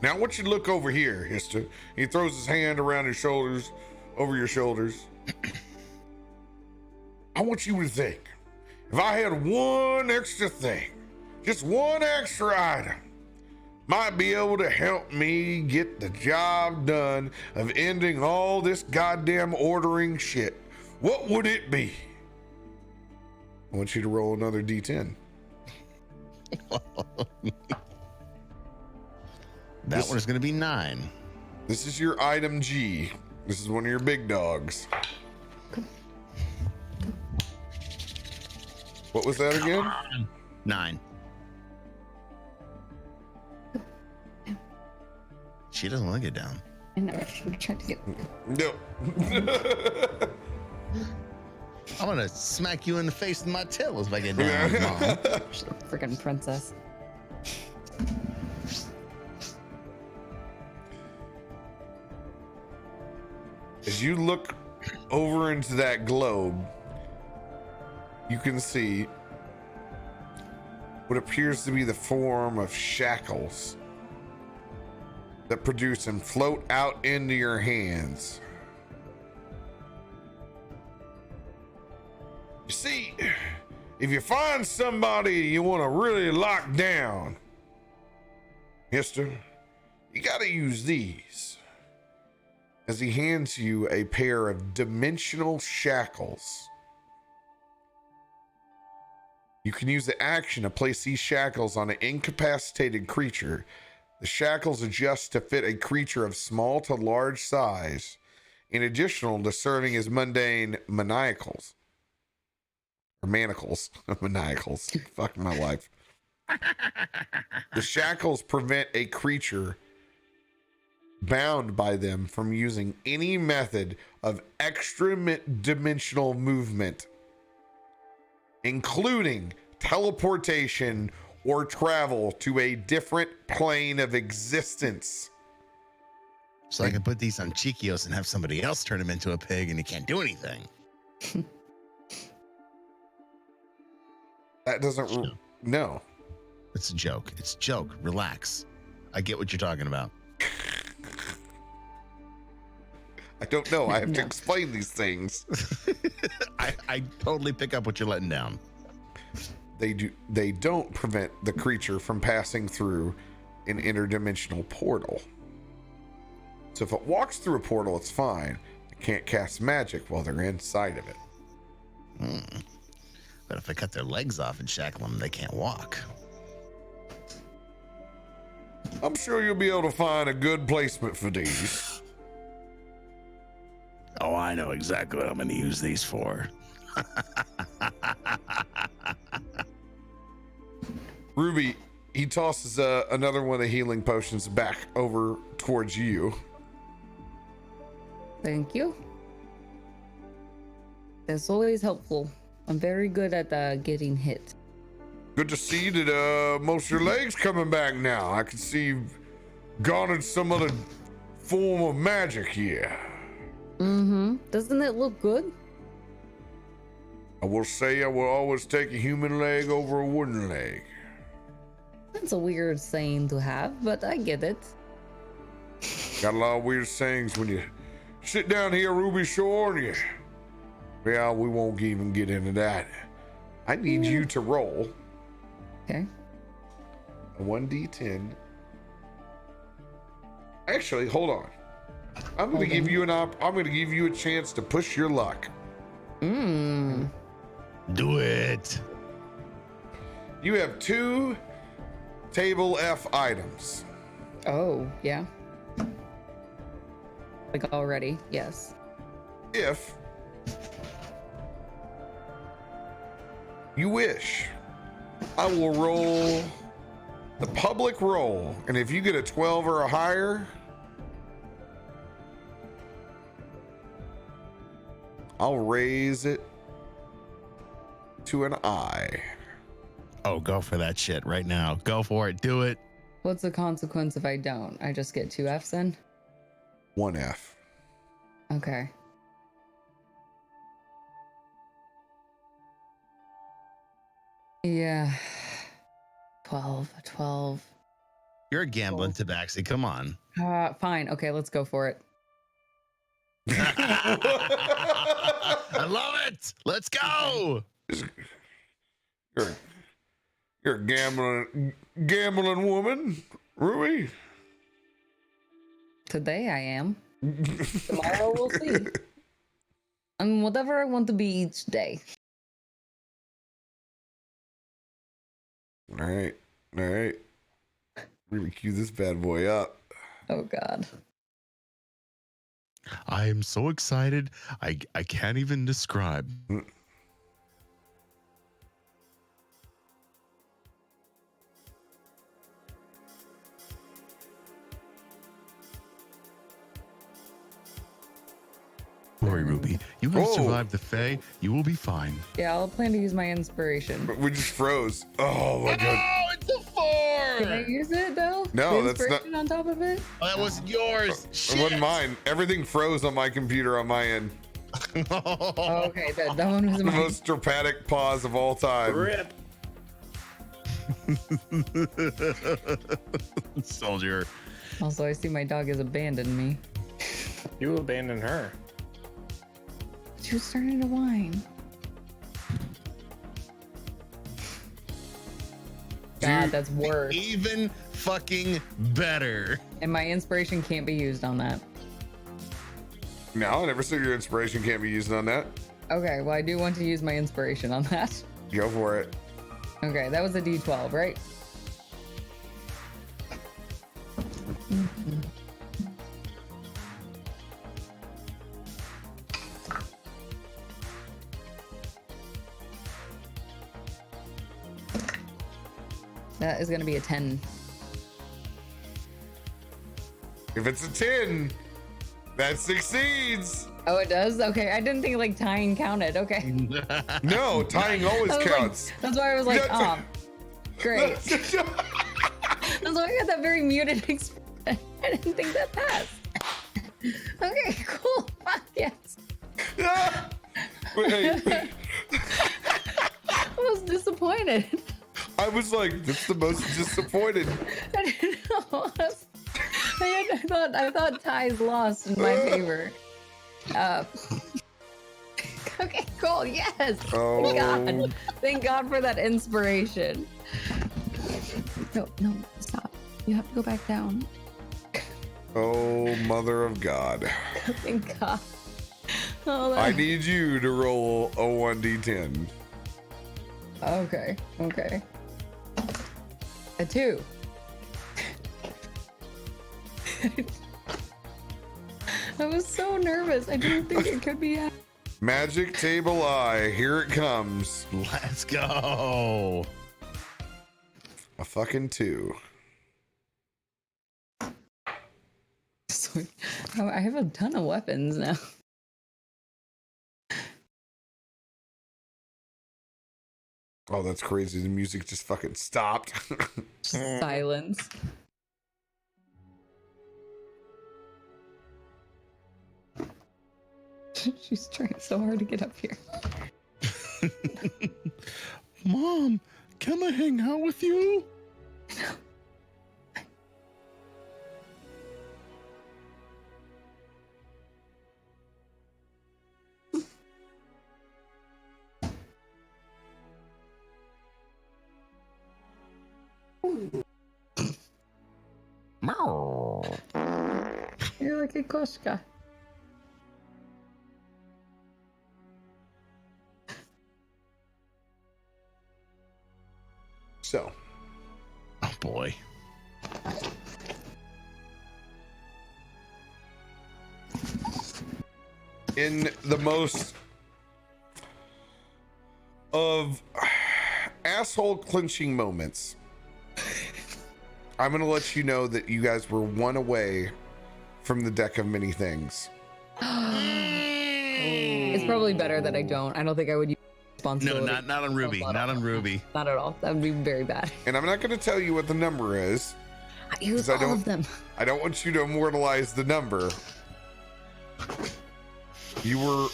Now I want you to look over here, Hister. He throws his hand around his shoulders, over your shoulders. I want you to think, if I had one extra thing, just one extra item, might be able to help me get the job done of ending all this goddamn ordering shit, what would it be? I want you to roll another D10. That one is going to be 9. This is your item G. This is one of your big dogs. What was that again? 9. She doesn't want to get down. I know. I'm trying to get. No. I'm going to smack you in the face with my tail if I get down, Mom. Freaking princess. As you look over into that globe, you can see what appears to be the form of shackles that produce and float out into your hands. You see, if you find somebody you want to really lock down, mister, you got to use these. As he hands you a pair of dimensional shackles. You can use the action to place these shackles on an incapacitated creature. The shackles adjust to fit a creature of small to large size, in addition to serving as mundane manacles. Or manacles. Manacles. Fuck my life. The shackles prevent a creature bound by them from using any method of extra-dimensional movement, including teleportation or travel to a different plane of existence. So I can put these on Chiquios and have somebody else turn him into a pig and he can't do anything. That doesn't... No. It's a joke. It's a joke. Relax. I get what you're talking about. I don't know. I have to explain these things. I totally pick up what you're letting down. They don't prevent the creature from passing through an interdimensional portal. So if it walks through a portal, it's fine. It can't cast magic while they're inside of it. But if I cut their legs off and shackle them, they can't walk. I'm sure you'll be able to find a good placement for these. Oh, I know exactly what I'm going to use these for. Ruby, he tosses another one of the healing potions back over towards you. Thank you. That's always helpful. I'm very good at getting hit. Good to see that most of your legs coming back now. I can see you've garnered some other form of magic here. Mm-hmm. Doesn't it look good? I will say I will always take a human leg over a wooden leg. That's a weird saying to have, but I get it. Got a lot of weird sayings when you sit down here, Ruby Shore, and you... Well, we won't even get into that. I need you to roll Okay. a 1d10. Actually, hold on. I'm going to give you I'm going to give you a chance to push your luck. Mmm. Do it. You have 2 table F items. Oh, yeah. Like already, yes. If you wish, I will roll the public roll, and if you get a 12 or a higher, I'll raise it to an I. Oh, go for that shit right now. Go for it. Do it. What's the consequence if I don't? I just get 2 Fs then? 1 F. Okay. Yeah. 12. You're a gambling tabaxi. Come on. Fine. Okay, let's go for it. I love it. Let's go. You're a gambling woman, Ruby. Today I am. Tomorrow we'll see. I'm whatever I want to be each day. All right. We're gonna cue this bad boy up. Oh God. I am so excited. I can't even describe. Don't worry, Ruby. You have survived the Fae. You will be fine. Yeah, I'll plan to use my inspiration. We just froze. Oh my God. Oh, it's a 4. Can I use it though? No, The that's not- inspiration on top of it. Oh, that wasn't yours. It Shit. wasn't mine. Everything froze on my computer on my end. Oh, okay, that one was The mine. most dramatic pause of all time. Rip. Soldier. Also, I see my dog has abandoned me. You abandoned her. She was starting to whine. God, that's worse. Even fucking better. And my inspiration can't be used on that. No, I never said your inspiration can't be used on that. Okay, well, I do want to use my inspiration on that. Go for it. Okay, that was a D12, right? That is going to be a 10. If it's a 10, that succeeds. Oh, it does? Okay, I didn't think like tying counted. Okay. No, tying always I was counts. like, that's why I was like, Yeah, great. That's why I got that very muted expression. I didn't think that passed. Okay, cool. Fuck yes. Wait, I was disappointed. I was like, that's the most disappointed. I didn't know. I thought ties lost in my favor. Okay, cool. Yes. Oh. Thank God. Thank God for that inspiration. No, stop. You have to go back down. Oh, mother of God. Thank God. Oh, I need you to roll a 1d10. Okay. A 2. I was so nervous. I didn't think it could be. Magic table eye. Here it comes. Let's go. A fucking 2. So, I have a ton of weapons now. Oh, that's crazy. The music just fucking stopped. Silence. She's trying so hard to get up here. Mom, can I hang out with you? You're like a Koshka. So, Oh boy. in the most of asshole clinching moments, I'm going to let you know that you guys were one away from the deck of many things. It's probably better that I don't. I don't think I would use No, responsibility. not on Ruby. Not on Ruby. Not at all. That would be very bad. And I'm not going to tell you what the number is. I use 'Cause I all don't- of them. I don't want you to immortalize the number. You were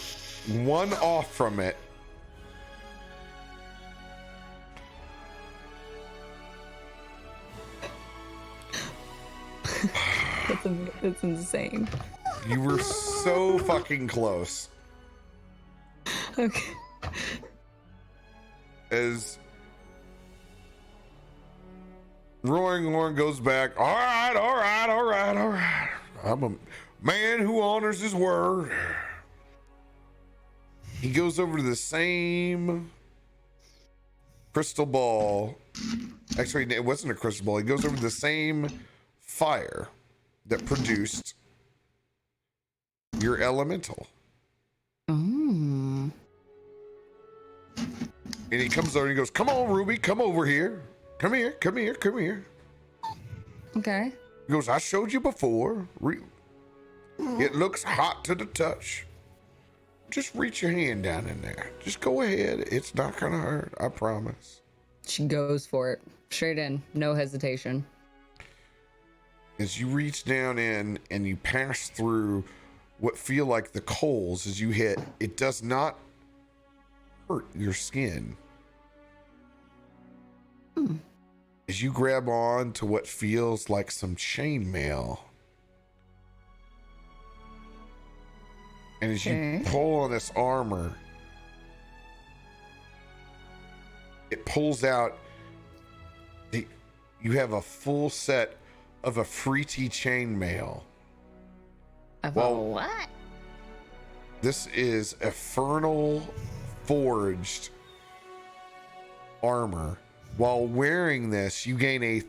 one off from it. That's insane. You were so fucking close. Okay. As Roaring Horn goes back, all right. I'm a man who honors his word. He goes over to the same crystal ball. Actually, it wasn't a crystal ball. He goes over to the same fire that produced your elemental. Mm. And he comes over and he goes, come on, Ruby, come over here. Come here. Okay. He goes, I showed you before. It looks hot to the touch. Just reach your hand down in there. Just go ahead. It's not going to hurt. I promise. She goes for it. Straight in. No hesitation. As you reach down in and you pass through what feel like the coals as you hit, it does not hurt your skin. as you grab on to what feels like some chainmail. And as you pull on this armor, it pulls out you have a full set of a Freety chainmail. What? This is Infernal Forged armor. While wearing this, you gain a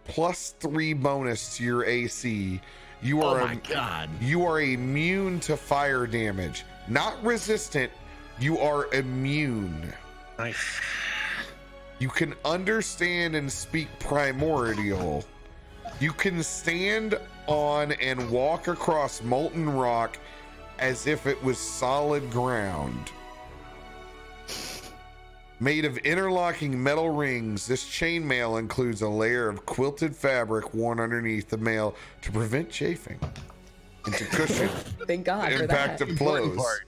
+3 bonus to your AC. You are Oh my God. You are immune to fire damage. Not resistant, you are immune. Nice. You can understand and speak primordial. You can stand on and walk across molten rock as if it was solid ground. Made of interlocking metal rings, this chainmail includes a layer of quilted fabric worn underneath the mail to prevent chafing and to cushion Thank God the for impact that. of blows.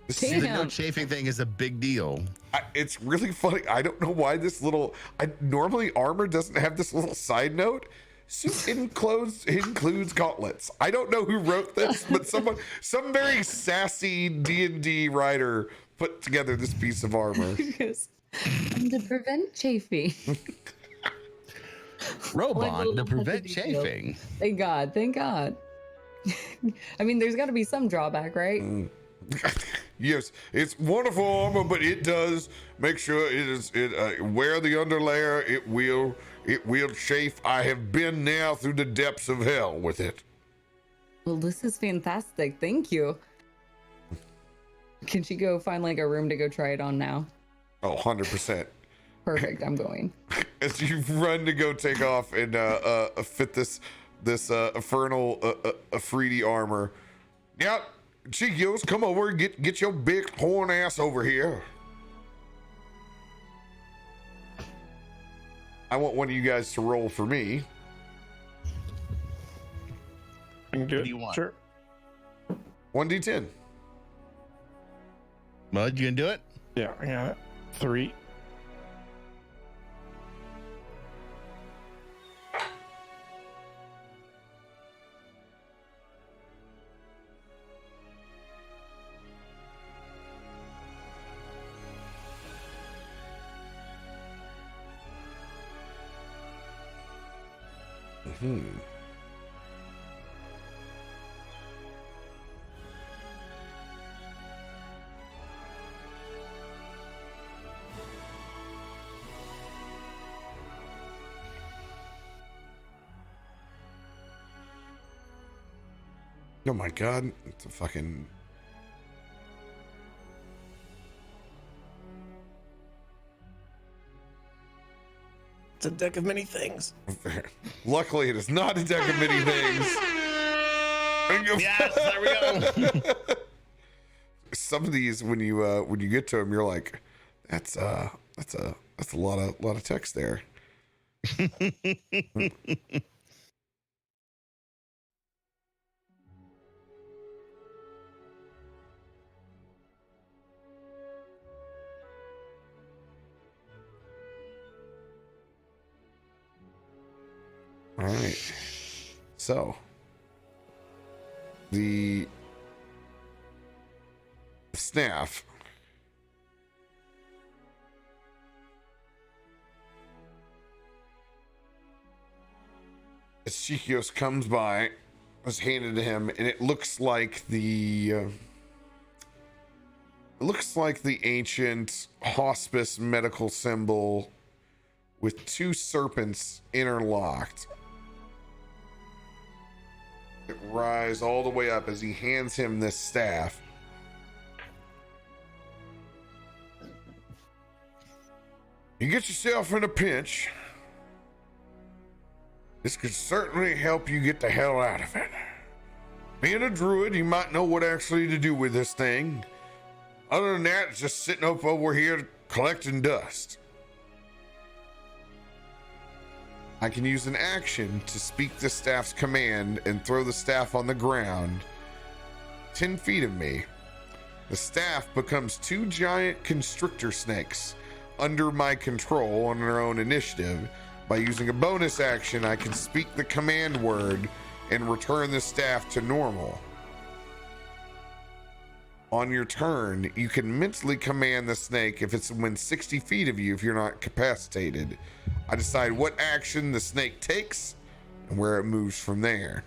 The no chafing thing is a big deal. It's really funny. I don't know why this little. Normally armor doesn't have this little side note. Suit includes gauntlets. I don't know who wrote this, but some very sassy D&D writer put together this piece of armor. And to prevent chafing. Robot to prevent chafing. Thank God. Thank God. I mean, there's got to be some drawback, right? Yes, it's wonderful armor, but it does make sure wear the underlayer. It will chafe. I have been now through the depths of hell with it. Well, this is fantastic. Thank you. Can she go find like a room to go try it on now? Oh, 100%. Perfect. I'm going. As you run to go take off and fit this infernal Freety armor. Yep. Chiquios, come over and get your big horn ass over here. I want one of you guys to roll for me. I can do What it. do you want? Sure. 1d10. Mud, you gonna do it? Yeah, I got it. 3. Oh my god, it's a fucking... It's a deck of many things. Luckily, it is not a deck of many things. Yes, there we go. Some of these, when you get to them, you're like, that's a lot of text there. All right. So the staff as Chiquios comes by is handed to him, and it looks like the ancient hospice medical symbol with 2 serpents interlocked. It rise all the way up as he hands him this staff. You get yourself in a pinch. This could certainly help you get the hell out of it. Being a druid, you might know what actually to do with this thing. Other than that, it's just sitting up over here collecting dust. I can use an action to speak the staff's command and throw the staff on the ground 10 feet of me. The staff becomes 2 giant constrictor snakes under my control on their own initiative. By using a bonus action, I can speak the command word and return the staff to normal. On your turn, you can mentally command the snake if it's within 60 feet of you if you're not incapacitated. I decide what action the snake takes and where it moves from there.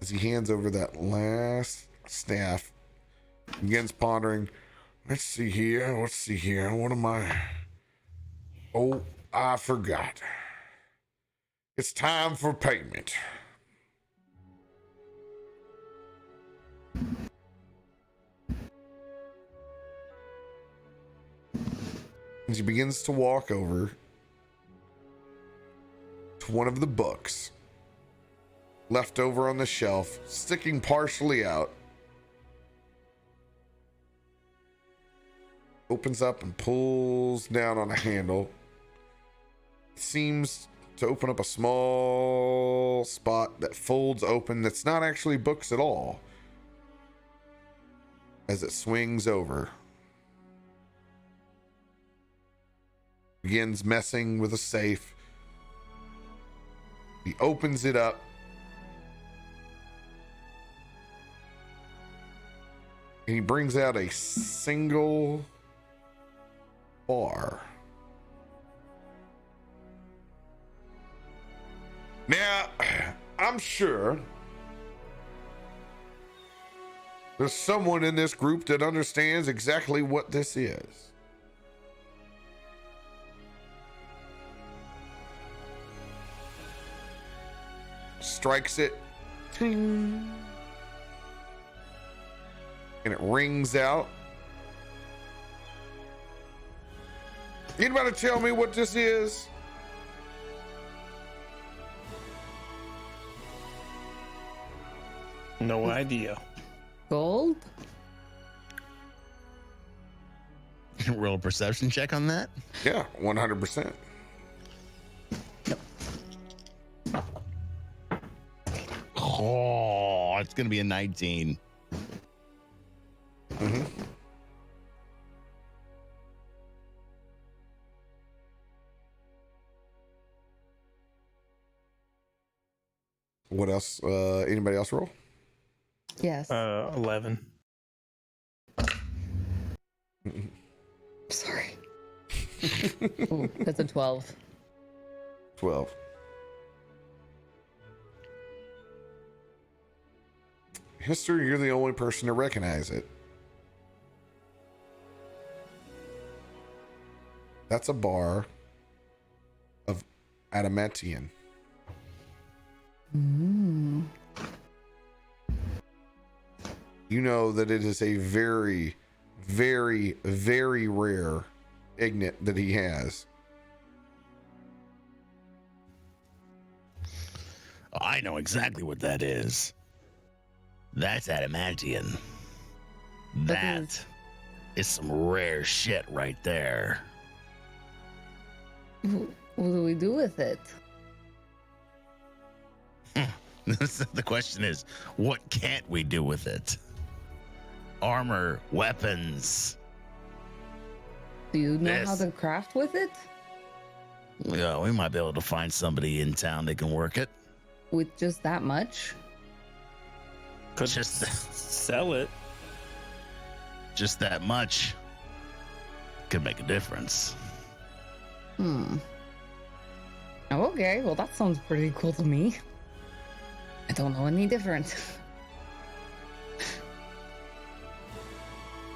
As he hands over that last staff, begins pondering. Let's see here. What am I? Oh, I forgot. It's time for payment. As he begins to walk over to one of the books left over on the shelf, sticking partially out, opens up and pulls down on a handle. Seems to open up a small spot that folds open that's not actually books at all as it swings over. Begins messing with a safe. He opens it up. And he brings out a single bar. Now, I'm sure there's someone in this group that understands exactly what this is. Strikes it. Ting. And it rings out. Anybody tell me what this is? No idea. Gold? Roll a perception check on that. Yeah, 100%. Oh, it's gonna be a 19. Mm-hmm. What else? Anybody else roll? Yes. 11. Sorry. Ooh, that's a 12. 12. History, you're the only person to recognize it. That's a bar of adamantium. Mm. You know that it is a very, very, very rare ignet that he has. I know exactly what that is. That's adamantium. That is some rare shit right there. What do we do with it? The question is, what can't we do with it? Armor, weapons. Do you know Yes. how to craft with it? Yeah, we might be able to find somebody in town that can work it. With just that much? Could Just- sell it. Just that much could make a difference. Oh, okay, well, that sounds pretty cool to me. I don't know any different.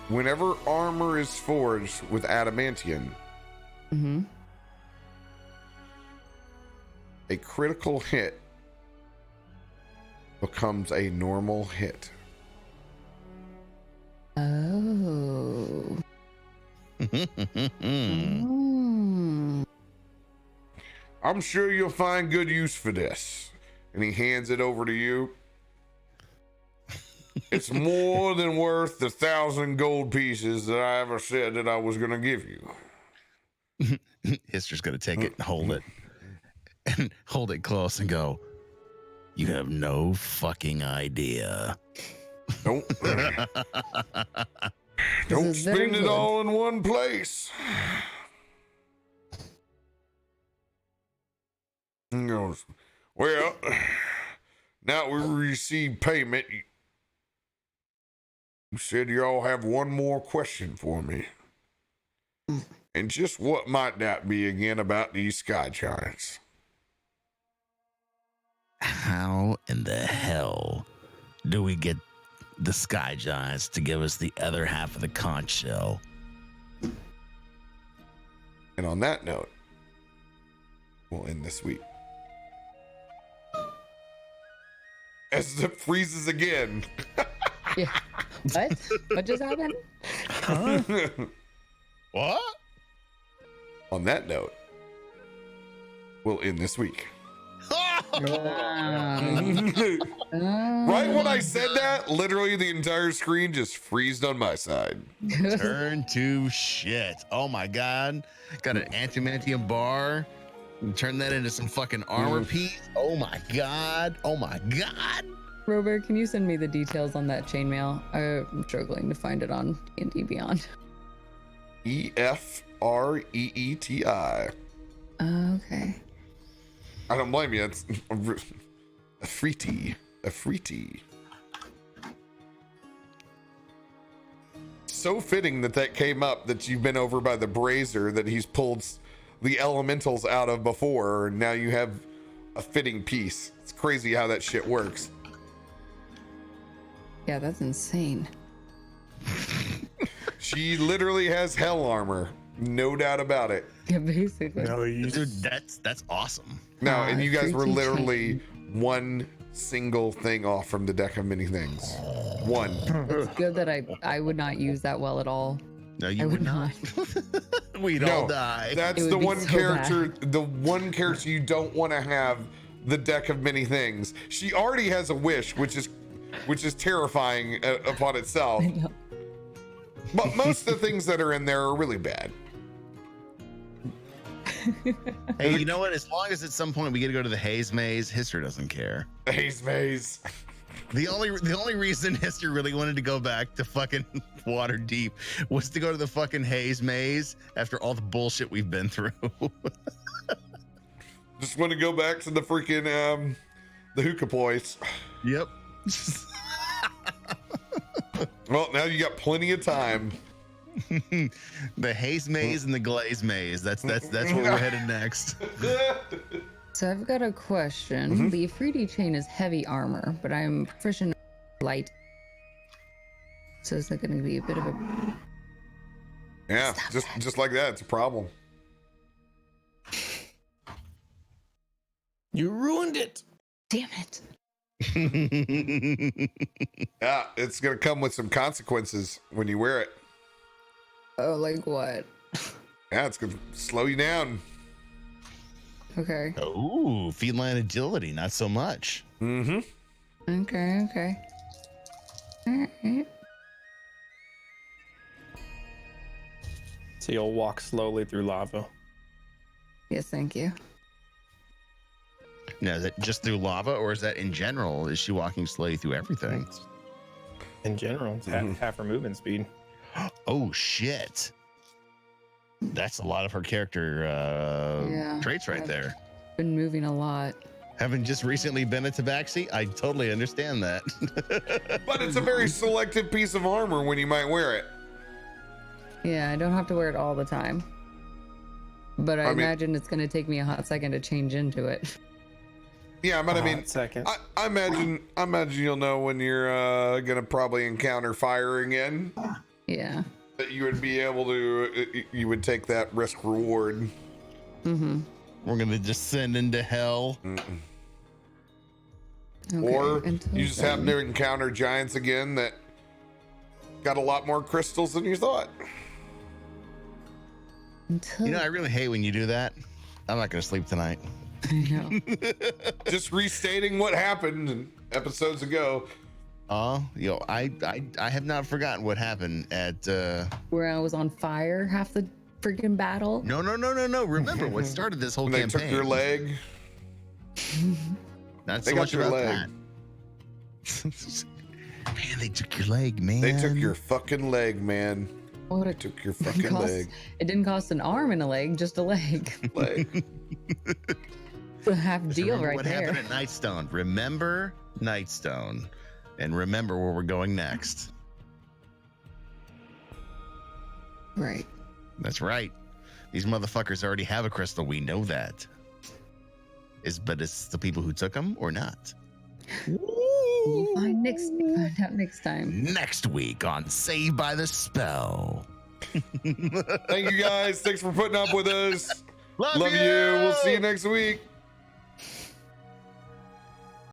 Whenever armor is forged with adamantium, Mm-hmm. a critical hit becomes a normal hit. Oh. Hmm. Mm. I'm sure you'll find good use for this. And he hands it over to you. It's more than worth the 1,000 gold pieces that I ever said that I was going to give you. Hister's gonna take it and hold it close and go, You have no fucking idea. Don't This don't is very spend it good. all in one place. He goes, well, now we receive payment. You said you all have one more question for me. And just what might that be again about these sky giants? How in the hell do we get the sky giants to give us the other half of the conch shell? And on that note, we'll end this week. As it freezes again. Yeah. What? What just happened? What? On that note, we'll end this week. Right when I said that, literally the entire screen just freezed on my side. Turn to shit. Oh my god. Got an antimantium bar. Turn that into some fucking armor piece. Oh my god. Oh my god. Robert, can you send me the details on that chainmail? I'm struggling to find it on D&D Beyond. EFREETI. Okay. I don't blame you. It's a freetie. A freetie. So fitting that came up that you've been over by the brazier that he's pulled the elementals out of before, and now you have a fitting piece. It's crazy how that shit works. Yeah, that's insane. She literally has hell armor. No doubt about it. Yeah, basically. No, you Dude, that's awesome. No, and you guys were freaking literally one single thing off from the deck of many things. One. It's good that I would not use that well at all. No, I you would would not. We'd all die. That's It would the be one so character. The one character you don't want to have the deck of many things. She already has a wish, which is terrifying upon itself. I know. But most of the things that are in there are really bad. Hey, you know what? As long as at some point we get to go to the Haze Maze, History doesn't care. Haze maze. The only reason History really wanted to go back to fucking Waterdeep was to go to the fucking Haze Maze after all the bullshit we've been through. Just want to go back to the freaking the hookah place. Yep. Well, now you got plenty of time. The Haze Maze and the Glaze Maze. That's where we're headed next. So I've got a question. The Afridi chain is heavy armor, but I'm proficient in light. So is that going to be a bit of a... Yeah, just like that, it's a problem. You ruined it. Damn it. Yeah, it's gonna come with some consequences when you wear it. Oh, like what? Yeah, it's gonna slow you down. Okay. Ooh, feline agility, not so much. Mm-hmm. Okay. All right. So you'll walk slowly through lava. Yes, thank you. Now, is that just through lava, or is that in general? Is she walking slowly through everything? In general, it's half her movement speed. Oh shit! That's a lot of her character Yeah, traits right I've- there. Been moving a lot. Having just recently been a tabaxi, I totally understand that. But it's a very selective piece of armor when you might wear it. Yeah, I don't have to wear it all the time. But I mean- imagine it's going to take me a hot second to change into it. Yeah, but I mean, Second. I imagine you'll know when you're gonna probably encounter fire again. Yeah. That you would be able to, you would take that risk reward. Mm-hmm. We're gonna descend into hell. Okay, Or until you just then. happen to encounter giants again that got a lot more crystals than you thought. Until... You know, I really hate when you do that. I'm not gonna sleep tonight. I know. Just restating what happened episodes ago. I have not forgotten what happened at Where I was on fire half the freaking battle. No. Remember what started this whole When they campaign? took your leg. Not They so got much your about leg. that. Man, they took your leg, man. They took your fucking leg, man. What They it took your fucking leg. It didn't cost an arm and a leg, just a leg. Leg. It's a half Just deal remember right what there. happened at Nightstone. Remember Nightstone. And remember where we're going next. Right. That's right. These motherfuckers already have a crystal. We know that. But it's the people who took them or not. We'll find out next time. Next week on Saved by the Spell. Thank you guys. Thanks for putting up with us. Love Love you. We'll see you next week.